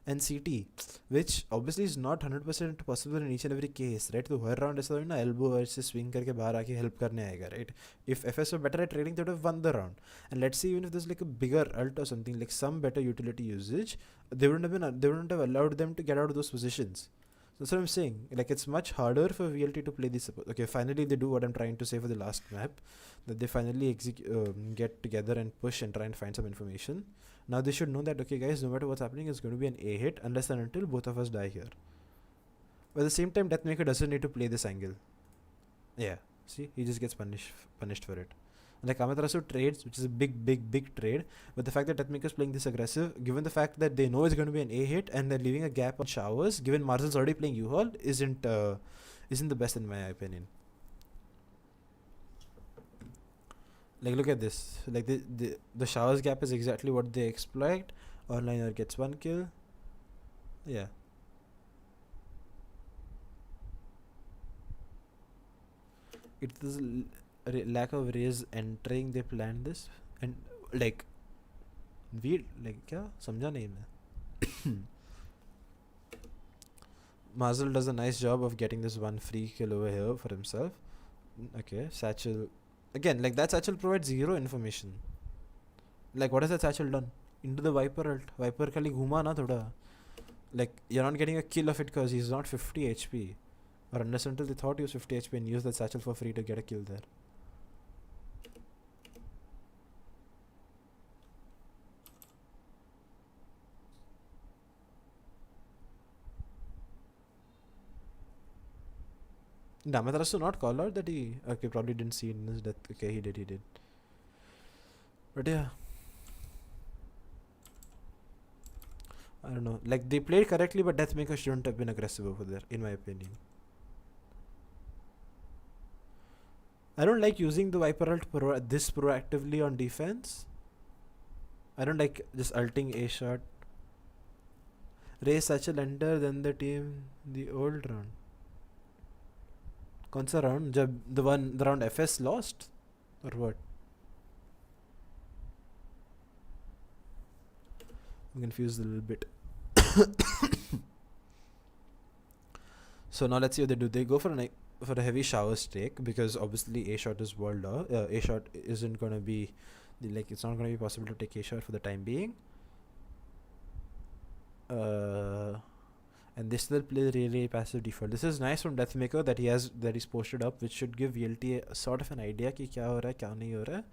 and CT, which obviously is not 100% possible in each and every case, right? तो हर round ऐसा ना elbow ऐसे swing करके बाहर आके help करने आएगा, right? If FS were better at trading, they would have won the round. And let's see, even if there's like a bigger ult or something, like some better utility usage, they wouldn't have allowed them to get out of those positions. So that's what I'm saying. Like it's much harder for VLT to play this. Okay, finally they do what I'm trying to say for the last map, that they finally get together and push and try and find some information. Now they should know that, okay guys, no matter what's happening, it's going to be an A hit unless and until both of us die here. But at the same time, Deathmaker doesn't need to play this angle. Yeah, see, he just gets punished for it. Like Amaterasu trades, which is a big trade, but the fact that Deathmaker is playing this aggressive, given the fact that they know it's going to be an A hit and they're leaving a gap on showers, given Marzel's already playing U-Haul, isn't the best in my opinion. Like look at this, like the showers gap is exactly what they exploit. Onliner gets 1 kill. Yeah. It is lack of raise entering, they planned this and like we like क्या समझा नहीं मैं. Marzel does a nice job of getting this one free kill over here for himself. Okay, Satchel again, like that Satchel provides zero information. Like what has that Satchel done? Into the Viper ult. Viper खाली घूमा ना थोड़ा. Like you're not getting a kill of it because he's not 50 HP. Or unless until they thought he was 50 HP and used that Satchel for free to get a kill there. Did Amaterasu not call out that he... Okay, probably didn't see it in his death. Okay, he did. But yeah. I don't know. Like, they played correctly, but Deathmaker shouldn't have been aggressive over there, in my opinion. I don't like using the Viper ult this proactively on defense. I don't like just ulting A shot. Raise such a enter, then the team... The old round. कौन सा round? जब the round FS lost? Or what? I'm confused a little bit. So now let's see what they do. They go for a heavy shower stake because obviously A shot is walled off. A shot isn't gonna be like it's not gonna be possible to take A shot for the time being. And they still play really passive default. This is nice from Deathmaker that he's posted up, which should give VLT a sort of an idea कि क्या हो रहा है क्या नहीं हो रहा है.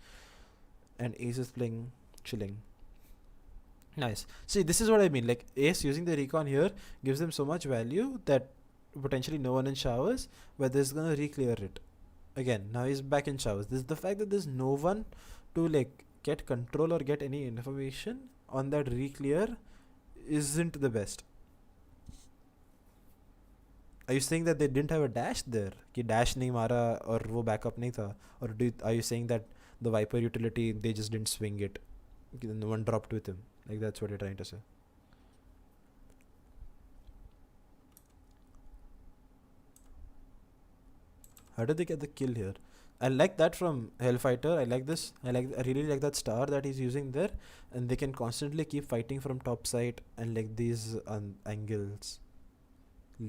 And Ace is playing chilling. Nice. See, this is what I mean. Like Ace using the recon here gives them so much value that potentially no one in showers, but they're gonna re-clear it. Again, now he's back in showers. This the fact that there's no one to like get control or get any information on that re-clear isn't the best. Are you saying that they didn't have a dash there? कि dash नहीं मारा और वो backup नहीं था? Or are you saying that the Viper utility they just didn't swing it? No one dropped with him. Like that's what you're trying to say. How did they get the kill here? I like that from Hellfighter. I like this. I really like that star that he's using there, and they can constantly keep fighting from top side and like these angles.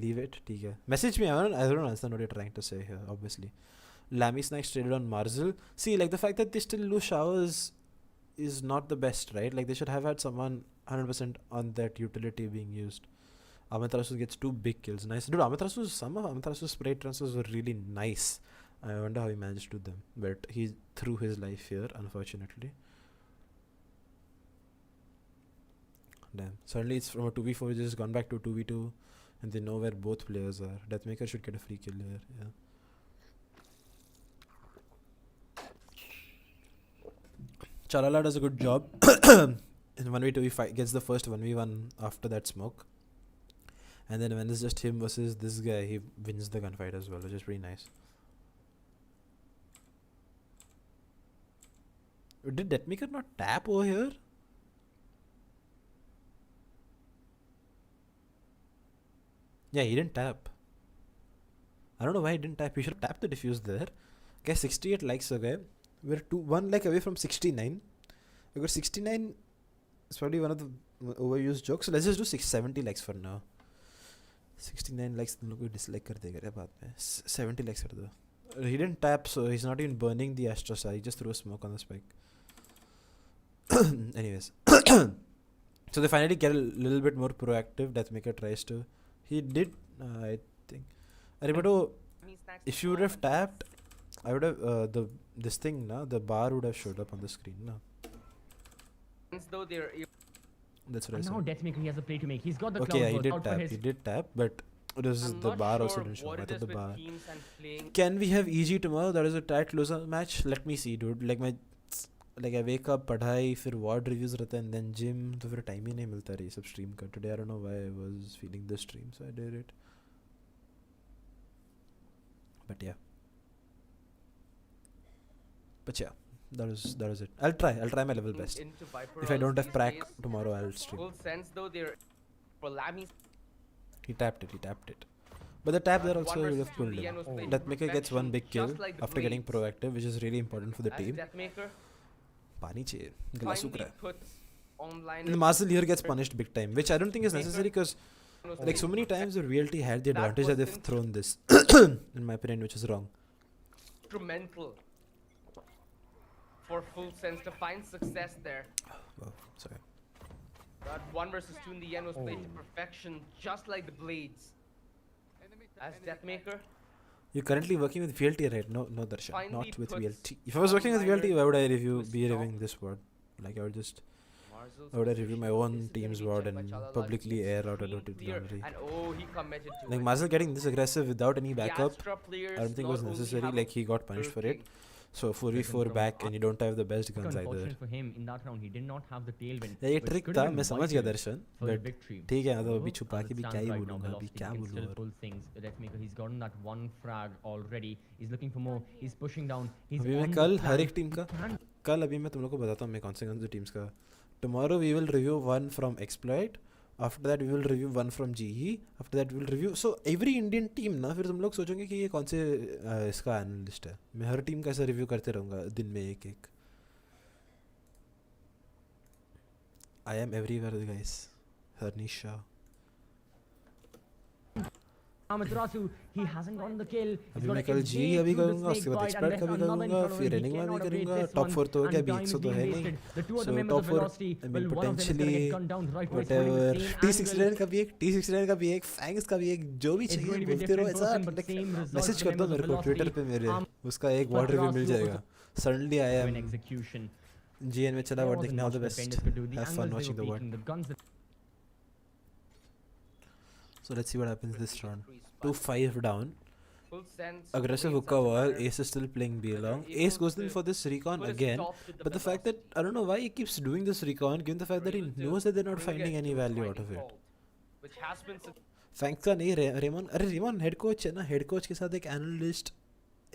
Leave it, ठीक है. Message me. I don't understand what you're trying to say here. Obviously, Lammy Snacks traded on Marzel. See, like the fact that they still lose showers is not the best, right? Like they should have had someone 100% on that utility being used. Amaterasu gets 2 big kills. Nice. Dude, some of Amaterasu's spray transfers were really nice. I wonder how he managed to do them. But he threw his life here, unfortunately. Damn. Suddenly it's from a 2v4, it's just gone back to 2v2. and they know where both players are. Deathmaker should get a free kill here. Yeah. Chalala does a good job. In 1v2 he gets the first 1v1 after that smoke. And then when it's just him versus this guy, he wins the gunfight as well, which is pretty nice. Did Deathmaker not tap over here? Yeah, he didn't tap. I don't know why he didn't tap. He should have tapped the diffuse there. Okay, 68 likes away. We're 1 like away from 69. We got 69. It's probably one of the overused jokes. So let's just do 670 likes for now. 69 likes तुम लोग को dislike कर देगा रे बाद में. 70 likes कर दो. He didn't tap, so he's not even burning the Astra Star. He just threw a smoke on the spike. Anyways. So they finally get a little bit more proactive. Deathmaker tries to. He did, I think. But if you would have tapped, I would have this thing na, the bar would have showed up on the screen na. Though they're That's what I And now said. Deathmaker, he has a play to make. He's got the Okay, cloud yeah, he burst did out for tap. his He did tap, but it was I'm the not bar sure also didn't show. what I it thought is the with bar. teams and playing. Can we have EG tomorrow? That is a tight loser match. Let me see, dude. Like I wake up, पढ़ाई, फिर VOD reviews रहता है, and then gym, तो फिर time ही नहीं मिलता रही सब stream का. Today I don't know why I was feeling the stream, so I did it. But yeah. That was it. I'll try my level best. Into Viper If I don't have these prac days. tomorrow, I'll stream. Full sense though they're for Lamy. He tapped it. But the tap there One also would versus have pulled two, him. Lian was playing Deathmaker gets one perfection, big kill just like the after getting Blades. proactive, which is really important for the As team. Deathmaker पानी चाहिए, गला सूख finally रहा है. puts online. And the Marcel here gets punished big time, which I don't think is necessary because like so many times the VLT had the That advantage that was they've thrown this, in my opinion, which is wrong. Instrumental for Full Sense to find success there. Wow, sorry. That 1 versus 2 in the end was played to perfection, just like the Blades. As Deathmaker, You're currently working with VLT, right? No, Darshan, Finally not with puts VLT. If I was working with online VLT, why would I to be stop. reviewing this word? Like I would just, Marzel's I would review my position own is team's gonna be word checked by and Chalala. publicly It's air out a clean dirty clear, laundry. and oh, he committed to Like it. Marcel getting this aggressive without any The backup, Astra players I don't think it was not only necessary. have Like he got punished for it. working, So 4v4 back and you don't have the best guns either. Unfortunate for him in that round, he did not have the tailwind. Yeah, ये which trick could था, have been मैं समझ गया vital Darshan, for the but victory. ठीक है, मतलब अभी However, छुपा as के it भी क्या stands ही right now, बोलूँगा, अभी Velocity क्या can बोलूँ still और pull things. Deathmaker, he's gotten that one frag already. He's looking for more. He's pushing down. He's अभी मैं on the कल flank. हर एक टीम का He can कल अभी मैं तुम लोग को बताता हूँ मैं कौन से टीम्स का. Tomorrow we will review one from Exploit. After that we will review one from GE. After that we will review. So every Indian team ना फिर तुम लोग सोचोगे कि ये कौन से इसका एनालिस्ट है. मैं हर टीम का ऐसा रिव्यू करते रहूँगा दिन में एक. I am everywhere, guys. Harnisha. Amaterasu, he hasn't gotten the kill. अभी मैं कल जी अभी करूँगा, उसके बाद एक्सपर्ट का भी करूँगा, फिर रनिंग में भी करूँगा. टॉप 4 तो हो गया, अभी 100 तो है नहीं. So top 4, I mean potentially whatever. T69 का भी एक, T69 का भी एक, Fangs का भी एक, जो भी चाहिए बोलते रहो ऐसा. मैसेज कर दो मेरे को ट्विटर पे मेरे, उसका एक वर्ड रिव्यू मिल जाएगा. Suddenly I am execution. GN में चला वर्ड देखने. All the best. Have fun watching the word. So let's see what happens this round. 2-5 down. Full Sense Aggressive Blades hookah are wall. better. Ace is still playing B along. They're Ace able goes in to for this recon put a again. stop to the But the fact that I don't know why he keeps doing this recon, given the fact that he Able to knows that they're not bring finding it any to a value out of fighting it. fault, which has been Fangs का नहीं, Ramon, अरे Ramon head coach है ना, head coach के साथ एक analyst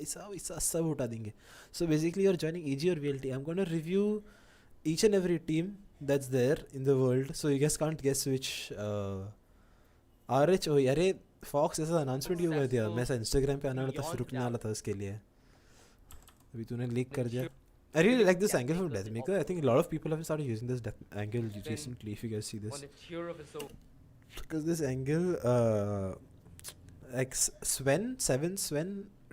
ऐसा सब उठा देंगे. So basically you're joining EG or VLT. I'm going to review each and every team that's there in the world. So you guys can't guess which RH. oh अरे fox ऐसा announcement क्यों कर दिया. मैं ऐसा इंस्टाग्राम पे आना वाला था, रुकने वाला था उसके लिए. अभी तूने लीक कर दिया. I really like this angle from Deathmaker. I think a lot of people have started using this angle recently. If you guys see on this, the tier of his own. because this angle, like Sven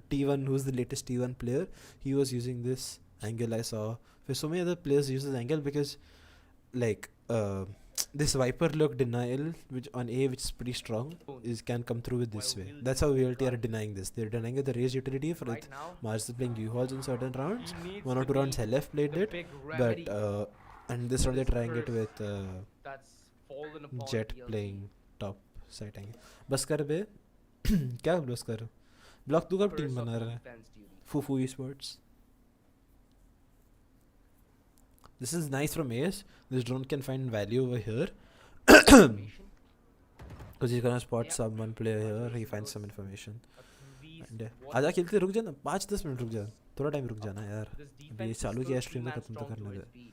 T1, who's the latest T1 player, he was using this angle. I saw for so many other players use this angle because, like, this Viper look denial, which on A, which is pretty strong, can come through with this way. That's how VLT are denying this. They're denying the raise utility for Right it. now, Mars is playing U-Halls in certain rounds. he needs 1 or to 2 rounds be LF played the it, big but remedy and this round they're this trying it curse with that's fallen upon Jet VLT. playing top site आएंगे. बस कर बे. क्या बस कर. Block तू कब team बना रहा है? defense duty. Fufu Esports. This is nice from Ace. This drone can find value over here. Information. Because he's gonna spot Yeah. someone player here. He finds some information. These And what आजा खेलते रुक जा ना. 5-10 minute रुक जा. थोड़ा time रुक जाना यार. this अभी defense is चालू still किया three stream तो man खत्म तो strong करने to they. his beat.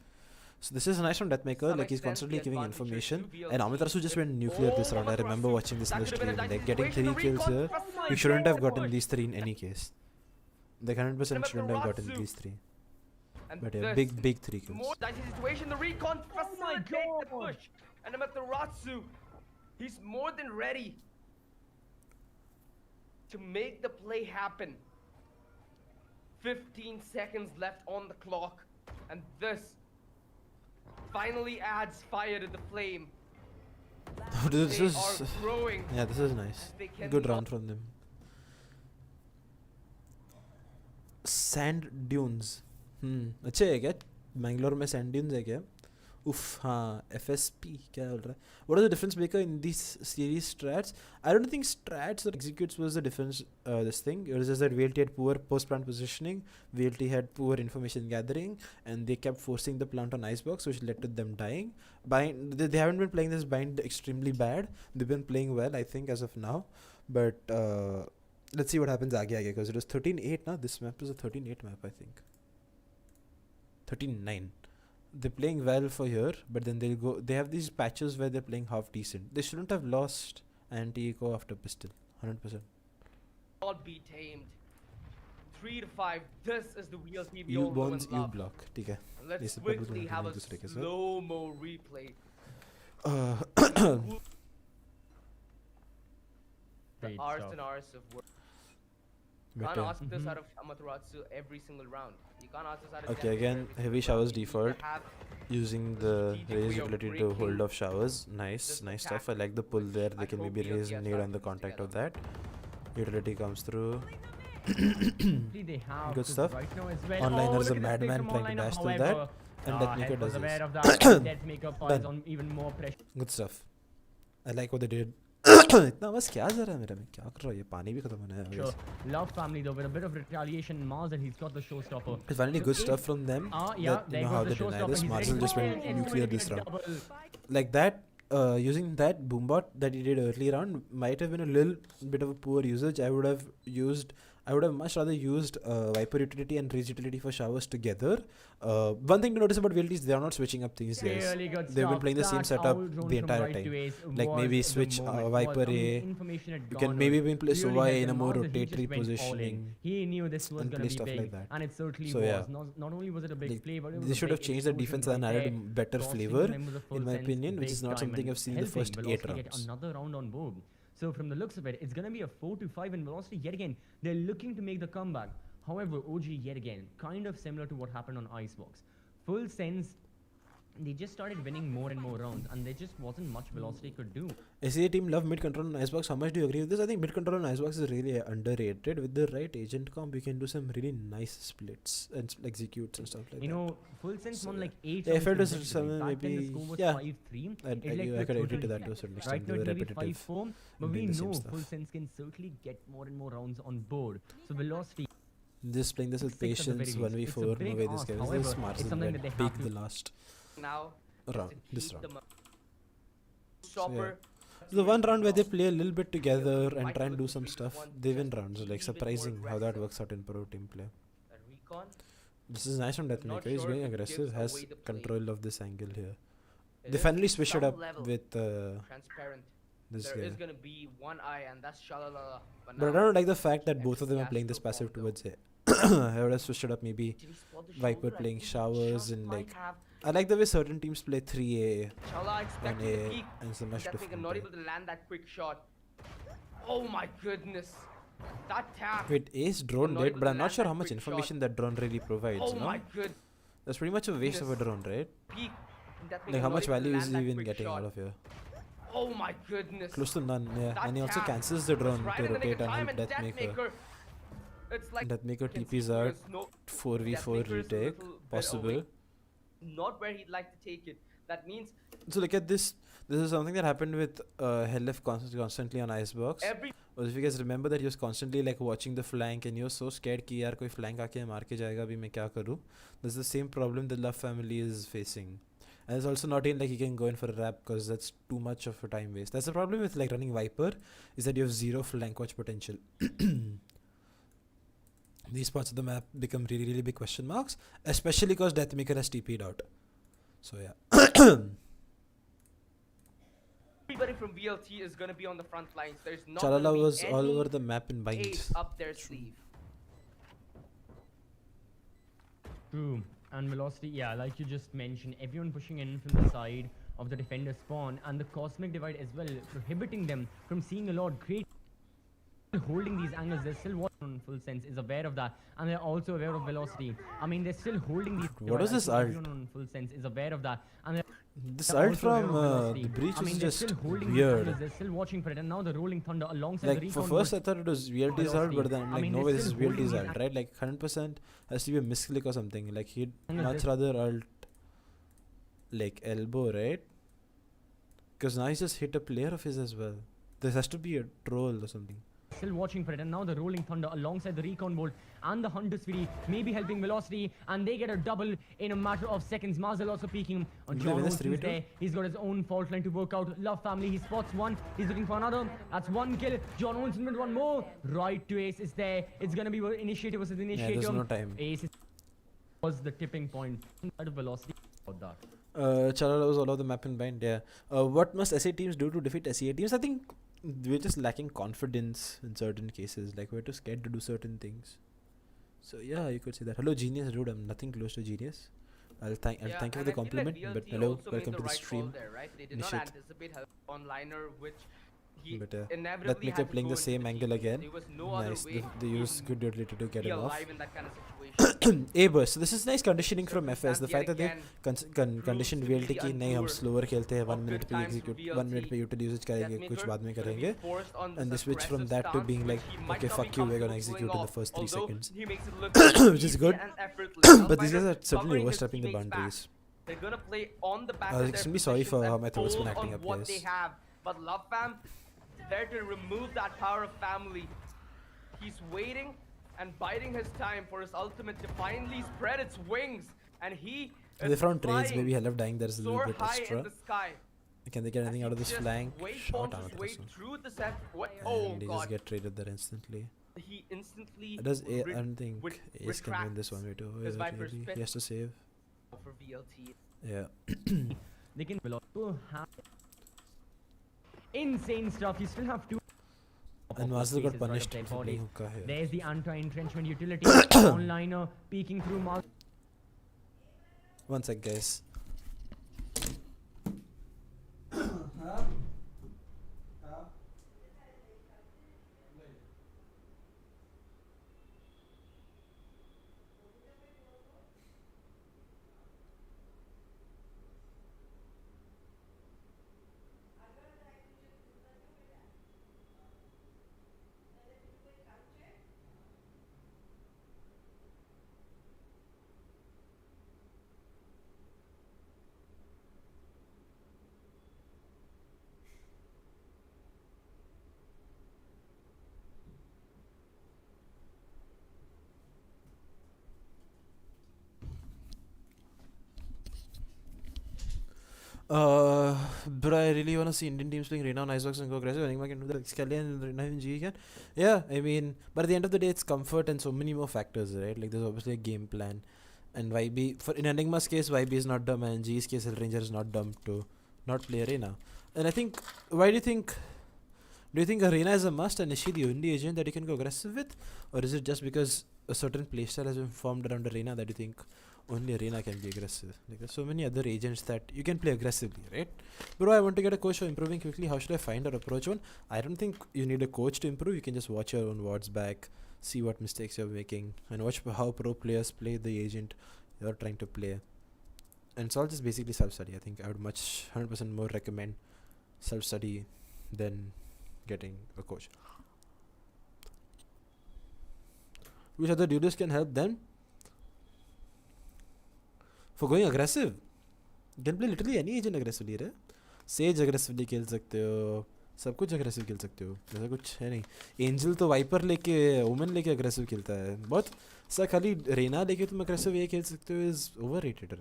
So this is nice from Deathmaker. Some Like he's extent, constantly the giving advantage is information. UVLT. And Amitarasu just went nuclear this Oh, round. I remember Amitarasu. watching this in That the could have been a stream. dicey Like getting situation. 3 kills The here. recon- Oh He my shouldn't have gotten God. these 3 in any case. They 100% Remember shouldn't have gotten Ratsu. these 3. And But yeah, this big 3 kills. more dicey situation. The recon facilitates the God. push. And Amaterasu, he's more than ready to make the play happen. 15 seconds left on the clock. And this finally adds fire to the flame. This They is are growing. yeah, this is nice. They can Good be round from them. Sand dunes. अच्छे है क्या? Bangalore में sand dunes है क्या? Oof, हाँ. FSP क्या बोल रहा है? What is the difference maker in these series strats? I don't think strats or executes was the difference. This thing. It was just that VLT had poor post-plant positioning. VLT had poor information gathering, and they kept forcing the plant on icebox, which led to them dying. Bind. They haven't been playing this bind extremely bad. They've been playing well, I think, as of now. But let's see what happens आगे because it was 13-8 now. This map is a 13-8 map, I think. 13-9. They're playing well for here, but then they'll go. They have these patches where they're playing half decent. They shouldn't have lost anti-eco after pistol. 100%. Not be tamed. 3-5. This is the VLT we You all know bones, and you love. block. ठीक है. Let's इसे पर quickly दूसरे have a दूसरे के साथ. slow-mo replay. The Great arse stuff. and arse of work. You Better. can't ask this out of Amaterasu every single round. You can't ask this out of Okay, Deathmaker again, every heavy single showers round. You need to default. have Using the strategic Raze way of ability to breaking hold off showers. Nice, this nice attack stuff. I like the pull there. They can maybe appropriate raise guess nade out on the things contact of together. that. Utility comes through. Hopefully they have Good to stuff. right now as well. Onliner Oh, is a look at this play madman from trying to Onliner. dash through However, that, and Deathmaker Head was does aware this. of that. Deathmaker piles Done. on even more pressure. Good stuff. I like what they did. इतना बस क्या जा रहा है मेरा में क्या कर रहा है ये पानी भी खत्म होने है Sure. Love family though with a bit of retaliation. Mars and he's got the showstopper. It's finally good So stuff if- from them. Yeah, that, there you know goes how the they deny showstopper. this. He's ready Marcel to just go went in. nuclear It's this gonna round. be a double. Like that, using that boombot that he did early round might have been a little bit of a poor usage. I would have much rather used Viper utility and Raze utility for showers together. One thing to notice about VLT is they are not switching up things, guys. Really good They've been stuff. playing the same That setup owl drone the from entire right time. to ace Like maybe was the switch moment, Viper was, I mean, A. information had You can gone maybe out. even play Clearly Sova had in the a more Mars that he just rotatory went all in. positioning. He knew this was and going play to be stuff big, like that. and it certainly So, was. yeah. Not only was it a big Like, play, but it was they a should big have changed the explosion defense and right added there, better costing flavor, members of Full in my Sense opinion, which big is not time something and I've seen in the helping first 8 Velocity get rounds. another round on board. So from the looks of it, it's going to be a 4-5 in Velocity yet again. They're looking to make the comeback. However, OG yet again, kind of similar to what happened on Icebox. Full Sense, they just started winning more and more rounds, and there just wasn't much Velocity could do. SEA team love mid control on Icebox. How much do you agree with this? I think mid control on Icebox is really underrated. With the right agent comp, you can do some really nice splits and executes and stuff like You that. know, Full Sense So, won like 8 yeah, if rounds it was consecutively. some Back then the maybe- score was yeah. 5-3. I It led could to a agree to total that to a certain extent. right now They it were may be repetitive. 5-4, but and we doing the same know stuff. Full Sense can certainly get more and more rounds on board. So Velocity, Just playing this with 6 at the very patience, least. 1v4, It's a no big way this ask. guy However, is smart. it's something that they Big have to- the last now round, is to this keep round. them up. Stopper. The one round where they play a little bit together and Might try and look do to some be stuff, one they win just rounds. Like even more surprising how that aggressive. works out in pro team play. A recon. This is nice from Not Deathmaker. He's sure going if it aggressive, gives has away the play. control of this angle here. It They is finally switched it some up level with transparent. this There guy. is gonna be one eye, and that's Shalala. But I now don't like the fact that both of them are Yes, playing this still passive bomb though. towards it. I would have switched it up maybe. did he spot the Viper shoulder? I playing think showers Shah and, might like, have. I like the way certain teams play 3A, Shala expecting the 1A, peak. and it's a much Deathmaker different not play. able to land that quick shot. Oh my goodness. That tap. Wait, Ace drone not dead, able but to I'm not land sure that how much quick information that drone really provides, Oh no? my good That's pretty much a waste of a drone, right? peak. Deathmaker Like how not much able to value is land he that even quick getting shot. out of here? Oh my goodness. Close to none, yeah. That And he also tap cancels the was drone right to in the nick rotate of time, and help Deathmaker. It's like Deathmaker can TPs see out, there's no 4v4 Deathmaker is a retake, little bit possible. away. Not where he'd like to take it. That means So look at this. This is something that happened with Hellef constantly on Icebox. every Or if you guys remember that he was constantly like watching the flank and he was so scared कि यार कोई flank आके मार के जाएगा अभी मैं क्या करूँ. That's the same problem the Love family is facing. And it's also not in like he can go in for a wrap because that's too much of a time waste. That's the problem with like running Viper is that you have zero flank watch potential. These parts of the map become really really big question marks, especially because Deathmaker has TP'd out. So yeah. everybody from VLT is going to be on the front lines. There's not Chalala gonna be was all any over the map in bind. ace up their sleeve. True. And velocity, yeah, like you just mentioned, everyone pushing in from the side of the defender spawn, and the cosmic divide as well, prohibiting them from seeing a lot. Great holding these angles. They're still watching on full sense, is aware of that, and they're also aware of velocity. I mean, they're still holding these. What was I this think ult? everyone on full sense is aware of that, and they're This also ult aware from of velocity. the breach I mean, is they're just still holding these weird. angles, they're still watching for it, and now the rolling thunder alongside Like the for recon first I thought it was VLT's ult, but then I'm I like mean, no they're way this is still holding VLT's these ult, right? Like 100% has to be a misclick or something. Like he'd Angles, much rather ult like elbow, right? Because now he's just hit a player of his as well. There has to be a troll or something. still watching for it, and now the rolling thunder alongside the recon bolt and the hunter's fury maybe helping velocity, and they get a double in a matter of seconds. Marzel also peeking on Did they John win this Olsen's 3v2? there. He's got his own fault line to work out. Love family, he spots one, he's looking for another. That's one kill. John Olsen with one more. Right to Ace is there. It's gonna be initiative versus Yeah, initiative. there's no time. Ace was the tipping point out of velocity about that. Chalala was all over the map in bind, yeah. What must SA teams do to defeat SEA teams? I think we're just lacking confidence in certain cases. Like we're too scared to do certain things. So yeah, you could say that. Hello, genius, dude. I'm nothing close to genius. I'll thank you Yeah, for and the I feel like compliment. But VLT hello, also made welcome the to the right call stream. there, right? They did not Initiate. anticipate help on liner, which he But inevitably Deathmaker had to playing go the into same angle team. again. There was no other Nice. way They to used good ability to get be him off. alive in that kind of situation. A-burst. So this is nice conditioning from FS. The Circumstance fact that yet they again conditioned proves to VLT be की नहीं हम undoer slower खेलते हैं 1 of minute good पे times for execute 1 minute VLT. पे यूटिल usage करेंगे कुछ Deathmaker बाद में gonna be करेंगे forced on and they this switch from aggressive that to stance, being which like he might okay not fuck be you we're gonna comfortable execute pulling in the off, first 3 although seconds. he makes it look Which is easy good. and effortless. But these guys Alpine are certainly covering his overstepping the teammates back. boundaries. They're gonna play on the back I was of their extremely sorry for positions how and my throat's been hold acting on up, what guys. they have. But Love Fam, there to remove that power of family. He's waiting and biding his time for his ultimate to finally spread its wings, and he They is found trades, flying maybe Hell of Dying there's a soar little bit high extra. in the sky. Can they get As anything he out of this just flank? wait Shot bombs out his way also. through the set. What? And Oh they just god! get traded there instantly. He instantly. Does I re- don't think would Ace can win this one way too. his Is it Viper's really? pit. He has to save. for VLT. They can insane stuff. You still have two. And Marcel got punished for playing hookah here. There's the anti-entrenchment utility. Onliner peeking through Marcel. One sec, guys. But I really want to see Indian teams playing Reina on Icebox and go aggressive. Enigma can do that. Skelly and Reina and G can. Yeah, I mean, but at the end of the day, it's comfort and so many more factors, right? Like, there's obviously a game plan. And YB, for in Enigma's case, YB is not dumb, and G's case, Ranger is not dumb to not play Arena. And I think, why do you think Arena is a must, and is she the only agent that you can go aggressive with? Or is it just because a certain playstyle has been formed around Arena that you think only Arena can be aggressive? Like, there's so many other agents that you can play aggressively, right? Bro, I want to get a coach for improving quickly. How should I find or approach one? I don't think you need a coach to improve. You can just watch your own VODs back, see what mistakes you're making, and watch how pro players play the agent you're trying to play. And it's all just basically self-study. I think I would much 100% more recommend self-study than getting a coach. Which other dudes can help them? For going aggressive? Game play literally any agent aggressively रे. Says aggressively खेल सकते हो, सब कुछ aggressive खेल सकते हो, ऐसा कुछ है नहीं. एंजल तो वाइपर लेके ओमन लेके अग्रेसिव खेलता है बहुत सा. खाली रेना लेके तुम अग्रेसिव ये खेल सकते हो is overrated.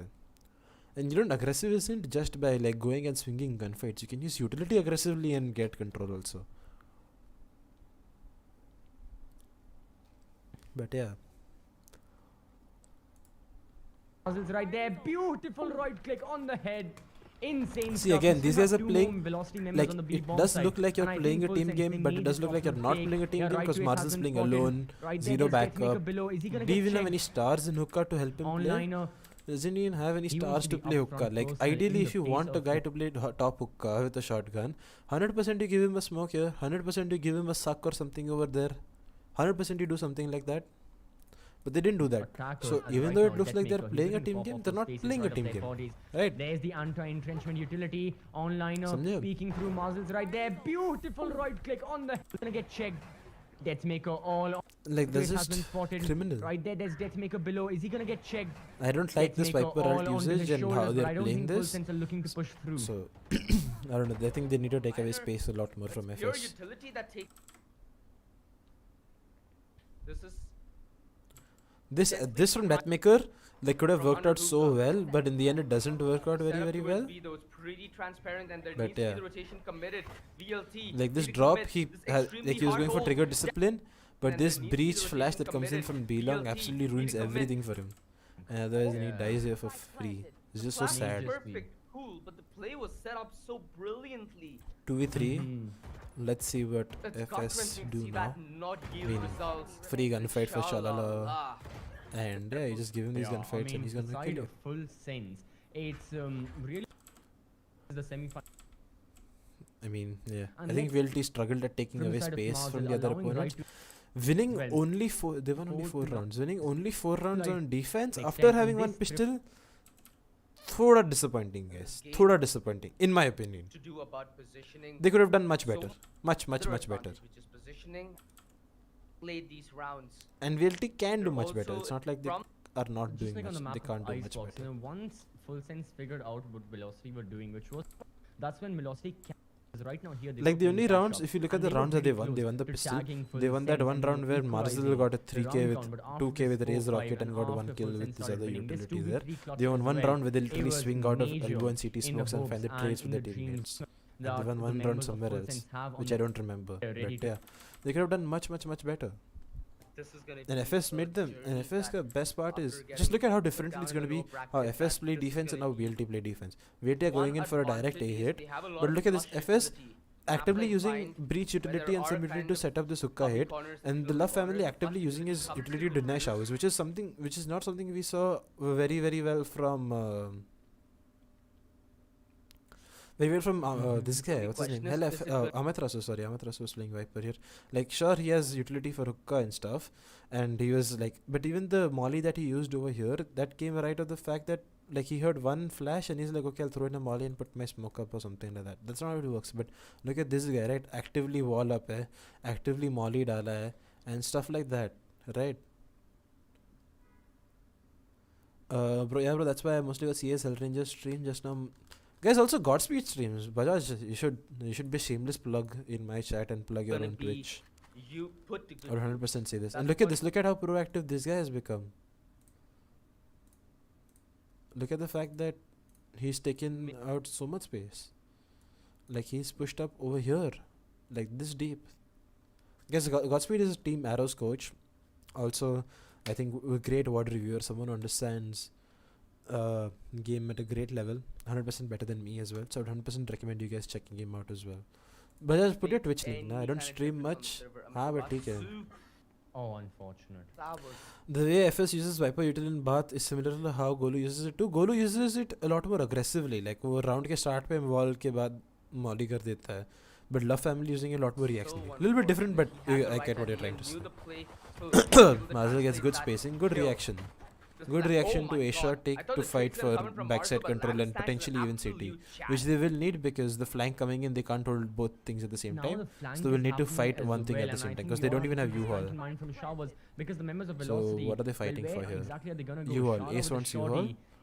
And you don't aggressive isn't just by like going and swinging gunfights. You can use utility aggressively and get control also. But yeah. Muzzles right there, beautiful right click on the head. Insane. See again, these guys are playing like on the it does look like you're playing a team game, but it does look like you're not playing a team game because Mars is playing alone, zero backup. Do you even have any stars in hookah to help him play? Doesn't even have any stars to play hookah. Like ideally, if you want a guy to play top hookah with a shotgun, 100% you give him a smoke here, 100% you give him a suck or something over there, 100% you do something like that. But they didn't do that. So even though it looks like they're playing a team game, they're not playing a team game, right? There's the anti-entrenchment utility. Onliner peeking through muzzles right there. Beautiful right click on the. Gonna get checked. Deathmaker all. Like this is criminal. Right there, there's Deathmaker below. Is he gonna get checked? I don't like this Viper ult usage and how they're playing this. Looking to push through. So I don't know. I think they need to take away space a lot more from Pure FS. utility that takes. This from Deathmaker like could have worked out so well, but in the end it doesn't work out very well. Pretty transparent and there But needs to yeah. be the rotation committed. VLT. Like this need to drop, commit. he This is has, extremely like he was hard going for hold. trigger discipline, but And this there needs to be breach the flash rotation that comes in from committed. B-Long VLT, absolutely need ruins to commit. everything for him. And otherwise he dies here for free. It's just so Plan sad. was perfect, cool, but the play was set up so brilliantly. 2v3. Let's see what It's FS gut-wrenching to do see now. that not yield I mean, results. Free gunfight for Shalala. Inshallah. And yeah, you just give him these gunfights and he's gonna kill you. Full sense. It's really the semi-final. I mean, yeah. And I think next, VLT struggled at taking from away side of space Marvel, from the other allowing opponents. right Winning well, only four, they won only 4 4 rounds. Winning only 4 rounds like, on defense like after that, having and one this pistol. Thoda disappointing, guys. Thoda disappointing, in my opinion. To do about positioning. They could have done much So better. Much better. advantage, which is positioning. Played these rounds. And VLT can do They're much better. also It's not like they from- are not just doing like on the much. map They can't do of much Icebox, better. once Full Sense figured out what Velocity were doing, which was that's when Velocity right now here. Like the only rounds, if you look at the rounds that they won the to pistol. tagging Full They won that Sense one and round where equalizing Marzel got a the 3k round with count, but after 2k with this Raze 4-5 rocket and got after 1 Full kill Sense with this started other winning, this utility 2v3 there. clutch They won as one well. round where they It literally was swing out of major elbow and CT in the smokes and find the hopes trades with and their in the dreams teammates. And that they won the one round members of somewhere Full else, Sense have on which the I don't remember. ready But to- yeah, they could have done much better. This is gonna And be FS a made them. And journey FS that ka best part after is getting just look at how put differently down it's in going to the be. low How bracket, FS that play this is defense and gonna how be VLT play defense. VLT are one going in for a direct A advantage is hit. they have a lot But of look at this flush FS utility. actively Map using line breach where there utility and are some utility kind to of set up this hookah copy hit. corners in And the those Love family corners, actively but using his comes utility to through. deny showers, which is something which is not something we saw very well from this guy. What's his name? Question is, this is good. Amit Rasu. Sorry, Amit Rasu was playing Viper here. Like, sure, he has utility for hookah and stuff, and he was like, but even the molly that he used over here, that came right of the fact that like he heard one flash and he's like, okay, I'll throw in a molly and put my smoke up or something like that. That's not how it works. But look at this guy, right? Actively wall up, actively molly dala hai, and stuff like that, right? Bro, that's why I mostly got CS Hellranger stream just now. Guys, also Godspeed streams. Bajaj, you should be a shameless plug in my chat and plug your Gonna own be Twitch. You put the Or 100% say this. And That's look at what- this. Look at how proactive this guy has become. Look at the fact that he's taken out so much space. Like he's pushed up over here, like this deep. Guys, Godspeed is Team Arrow's coach. Also, I think a great VOD reviewer, someone who understands game at a great level, 100% better than me as well. So I'd 100% recommend you guys checking him out as well. But just put your Twitch link. Nah, I don't stream much. But take care. Oh, unfortunate. The way FS uses Viper util in Bath is similar to how Golu uses it too. Golu uses it a lot more aggressively. Like वो round के start पे wall के बाद molly कर देता है. But Love family using it a lot more reactionary. Little bit different, but I get what you're trying to say. Marzel gets good spacing, good reaction. Good reaction to A shot take to fight for backside control and potentially even CT, which they will need because the flank coming in, they can't hold both things at the same time. So they will need to fight one thing at the same time because they don't even have U-Haul. Because the members of So Velocity, what are they fighting well, for where here? exactly are they gonna go? U-Haul. Shala Ace with a wants shorty. U-Haul.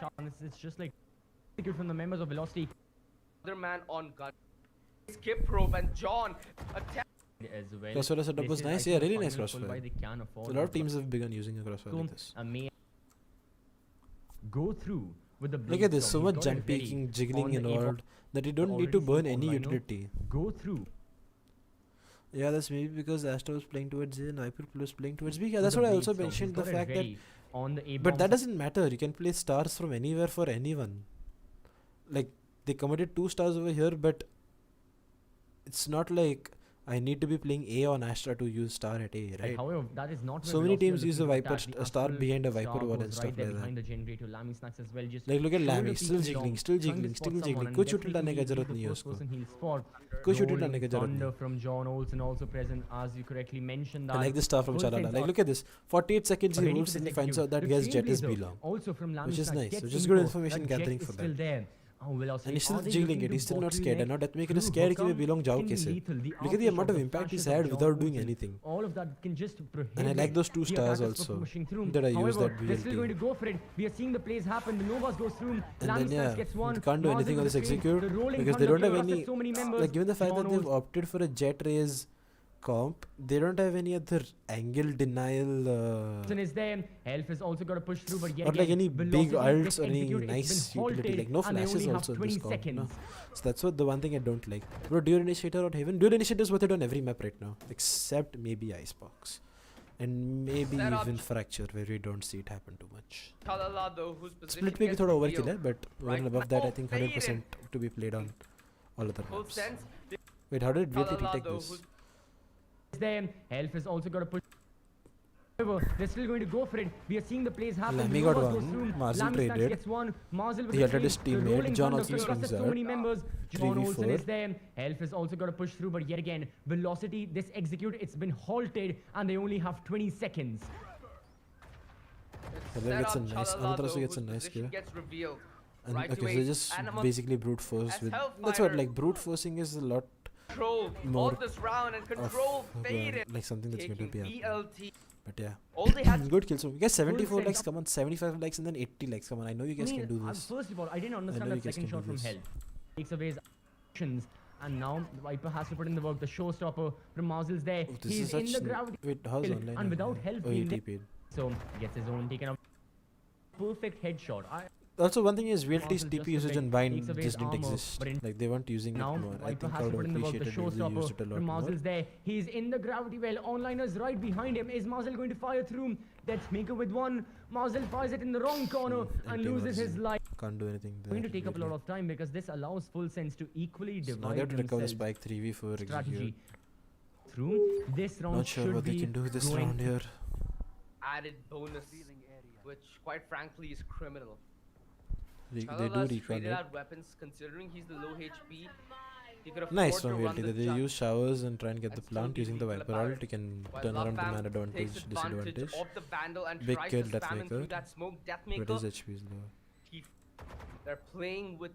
shot, and it's just like good from the members of Velocity. Other man on gun. Skip rope and John attack. As well. Crossfire setup This was is, nice. I Yeah, think, really the nice final pull crossfire. by they can afford A lot of to teams have begun using a crossfire like this. May go through with the Look at this, blade so storm. much He's got it jump ready peeking, on jiggling the A-bomb. involved that you don't need to Already burn seen any online, utility. Go through. Yeah, that's maybe because Astro was playing towards A and Hyper was playing towards B. Yeah, with that's the what I blade also storm. He's mentioned, the got it fact that. ready on the A-bomb But that side. doesn't matter. You can play stars from anywhere for anyone. Like, they committed 2 stars over here, but it's not like I need to be playing A on Astra to use star at A, right? However, that is not So where many Velocity are teams use a looking to Viper attack. The a star Astral behind a star Viper one goes and stuff right there like behind that. the generator. Lamy Snacks as well. Just Like, look at shoulder Lamy, still peeking jiggling, down, still trying to jiggling, spot still someone, jiggling. and कुछ उल्टा definitely डालने का he'll be जरूरत the नहीं है first उसको. person he'll spot. कुछ उल्टा Rolling डालने का जरूरत thunder नहीं. from John Olsen also present, as you correctly mentioned. I that like this star from full Chalala. sense Like, are look at this. 48 seconds he ready moves for and this he finds out execute. that The guy's jet is Trailblazer B long. also from Lamy Which is Snacks nice, gets which is good info information that Jet gathering is for still them. there. Oh, Velocity, And he's are still they jiggling looking it. to He's still not scared. bottleneck And now Deathmaker is through scared कि Hokam? मैं belong जाऊँ Can be कैसे. lethal. The Look at the aftershock, amount of the impact he's flashes of had John without doing Olsen, anything. all of that can just prohibit And I like those 2 the stars attackers from also. pushing through. That I use However, that they're still VLT. going to go for it. We are seeing the plays happen. The Novas goes through. And Lamy then Snacks yeah, gets one. they can't do Mazel anything on with this the train. execute The rolling because they thunder don't have chaos has any. so many members. Like, given the fact John that they've Olsen opted for a jet raise comp, they don't have any other angle denial. is there. Elf has also got to push through, but yet Not like again, any big Velocity, ults this or any execute, it's nice been utility. halted, Like, no and they flashes only have also in 20 this comp. No? seconds. So that's what the one thing I don't like. Bro, Dual Initiator or Haven? Dual Initiator is what they do on every map right now, except maybe Icebox. And maybe Set up even Fracture, where we don't see it happen too much. Chalala though, whose position Split maybe gets thoda revealed. overkill hai, but over and Right above that, I now, think Faded. 100% to be played on all other Full maps. sense. Wait, how did VLT Chalala take though, this? whose Is there. Elf has also got to push. However, they're still going to go for it. We are seeing the plays happen. Lamy Novas got goes one. through. Marzel Lamy Snacks traded. gets one. Marzel with He the altered train. his The teammate. rolling John thunder also crosses swings so out. many members. John 3v4. Olsen is there. Elf has also got to push through, but yet again, Velocity, this execute, it's been halted, and they only have 20 seconds. And then set gets a up nice. Chalala Another also though, gets a whose nice position kill. gets revealed. And Right okay, away, so just Animal basically brute force as with. Hellfire. That's what, like, brute forcing is a lot Control more all this round and of control faded. like something that's going to Taking be happening. BLT. But yeah. All they had Good kill. So we get 74 sense likes, of- come on, 75 likes, and then 80 likes. Come on, I know you guys can do this. First of all, I didn't understand know that you guys second can shot do from this. Hell. Takes away his actions, and now the Viper has to put in the work. The showstopper from Marzel's there. Oh, this He's is in such the gravity, Wait, how's kill, online? and without help, Oh, he he'll TP'd. so gets his own taken out. Perfect headshot. Also, one thing is VLT's Marzel TP just a usage bit and bind takes away just his didn't armor, exist. but in Like, they weren't using now it more. I Viper think I has to would put in the work. The appreciate it if they used showstopper it a lot from more. Marzel's there. He's in the gravity well. Onliners right behind him. Is Marzel going to fire through? Deathmaker with one. Marzel fires it in the wrong corner and Empty loses his Marzel. life. Can't do anything there. Going to take up a really. lot of time because this allows Full Sense to equally So now divide they have to recover the themselves spike 3v4 strategy execute. through this round. Not sure should what they be can do this going round here. added bonus, which quite frankly is criminal. They do Chalala's recon traded it. out weapons considering he's the low HP. He could afford Nice to from run VLT. the They chuck use showers and try and get the and still plant be using the lethal Viper apparent. ult. You can while turn around to Love man Fam advantage, takes advantage disadvantage. of the vandal and Big tries kill to spam him through Deathmaker. that smoke. But Deathmaker, his HP is low. he, they're playing with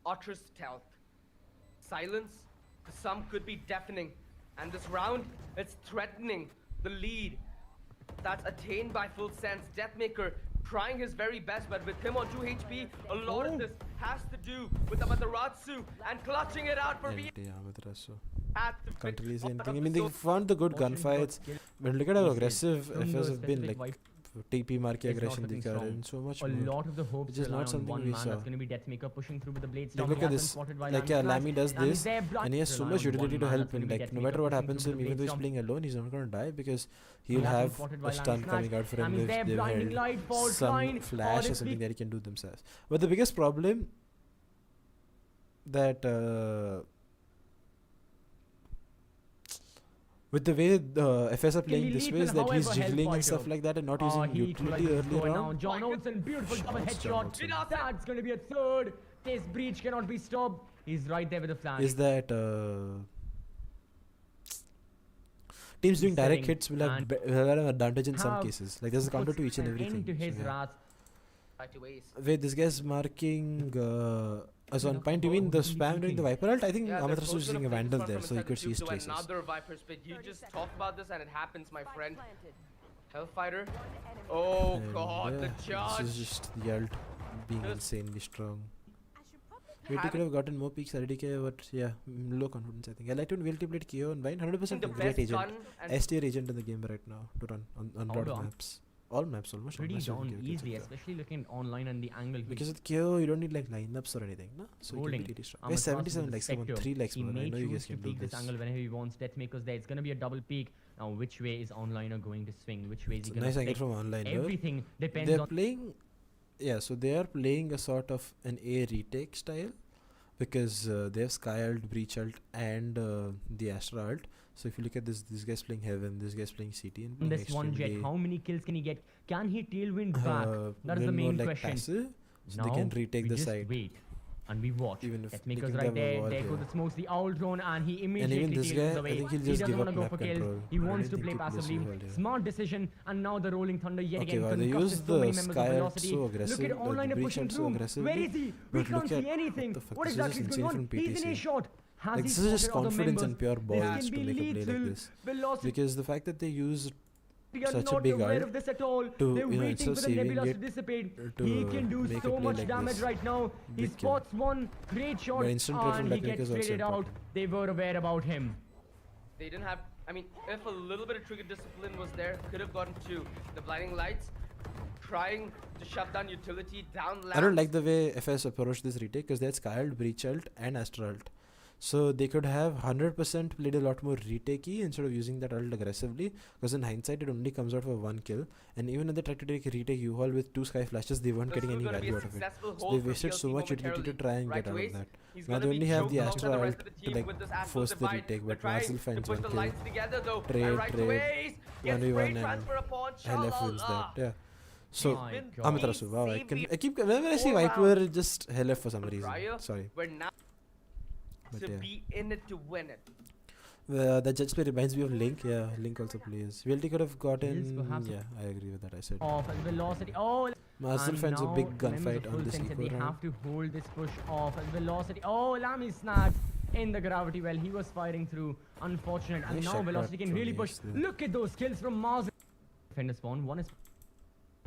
utter stealth. Silence to some could be deafening, and this round it's threatening the lead that's attained by Full Sense. Deathmaker trying his very best, but with him on 2 HP, a lot of this has to do with the Mataratsu and clutching it out for V LT, Amaterasu. at the Can't really say bit anything. I of mean, the they found the good gunfights. But look at how Easily. aggressive From the FS have been. specific Like, TP mark It's not aggression looking दिखा रहे strong. हैं. So much A more. lot of the hopes Which is rely not on something one we man. saw. That's going to be Deathmaker pushing through with the blade Like, storm. look He at has this. been spotted by Like, yeah, Lamy Lamy does Lammy's this, there, blood. and he has so Rely much on one utility to man. help That's gonna him. be Like, no Deathmaker matter what pushing happens to through him, with the even though blade he's storm. playing alone, he's not gonna die because He he'll has been have spotted a by stun Lamy coming Snacks. out for him Lammy's if there, they've blinding held light, fault some line. flash or Honestly, something that he can do themselves. But the biggest problem that with the way the FS are playing be this way is lethal, that he's however, jiggling and Hellfighter. stuff like that and not Oh, using he utility equalizes early going now. round. John Olsen, beautiful double Shots, John headshot. Olsen. That's going to be a third. This breach cannot be stopped. He's right there with the flash. Is that teams doing direct Setting hits will have, and will have an advantage in some have cases. Like, there's a counter to each and Puts an everything. end to his So, yeah. wrath. right ways. Wait, this guy's marking as on Enough point. You mean the about spam during the Viper ult? I think Yeah, Amatrasu they're was using a gonna play this Vandal one there, from so you inside could the see his tube to traces. another Viper's pit. You just talked about this and it happens, my friend. Hellfighter. Oh And, god, the yeah, charge. This is just the ult being Just- insanely strong. VLT could have gotten more peaks RDK, but yeah, low confidence I think. I like when VLT played Kyo and Vine, 100% the great best agent. gun and S tier agent in the game right now to run on lot of Although maps. All maps almost. Pretty almost down every game easily, except Kyo. especially looking at online and the angle. Because with Kyo, you don't need like lineups or anything, no? So you can Rolling. be really strong. I'm Guys, across with 77 the likes, come on, spectre. 3 likes He more. I may know you guys choose to can do peek this this. angle whenever he wants. Deathmaker's there. It's gonna be a double peek. Now, which way is onliner going to swing? Which way is It's he a gonna nice angle pick? from online. Everything depends They're on. playing, yeah, so they are playing a sort of an A retake style because they have Sky ult, Breach ult, and the Astra ult. So if you look at this guy's playing Heaven, this guy's playing CT, and playing This one jet, extremely, how many kills can he get? Can he tailwind back? That is the little more main like question. passive, so Now they can retake we the just side. wait and we watch. Even if they Deathmaker's can right grab a there. wall There goes here. the smokes, the owl drone, and he And immediately even this tails guy, I away. think he'll He just doesn't give want up to go map for kills. control. He I don't wants to think play he plays passively. well here. Smart decision, and now the rolling thunder yet Okay, again wow, they concusses used so many the members Sky of ult Velocity. so Look aggressive, at like online the Breach pushing ult so through. Where aggressively. is he? We But look can't see at anything. what the fuck, What this is exactly is insane going on? from He's in a PTC. shot. Has Like he this is just spotted other confidence members? and pure This balls can to be make a play like lethal. this. Velocity. Because the fact that they used We are such a not big aware ult of this at all. to, They're you know, waiting instead for of the saving nebula to it dissipate. to He can do make a so play much like damage this. right now. He Big kill. spots one great shot But instant trade from and he Blackmaker gets is also traded out. important. They were aware about him. they didn't have. I mean, if a little bit of trigger discipline was there, could have gotten to the blinding lights, trying to shut down utility, down lamps. I don't like the way FS approached this retake because they had Sky ult, Breach ult, and Astra ult. So they could have 100% played a lot more retakey instead of using that ult aggressively. Because in hindsight, it only comes out for 1 kill. And even if they tried to take a retake U-Haul with 2 Sky flashes, they weren't This getting was any gonna be value a out of it. successful So hold they for wasted so PLC much utility to momentarily. try and Right get out ways, of that. he's Now gonna they be only have choked the alongside Astra the ult rest of the to team like with this Astral force the Divide. retake, They're but trying Marcel to finds put one the kill. lights together though. Trade, And right trade, ways, gets 1v1 free and transfer upon LF wins that. Shalala. Yeah. So My been God. Amaterasu, wow, I Saved keep whenever I see all Viper, round. it just LF for some reason. Prior, Sorry. we're now But to yeah. be in it to win it. The judge play reminds me of Link. Yeah, Link also plays. VLT could have gotten. perhaps. Yeah, I agree with that. I said. Off as Velocity. Oh, Marcel and finds a now big members of gunfight Full on this Sense, they eco round. have to hold this push off as Velocity. Oh, Lamy snags in the gravity well. He was firing through. Unfortunate. And Nice now shot Velocity back can from really push. Ace there. Look at those kills from Mars. Defender spawn. One is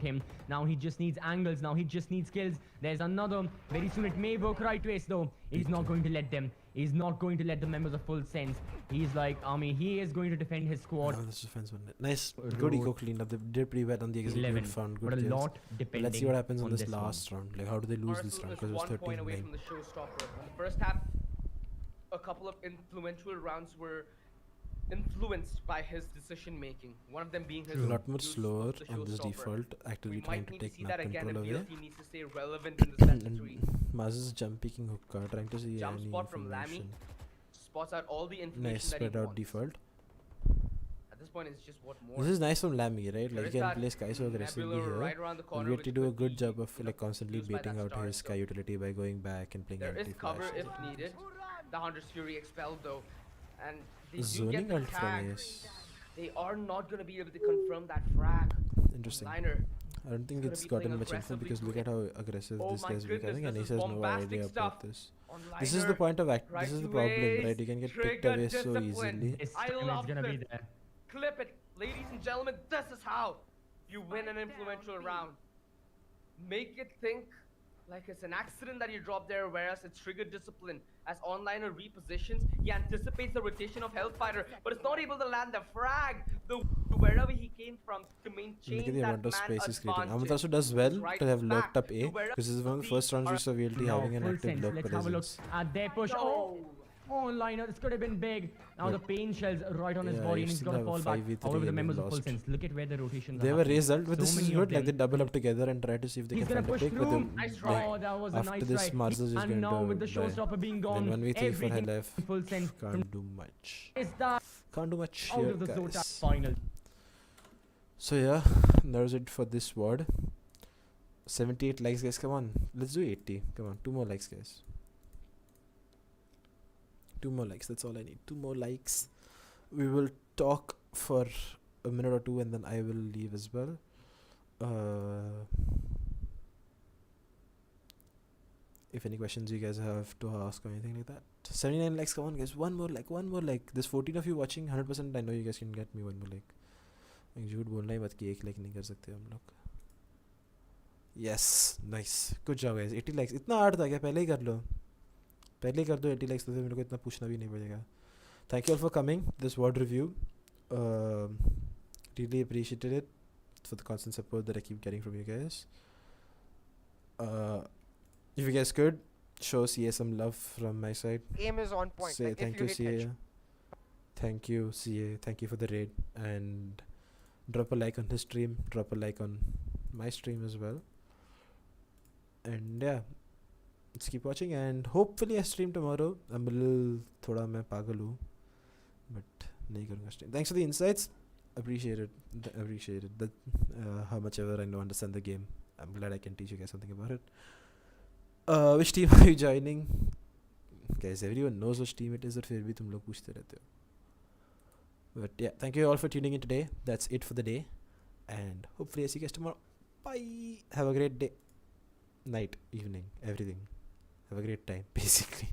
him. Now he just needs angles. Now he just needs kills. There's another. Very soon it may work right ways though. He's not going to let them. He's not going to let the members of Full Sense. He's like, I mean, he is going to defend his squad. Oh, this defense one. Nice. Good eco cleanup. They did pretty well on the execute 11. front. But Good a kills. lot depending Let's see what happens on this one. last round. Like, how do they lose this round? Marcel Because is it was 1 point away 13-9. from the showstopper. In the first half, a couple of influential rounds were influenced by his decision making. One of them being his A lot more use of slower the on this showstopper. default, actively We trying might to need to take see map that again, control and away. VLT needs to stay relevant in this And century. Maz is jump peeking hookah, trying to see Jump any spot from Lamy. information. Spots out all the information Nice that he spread out wants. default. At this point, it's just what more. This is nice from Lamy, right? There Like is he can that play Sky so aggressively nebula here. right around the And corner, we have to which do a could good be, job of you know, like constantly used by baiting that out star, his so Sky utility by going back and playing There is anti-flash. cover if needed. The Hunter's Fury expelled though, and they do Zoning get the ult from tag. Ace. They are not going to be able to confirm that frag. Interesting. Liner. I don't think gonna it's be playing gotten much info aggressively because look quick. at how aggressive Oh this my guy's goodness, becoming, and this Ace is has no bombastic idea stuff. about this. On This is the Liner, point of act. right This is the to problem, Ace, right? You can get picked trigger away so discipline. easily. This I time love it's gonna be this. there. Clip it, ladies and gentlemen. This is how you win an influential round. Make it think like it's an accident that you drop there, whereas it's trigger discipline. As onliner repositions, he anticipates the rotation of Hellfighter, but it's not able to land the frag wherever he came from to maintain Look at the that amount of man space he's creating. advantage. Amaterasu does well Right to have back locked up to A wherever because this is one of the we first rounds we are saw VLT Now, having an Full active Sense. lock Let's have a look presence. at their push. Oh, liner. This could have been big. Now the pain shells right on his Yeah, body, you and he's still gonna have a fall back. 5v3 However, the and members they of Full lost. Sense, look at where the rotations They are have a happening. result, but So this is many good. of Like they them. double up together and try to see if they He's can gonna find a push pick. But through. then, Nice like, try. Oh, that was a after nice this, try. Mars is just And going now to with the die. showstopper being gone, Then 1v3 for everything LF. in Full Sense Can't do much. is that Can't do much out here, of the ZOTAC guys. final. So yeah, that was it for this VOD. 78 likes, guys. Come on, let's do 80. Come on, 2 more likes, guys. 2 more likes. That's all I need. 2 more likes. We will talk for a minute or two, and then I will leave as well. If any questions you guys have to ask or anything like that. 79 likes. Come on, guys. One more like. One more like. There's 14 of you watching. 100%. I know you guys can get me one more like. झूठ बोलना ही मत कि एक like नहीं कर सकते हम लोग. Yes, nice. Good job, guys. 80 likes. इतना hard था क्या? पहले ही कर लो. पहले कर दो 80 लाइक्स तो फिर मेरे को इतना पूछना भी नहीं पड़ेगा. Thank you all for coming. This VOD review. Really appreciated it for the constant support that I keep getting from you guys. If you guys could show CA some love from my side. Aim is on point. Say Like, thank if you you hit CA. headshot. Thank you CA. Thank you for the raid, and drop a like on his stream. Drop a like on my stream as well. And yeah, let's keep watching, and hopefully I stream tomorrow. I'm a little थोड़ा मैं पागल हूँ, but नहीं करूँगा stream. Thanks for the insights. Appreciate it. Appreciate it. That how much ever I know understand the game. I'm glad I can teach you guys something about it. Which team are you joining? Guys, everyone knows which team it is, और फिर भी तुम लोग पूछते रहते हो. But yeah, thank you all for tuning in today. That's it for the day, and hopefully I see you guys tomorrow. Bye. Have a great day, night, evening, everything. Have a great time, basically.